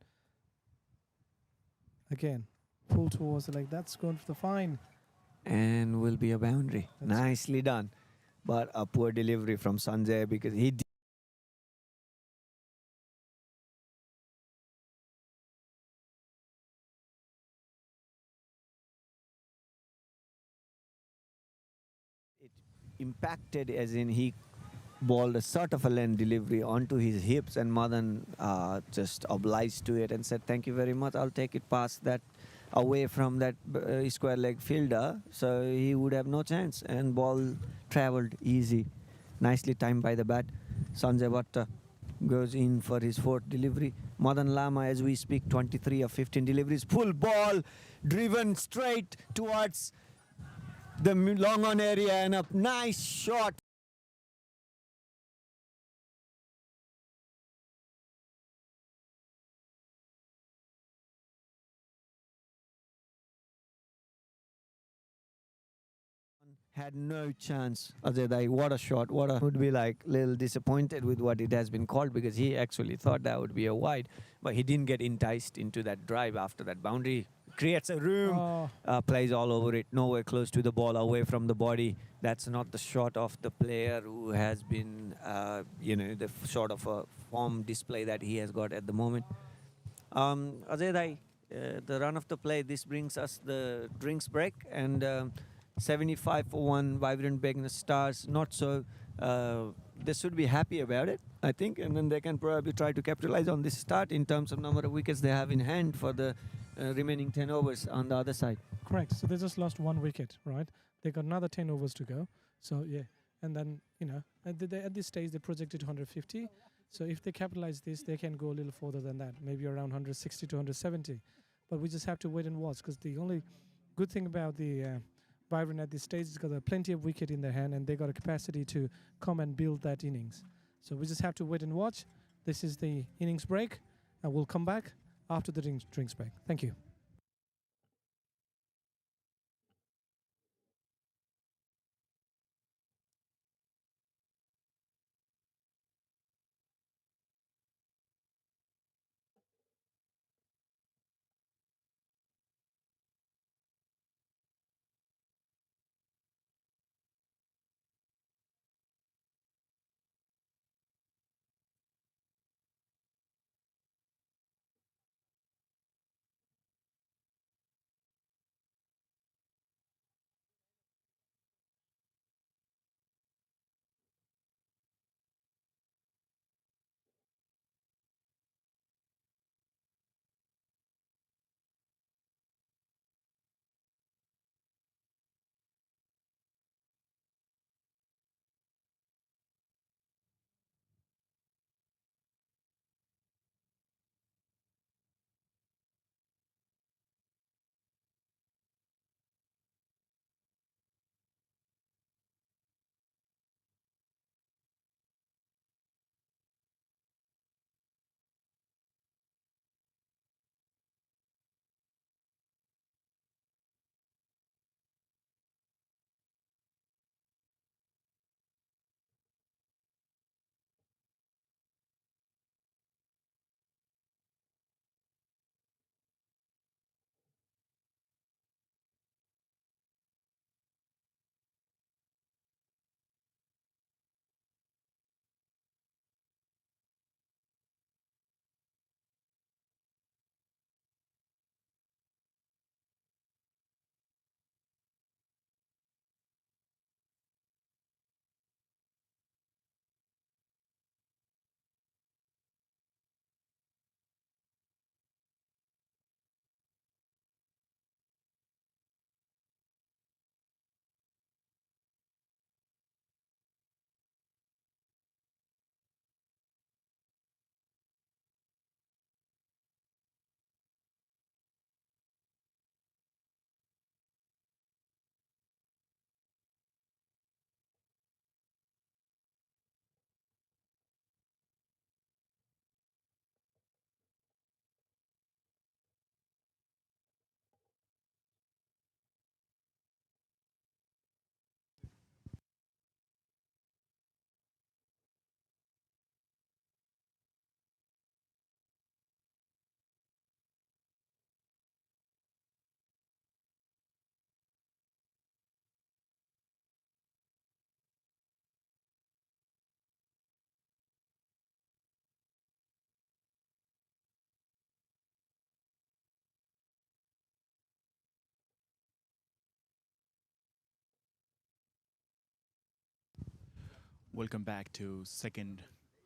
Again, pull towards the leg. That's going for the fine. And will be a boundary. That's- Nicely done. But a poor delivery from Sanjay because he it impacted, as in he balled a sort of a land delivery onto his hips, and Madan just obliged to it and said, "Thank you very much. I'll take it past that, away from that square leg fielder." So he would have no chance, and ball travelled easy, nicely timed by the bat. Sanjay Bhatta goes in for his fourth delivery. Madan Lama, as we speak, 23 of 15 deliveries, full ball, driven straight towards the long on area, and a nice shot. Had no chance. Ajay, what a shot. What a would be like little disappointed with what it has been called, because he actually thought that would be a wide, but he didn't get enticed into that drive after that boundary. Creates a room, Oh, plays all over it, nowhere close to the ball, away from the body. That's not the shot of the player who has been, the sort of a form display that he has got at the moment. Ajay, the run of the play, this brings us the drinks break, and 75 for one, Vibrant Beggar Stars. Not so. They should be happy about it, I think, and then they can probably try to capitalize on this start in terms of number of wickets they have in hand for the remaining 10 overs on the other side. correct. So they just lost 1 wicket, right? They got another 10 overs to go. So yeah, and then at this stage they projected 150. So if they capitalize this, they can go a little further than that, maybe around 160 to 170. But we just have to wait and watch, because the only good thing about the Byron at this stage is got plenty of wicket in their hand, and they got a capacity to come and build that innings. So we just have to wait and watch. This is the innings break, and we'll come back after the drinks break. Thank you. Welcome back to second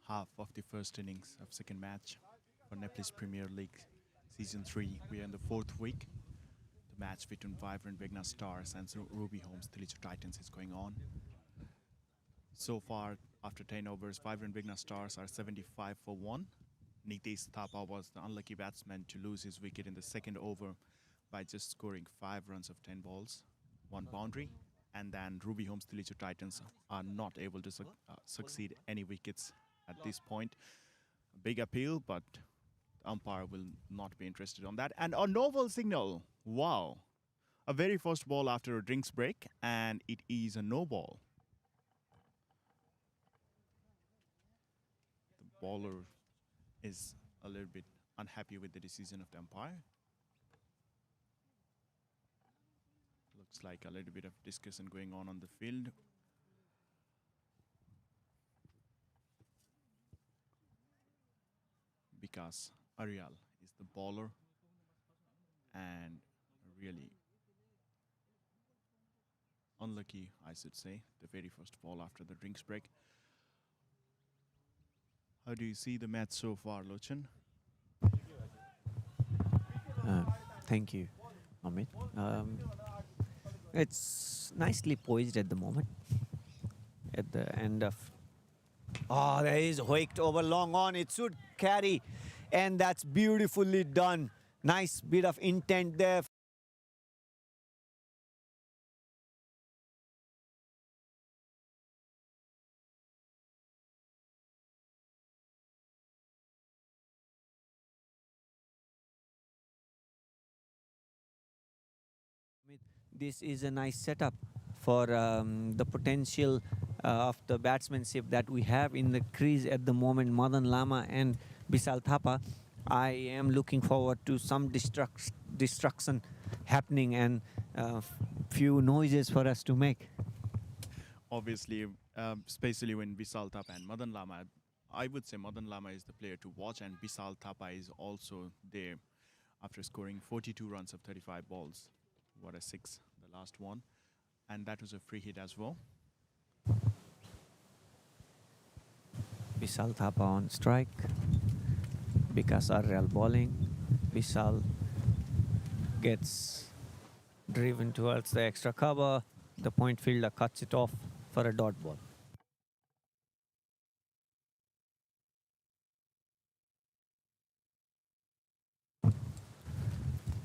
half of the first innings of second match for Nepal's Premier League Season 3. We are in the fourth week. The match between Vibrant Begna Stars and Ruby Homes Tilicho Titans is going on. So far, after 10 overs, Vibrant Begna Stars are 75 for 1. Nitesh Thapa was the unlucky batsman to lose his wicket in the second over by just scoring 5 runs of 10 balls, 1 boundary. And then Ruby Homes Tilicho Titans are not able to succeed any wickets at this point. A big appeal, but the umpire will not be interested on that. And a novel signal. Wow. A very first ball after a drinks break, and it is a no ball. The bowler is a little bit unhappy with the decision of the umpire. Looks like a little bit of discussion going on the field. Because Arial is the bowler and really unlucky, I should say, the very first ball after the drinks break. How do you see the match so far, Lochan? Thank you, Amit. It's nicely poised at the moment. At the end of... Oh, there is hoiked over long on. It should carry. And that's beautifully done. Nice bit of intent there. This is a nice setup for the potential of the batsmanship that we have in the crease at the moment, Madan Lama and Bisal Thapa. I am looking forward to some destruction happening and few noises for us to make. Obviously, especially when Bisal Thapa and Madan Lama, I would say Madan Lama is the player to watch, and Bisal Thapa is also there after scoring 42 runs of 35 balls. What a six, the last one. And that was a free hit as well. Bisal Thapa on strike. Vikas Arral bowling. Bisal gets driven towards the extra cover. The point fielder cuts it off for a dot ball.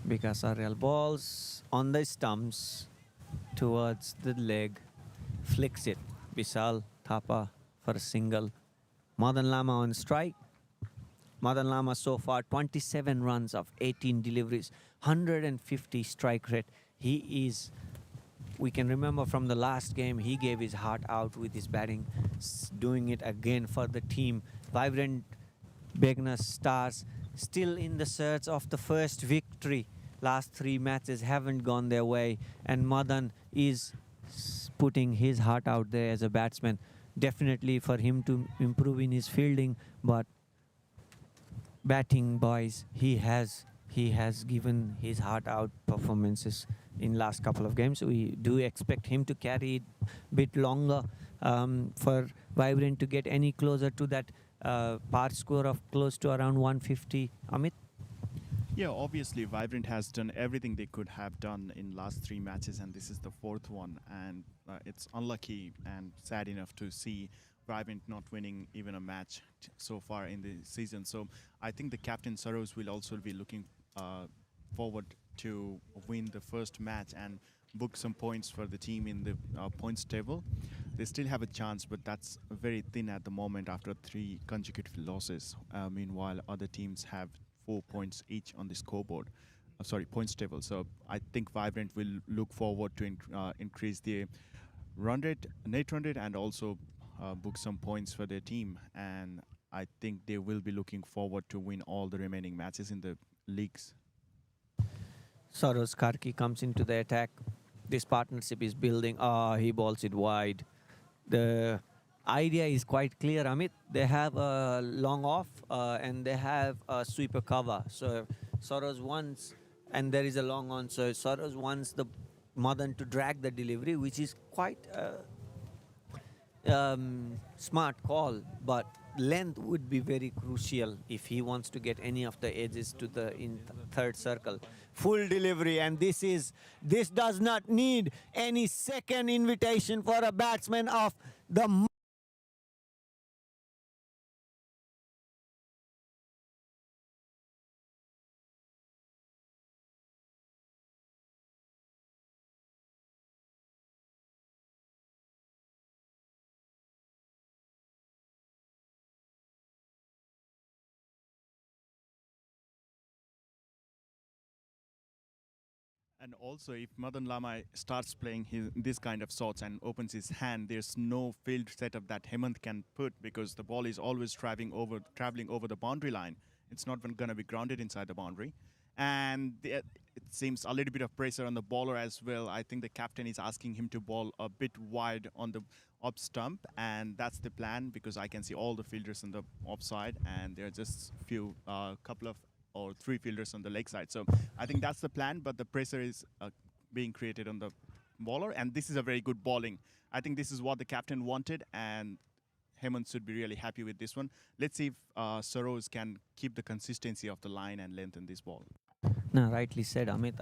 Vikas Arral balls on the stumps towards the leg, flicks it. Bisal Thapa for a single. Madan Lama on strike. Madan Lama so far 27 runs of 18 deliveries, 150 strike rate. He is, we can remember from the last game, he gave his heart out with his batting, doing it again for the team. Vibrant Begna Stars still in the search of the first victory. Last 3 matches haven't gone their way, and Madan is putting his heart out there as a batsman. Definitely for him to improve in his fielding, but batting, boys, he has given his heart out performances in last couple of games. We do expect him to carry it a bit longer for Vibrant to get any closer to that par score of close to around 150. Amit? Yeah, obviously, Vibrant has done everything they could have done in last 3 matches, and this is the 4th one. And it's unlucky and sad enough to see Vibrant not winning even a match so far in the season. So I think the captain Saros will also be looking forward to win the first match and book some points for the team in the points table. They still have a chance, but that's very thin at the moment after 3 consecutive losses. Meanwhile, other teams have 4 points each on the scoreboard. Points table. So I think Vibrant will look forward to increase the net run rate, and also book some points for their team. And I think they will be looking forward to win all the remaining matches in the leagues. Saros Karki comes into the attack. This partnership is building. He balls it wide. The idea is quite clear, Amit. They have a long off and they have a sweeper cover. So Saros wants, and there is a long on. So Saros wants the Madan to drag the delivery, which is quite smart call, but length would be very crucial if he wants to get any of the edges to the third circle. Full delivery, and this does not need any second invitation for a batsman of the. And also, if Madan Lama starts playing this kind of shots and opens his hand, there's no field setup that Hemant can put because the ball is always traveling over the boundary line. It's not going to be grounded inside the boundary. And it seems a little bit of pressure on the bowler as well. I think the captain is asking him to bowl a bit wide on the off stump, and that's the plan because I can see all the fielders on the offside, and there are just couple of or three fielders on the leg side. So I think that's the plan, but the pressure is being created on the bowler, and this is a very good bowling. I think this is what the captain wanted, and Hemant should be really happy with this one. Let's see if Saroz can keep the consistency of the line and length in this ball. No, rightly said, Amit.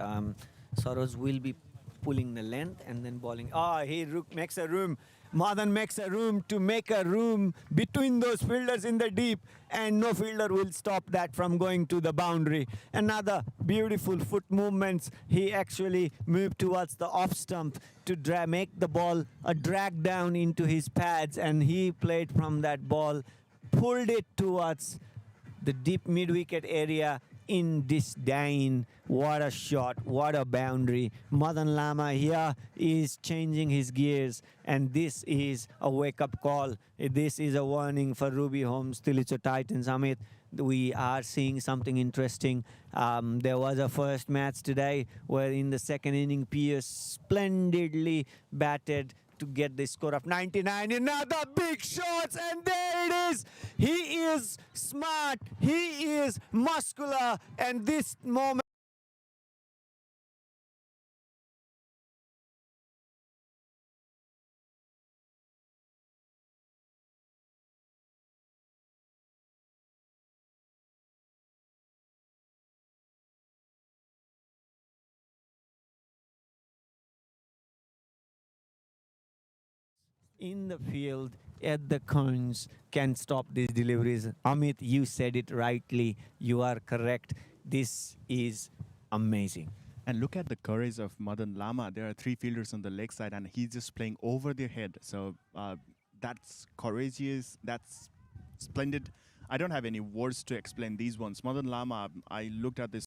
Soros will be pulling the length and then bowling. He makes a room. Madan makes a room to make a room between those fielders in the deep, and no fielder will stop that from going to the boundary. Another beautiful foot movements. He actually moved towards the off stump to make the ball a drag down into his pads, and he played from that ball, pulled it towards the deep mid-wicket area in disdain. What a shot, what a boundary. Madan Lama here is changing his gears, and this is a wake-up call. This is a warning for Ruby Holmes, Tilicho Titans. Amit, we are seeing something interesting. There was a first match today where in the second inning, Pierce splendidly batted to get the score of 99. Another big shots, and there it is. He is smart, he is muscular, and this moment in the field at the cones can stop these deliveries. Amit, you said it rightly. You are correct. This is amazing. And look at the courage of Madan Lama. There are three fielders on the leg side, and he's just playing over their head. So that's courageous. That's splendid. I don't have any words to explain these ones. Madan Lama, I looked at this